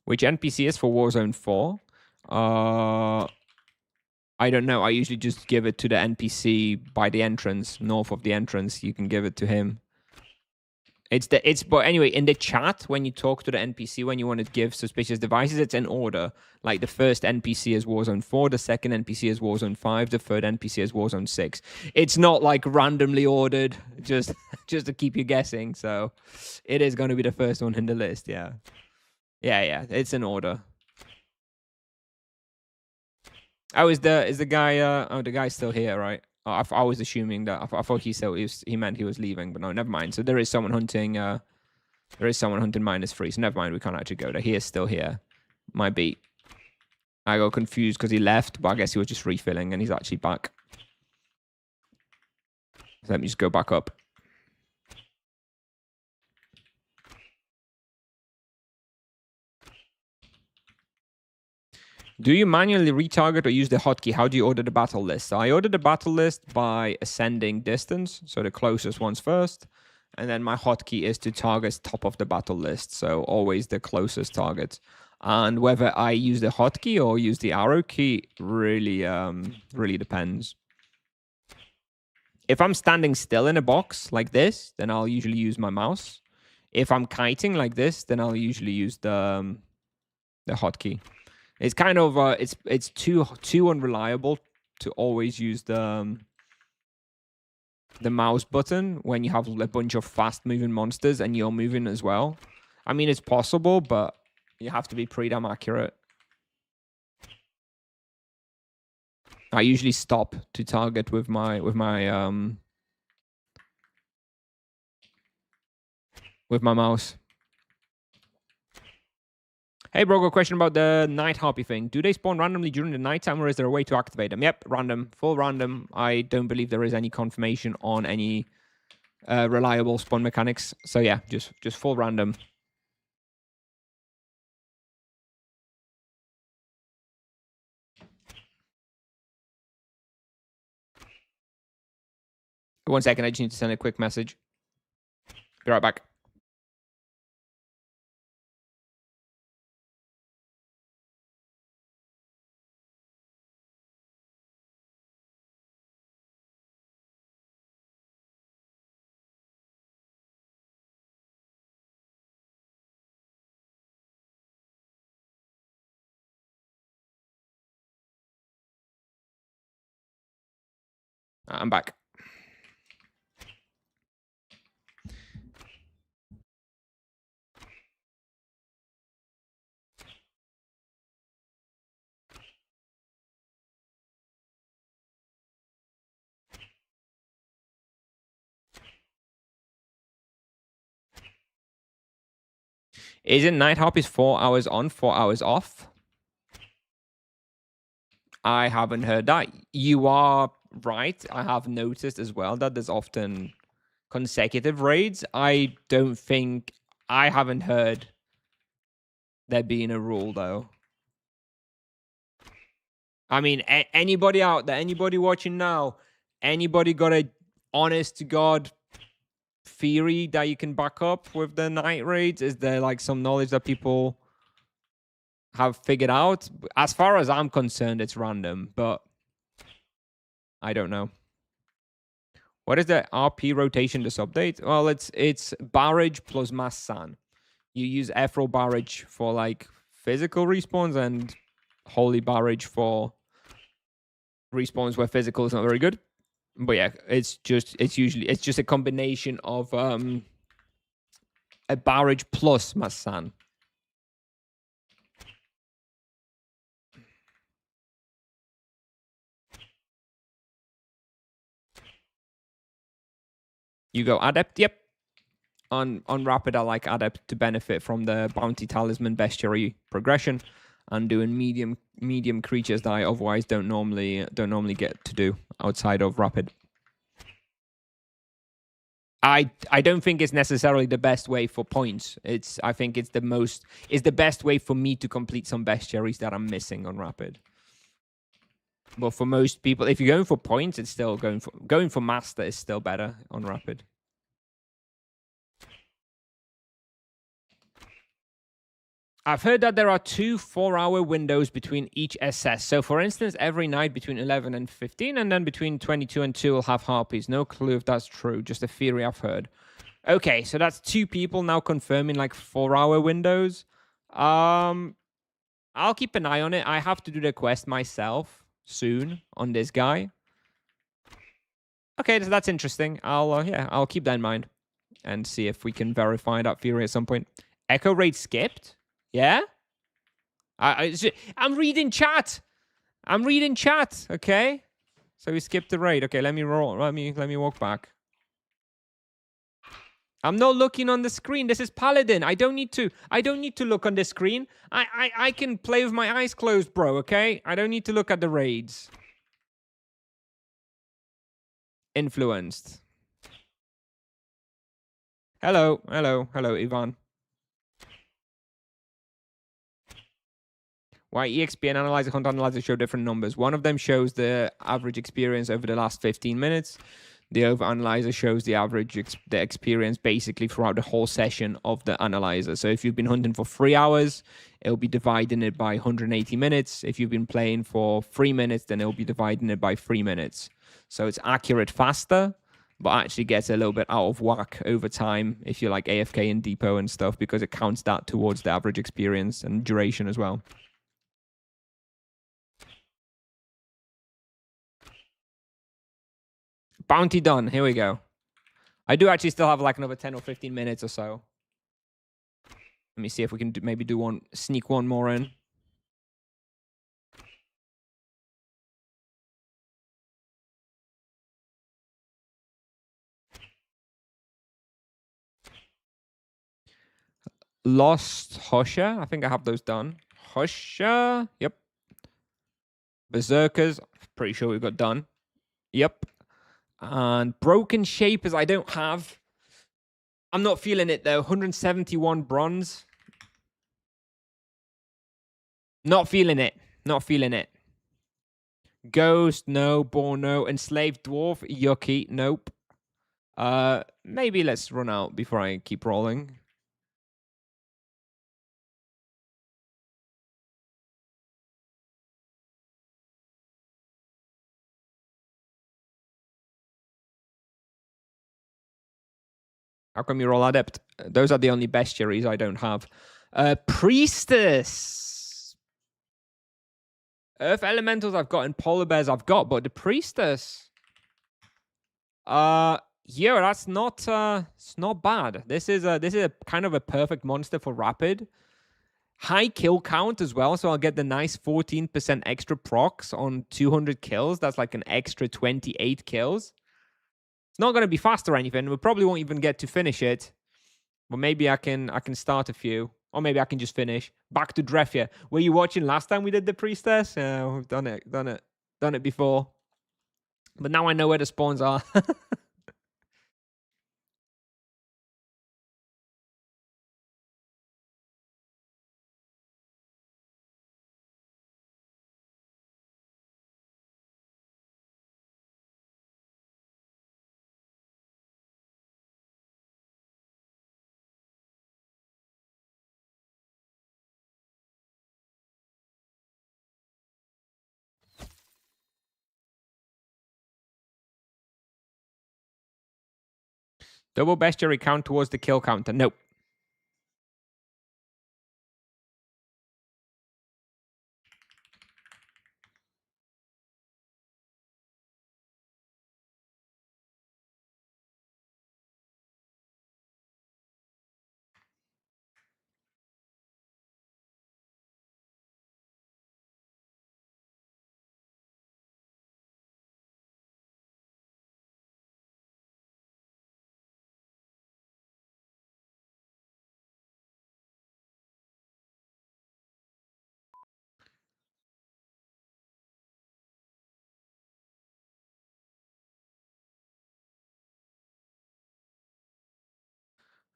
S1: Which NPC is for Warzone 4? I don't know. I usually just give it to the NPC by the entrance, north of the entrance. You can give it to him. But anyway, in the chat, when you talk to the NPC, when you want to give suspicious devices, it's in order. Like the first NPC is Warzone 4, the second NPC is Warzone 5, the third NPC is Warzone 6. It's not like randomly ordered, just to keep you guessing. So it is going to be the first one in the list, yeah. Yeah, it's in order. Oh, is the guy? The guy's still here, right? Oh, I was assuming that. I thought he meant he was leaving, but no, never mind. So there is someone hunting. There is someone hunting -3. So never mind. We can't actually go there. He is still here. Might be. I got confused because he left, but I guess he was just refilling, and he's actually back. So let me just go back up. Do you manually retarget or use the hotkey? How do you order the battle list? So I order the battle list by ascending distance, so the closest ones first. And then my hotkey is to target top of the battle list, so always the closest target. And whether I use the hotkey or use the arrow key really depends. If I'm standing still in a box like this, then I'll usually use my mouse. If I'm kiting like this, then I'll usually use the hotkey. It's kind of it's too unreliable to always use the mouse button when you have a bunch of fast moving monsters and you're moving as well. I mean, it's possible, but you have to be pretty damn accurate. I usually stop to target with my mouse. Hey, bro, got a question about the night harpy thing. Do they spawn randomly during the nighttime, or is there a way to activate them? Yep, random, full random. I don't believe there is any confirmation on any reliable spawn mechanics. So yeah, just full random. One second, I just need to send a quick message. Be right back. I'm back. Isn't night harpies 4 hours on, 4 hours off? I haven't heard that. You are right. I have noticed as well that there's often consecutive raids. I haven't heard there being a rule, though. I mean, anybody out there, anybody watching now, anybody got a honest to God theory that you can back up with the night raids? Is there like some knowledge that people have figured out? As far as I'm concerned, it's random, but I don't know. What is the RP rotation this update? Well, it's barrage plus mass san. You use Ethereal barrage for like physical respawns and holy barrage for respawns where physical is not very good. But yeah, it's just a combination of a barrage plus mass san. You go adept, yep. On rapid, I like adept to benefit from the bounty talisman bestiary progression and doing medium creatures that I otherwise don't normally get to do outside of rapid. I don't think it's necessarily the best way for points. I think it's the best way for me to complete some bestiaries that I'm missing on rapid. But for most people, if you're going for points, it's still going for master is still better on rapid. I've heard that there are 2 4-hour windows between each SS. So, for instance, every night between 11 and 15, and then between 22 and 2 will have harpies. No clue if that's true. Just a theory I've heard. Okay, so that's 2 people now confirming like 4-hour windows. I'll keep an eye on it. I have to do the quest myself soon on this guy. Okay, that's interesting. I'll keep that in mind and see if we can verify that theory at some point. Echo raid skipped. Yeah? I'm reading chat. Okay? So we skipped the raid. Okay, let me roll. Let me walk back. I'm not looking on the screen. This is Paladin. I don't need to look on the screen. I can play with my eyes closed, bro, okay? I don't need to look at the raids. Influenced. Hello, Ivan. Why EXP and Analyzer, Hunt Analyzer show different numbers. One of them shows the average experience over the last 15 minutes. The Over Analyzer shows the average the experience basically throughout the whole session of the Analyzer. So if you've been hunting for 3 hours, it'll be dividing it by 180 minutes. If you've been playing for 3 minutes, then it'll be dividing it by 3 minutes. So it's accurate faster, but actually gets a little bit out of whack over time if you're like AFK and depot and stuff, because it counts that towards the average experience and duration as well. Bounty done. Here we go. I do actually still have like another 10 or 15 minutes or so. Let me see if we can maybe sneak one more in. Lost Husher. I think I have those done. Husher. Yep. Berserkers. Pretty sure we've got done. Yep. And Broken Shapers I don't have. I'm not feeling it though. 171 bronze. Not feeling it. Ghost, no. Born, no. Enslaved Dwarf, yucky, nope. Maybe let's run out before I keep rolling. How come you roll Adept? Those are the only bestiaries I don't have. Priestess. Earth Elementals I've got and Polar Bears I've got, but the Priestess... yeah, that's not it's not bad. This is a kind of a perfect monster for rapid. High kill count as well, so I'll get the nice 14% extra procs on 200 kills. That's like an extra 28 kills. It's not going to be fast or anything. We probably won't even get to finish it. But maybe I can start a few. Or maybe I can just finish. Back to Drefia. Were you watching last time we did the Priestess? Yeah, we've done it before. But now I know where the spawns are. Double bestiary count towards the kill counter. Nope.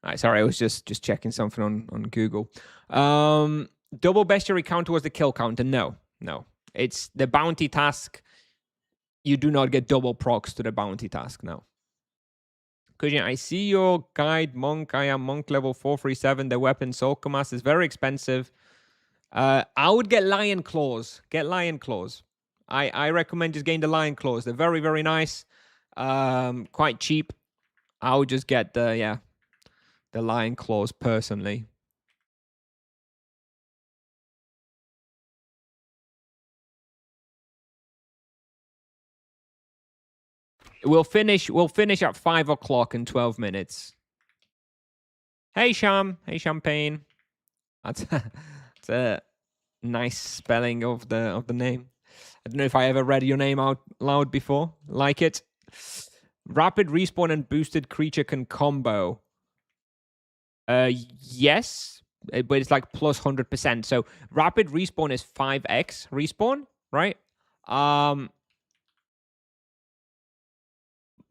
S1: All right, sorry, I was just checking something on Google. Double bestiary count towards the kill counter. No. It's the bounty task. You do not get double procs to the bounty task, no. Kujan, I see your guide, Monk. I am Monk level 437. The weapon Soul Mass is very expensive. I would get Lion Claws. Get Lion Claws. I recommend just getting the Lion Claws. They're very, very nice. Quite cheap. I would just get the Lion Claws personally. We'll finish at 5 o'clock in 12 minutes. Hey Sham. Hey Champagne. That's a nice spelling of the name. I don't know if I ever read your name out loud before. Like it. Rapid respawn and boosted creature can combo. Yes, but it's like plus 100%. So rapid respawn is 5x respawn, right?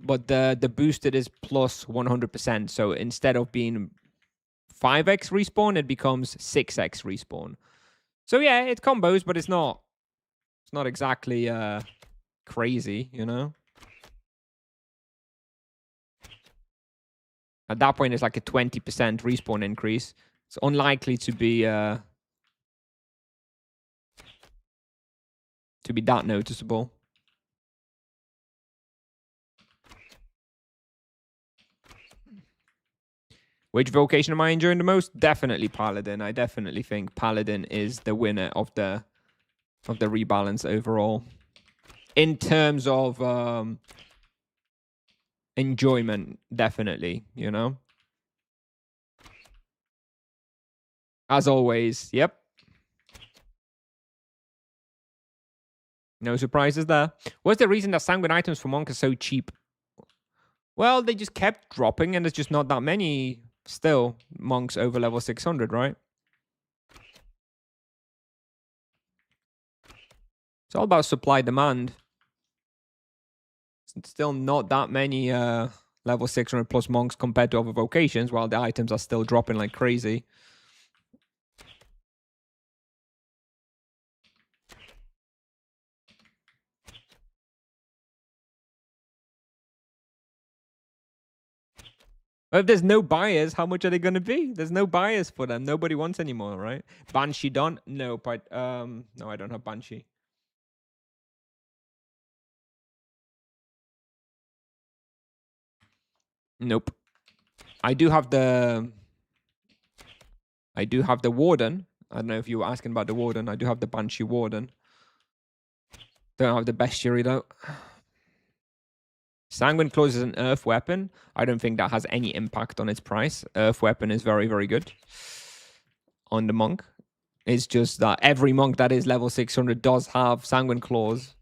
S1: But the boosted is plus 100%. So instead of being 5x respawn, it becomes 6x respawn. So yeah, it combos, but it's not exactly crazy, you know? At that point, it's like a 20% respawn increase. It's unlikely to be that noticeable. Which vocation am I enjoying the most? Definitely Paladin. I definitely think Paladin is the winner of the rebalance overall. In terms of enjoyment, definitely, you know? As always, yep. No surprises there. What's the reason that Sanguine items for Monk are so cheap? Well, they just kept dropping, and there's just not that many still monks over level 600, right? It's all about supply demand. It's still not that many level 600 plus monks compared to other vocations, while the items are still dropping like crazy. But if there's no buyers, how much are they going to be? There's no buyers for them. Nobody wants anymore, right? Banshee done? Nope. No, I don't have Banshee. Nope. I do have the Warden. I don't know if you were asking about the Warden. I do have the Banshee Warden. Don't have the Bestiary though. Sanguine Claws is an Earth weapon. I don't think that has any impact on its price. Earth weapon is very, very good on the monk. It's just that every monk that is level 600 does have Sanguine Claws.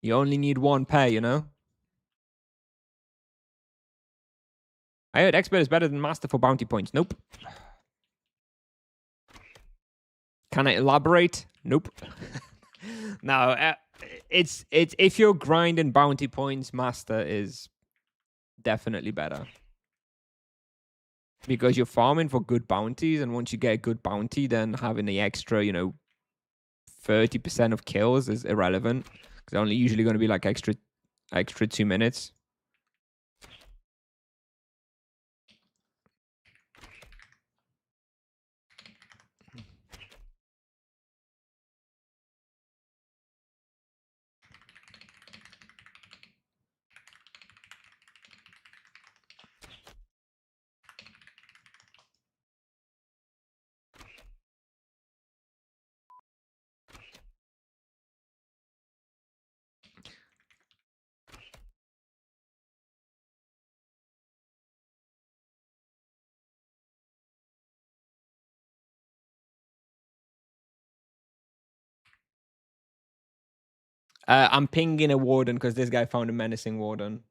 S1: You only need one pair, you know? I heard Expert is better than Master for bounty points. Nope. Can I elaborate? Nope. No, it's if you're grinding bounty points, Master is definitely better. Because you're farming for good bounties, and once you get a good bounty, then having the extra, 30% of kills is irrelevant. Because only usually going to be like extra 2 minutes. I'm pinging a Warden because this guy found a menacing Warden.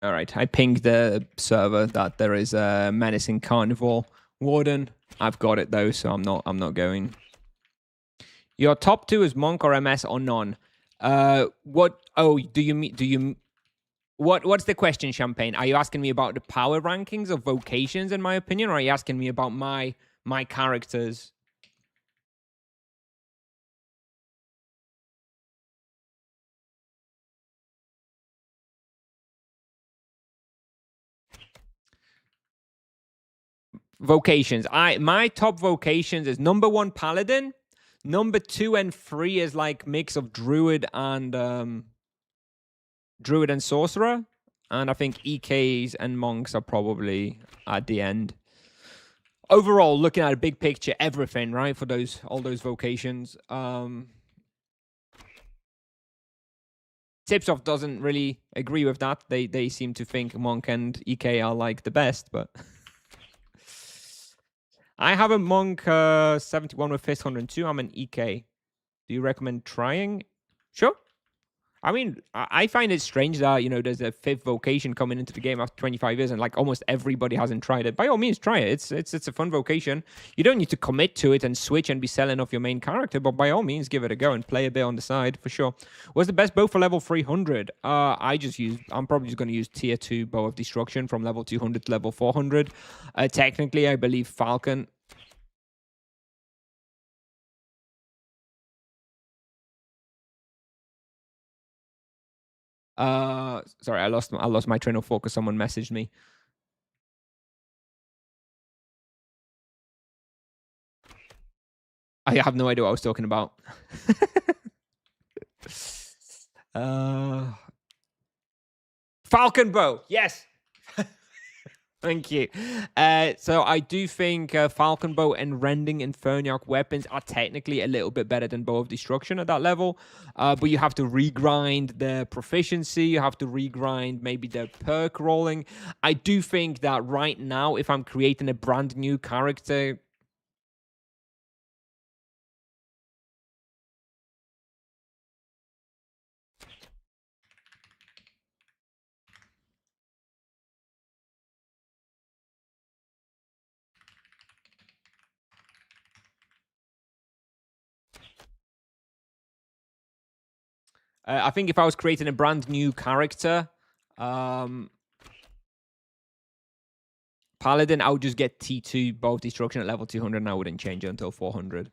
S1: All right, I pinged the server that there is a menacing carnivore warden. I've got it though, so I'm not going. Your top 2 is monk or MS or none. What? Oh, do you? What's the question, Champagne? Are you asking me about the power rankings of vocations, in my opinion, or are you asking me about my characters? Vocations. My top vocations is number 1 paladin, number 2 and 3 is like mix of druid and sorcerer, and I think EKs and monks are probably at the end. Overall, looking at a big picture, everything right for all those vocations. Tipsoft doesn't really agree with that. They seem to think monk and EK are like the best, but I have a monk 71 with fist 102. I'm an EK. Do you recommend trying? Sure. I mean, I find it strange that, there's a 5th vocation coming into the game after 25 years and like almost everybody hasn't tried it. By all means, try it. It's a fun vocation. You don't need to commit to it and switch and be selling off your main character, but by all means, give it a go and play a bit on the side for sure. What's the best bow for level 300? I'm probably just going to use tier 2 bow of destruction from level 200 to level 400. Technically, I believe Falcon. Sorry, I lost my train of thought because someone messaged me. I have no idea what I was talking about. Falcon bow, yes. Thank you. So I do think Falcon Bow and Rending Inferniac weapons are technically a little bit better than Bow of Destruction at that level. But you have to regrind the proficiency. You have to regrind maybe the perk rolling. I do think that right now, if I'm creating a brand new character... I think if I was creating a brand new character, Paladin, I would just get T2 Bow of Destruction at level 200 and I wouldn't change it until 400.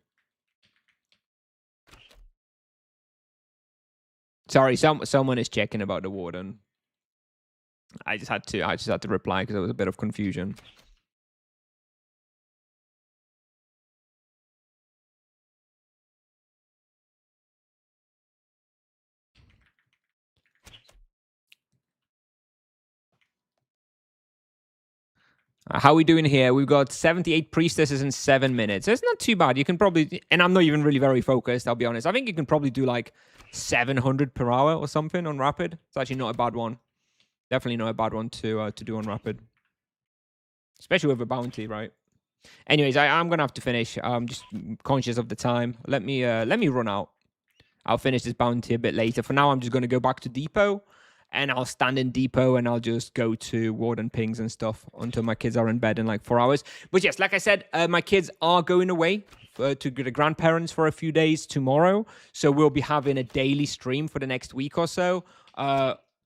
S1: Sorry, someone is checking about the Warden. I just had to reply because there was a bit of confusion. How are we doing here? We've got 78 priestesses in 7 minutes. It's not too bad. You can probably, and I'm not even really very focused, I'll be honest. I think you can probably do like 700 per hour or something on rapid. It's actually not a bad one. Definitely not a bad one to do on rapid, especially with a bounty, right? Anyways, I'm gonna have to finish. I'm just conscious of the time. Let me run out. I'll finish this bounty a bit later. For now, I'm just gonna go back to depot. And I'll stand in depot and I'll just go to Warden pings and stuff until my kids are in bed in like 4 hours. But yes, like I said, my kids are going away to the grandparents for a few days tomorrow. So we'll be having a daily stream for the next week or so.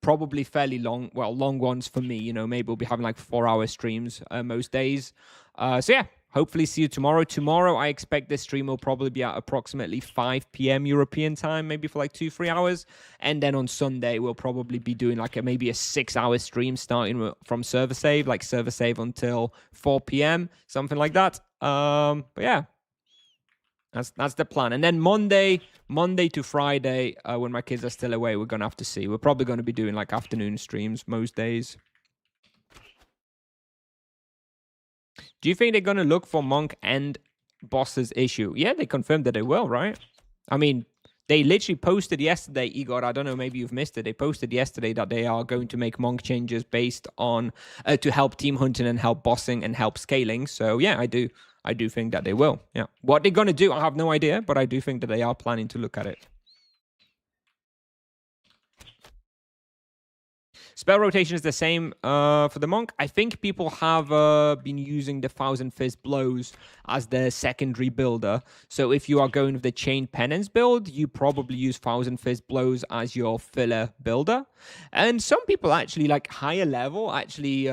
S1: Probably fairly long, long ones for me. Maybe we'll be having like 4-hour streams most days. So yeah, hopefully see you tomorrow. Tomorrow, I expect this stream will probably be at approximately 5 p.m. European time, maybe for like 2-3 hours. And then on Sunday, we'll probably be doing like maybe a 6-hour stream starting from server save, like server save until 4 p.m., something like that. But yeah, that's the plan. And then Monday to Friday, when my kids are still away, we're going to have to see. We're probably going to be doing like afternoon streams most days. Do you think they're going to look for Monk and Boss's issue? Yeah, they confirmed that they will, right? I mean, they literally posted yesterday, Igor, I don't know, maybe you've missed it. They posted yesterday that they are going to make Monk changes based on, to help team hunting and help bossing and help scaling. So yeah, I do think that they will. Yeah. What they're going to do, I have no idea, but I do think that they are planning to look at it. Spell rotation is the same for the monk. I think people have been using the Thousand Fist Blows as their secondary builder. So if you are going with the Chain Penance build, you probably use Thousand Fist Blows as your filler builder. And some people actually, like higher level, actually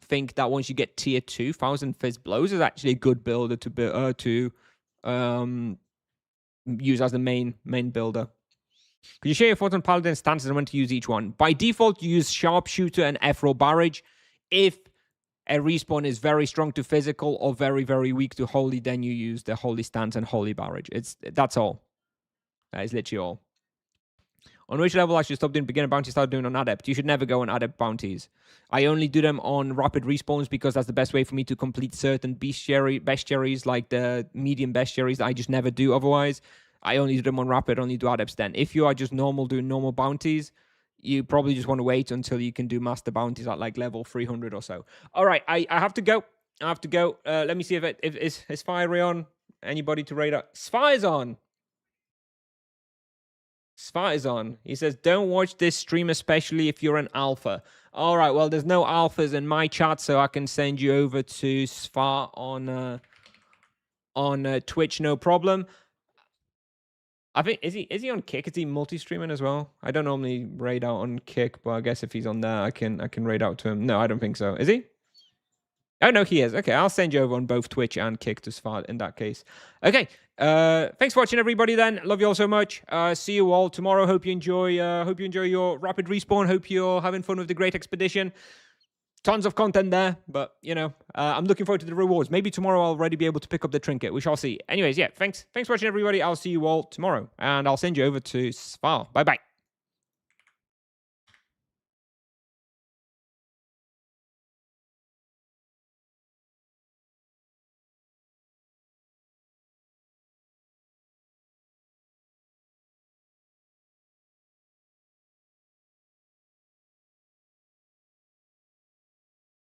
S1: think that once you get tier 2, Thousand Fist Blows is actually a good builder to use as the main builder. Could you share your thoughts on Paladin stances and when to use each one? By default, you use Sharpshooter and Ephro Barrage. If a respawn is very strong to physical or very, very weak to holy, then you use the Holy Stance and Holy Barrage. That's all. That is literally all. On which level I should stop doing beginner bounties, start doing on Adept? You should never go on Adept bounties. I only do them on rapid respawns because that's the best way for me to complete certain bestiaries, like the medium bestiaries that I just never do otherwise. I only do them on rapid, only do Adepts then. If you are just doing normal bounties, you probably just want to wait until you can do master bounties at like level 300 or so. All right, I have to go. Let me see if is Fiery on. Anybody to raid up? Sphire's on. Sphire's on. He says, don't watch this stream, especially if you're an alpha. All right, well, there's no alphas in my chat, so I can send you over to Sphere on Twitch, no problem. I think is he on Kick? Is he multi-streaming as well? I don't normally raid out on Kick, but I guess if he's on there, I can raid out to him. No, I don't think so. Is he? Oh no, he is. Okay, I'll send you over on both Twitch and Kick to Sfar in that case. Okay. Thanks for watching, everybody. Then love you all so much. See you all tomorrow. Hope you enjoy your rapid respawn. Hope you're having fun with the Great Expedition. Tons of content there, but I'm looking forward to the rewards. Maybe tomorrow I'll already be able to pick up the trinket. We shall see. Anyways, yeah, thanks for watching, everybody. I'll see you all tomorrow, and I'll send you over to Sfar. Bye bye.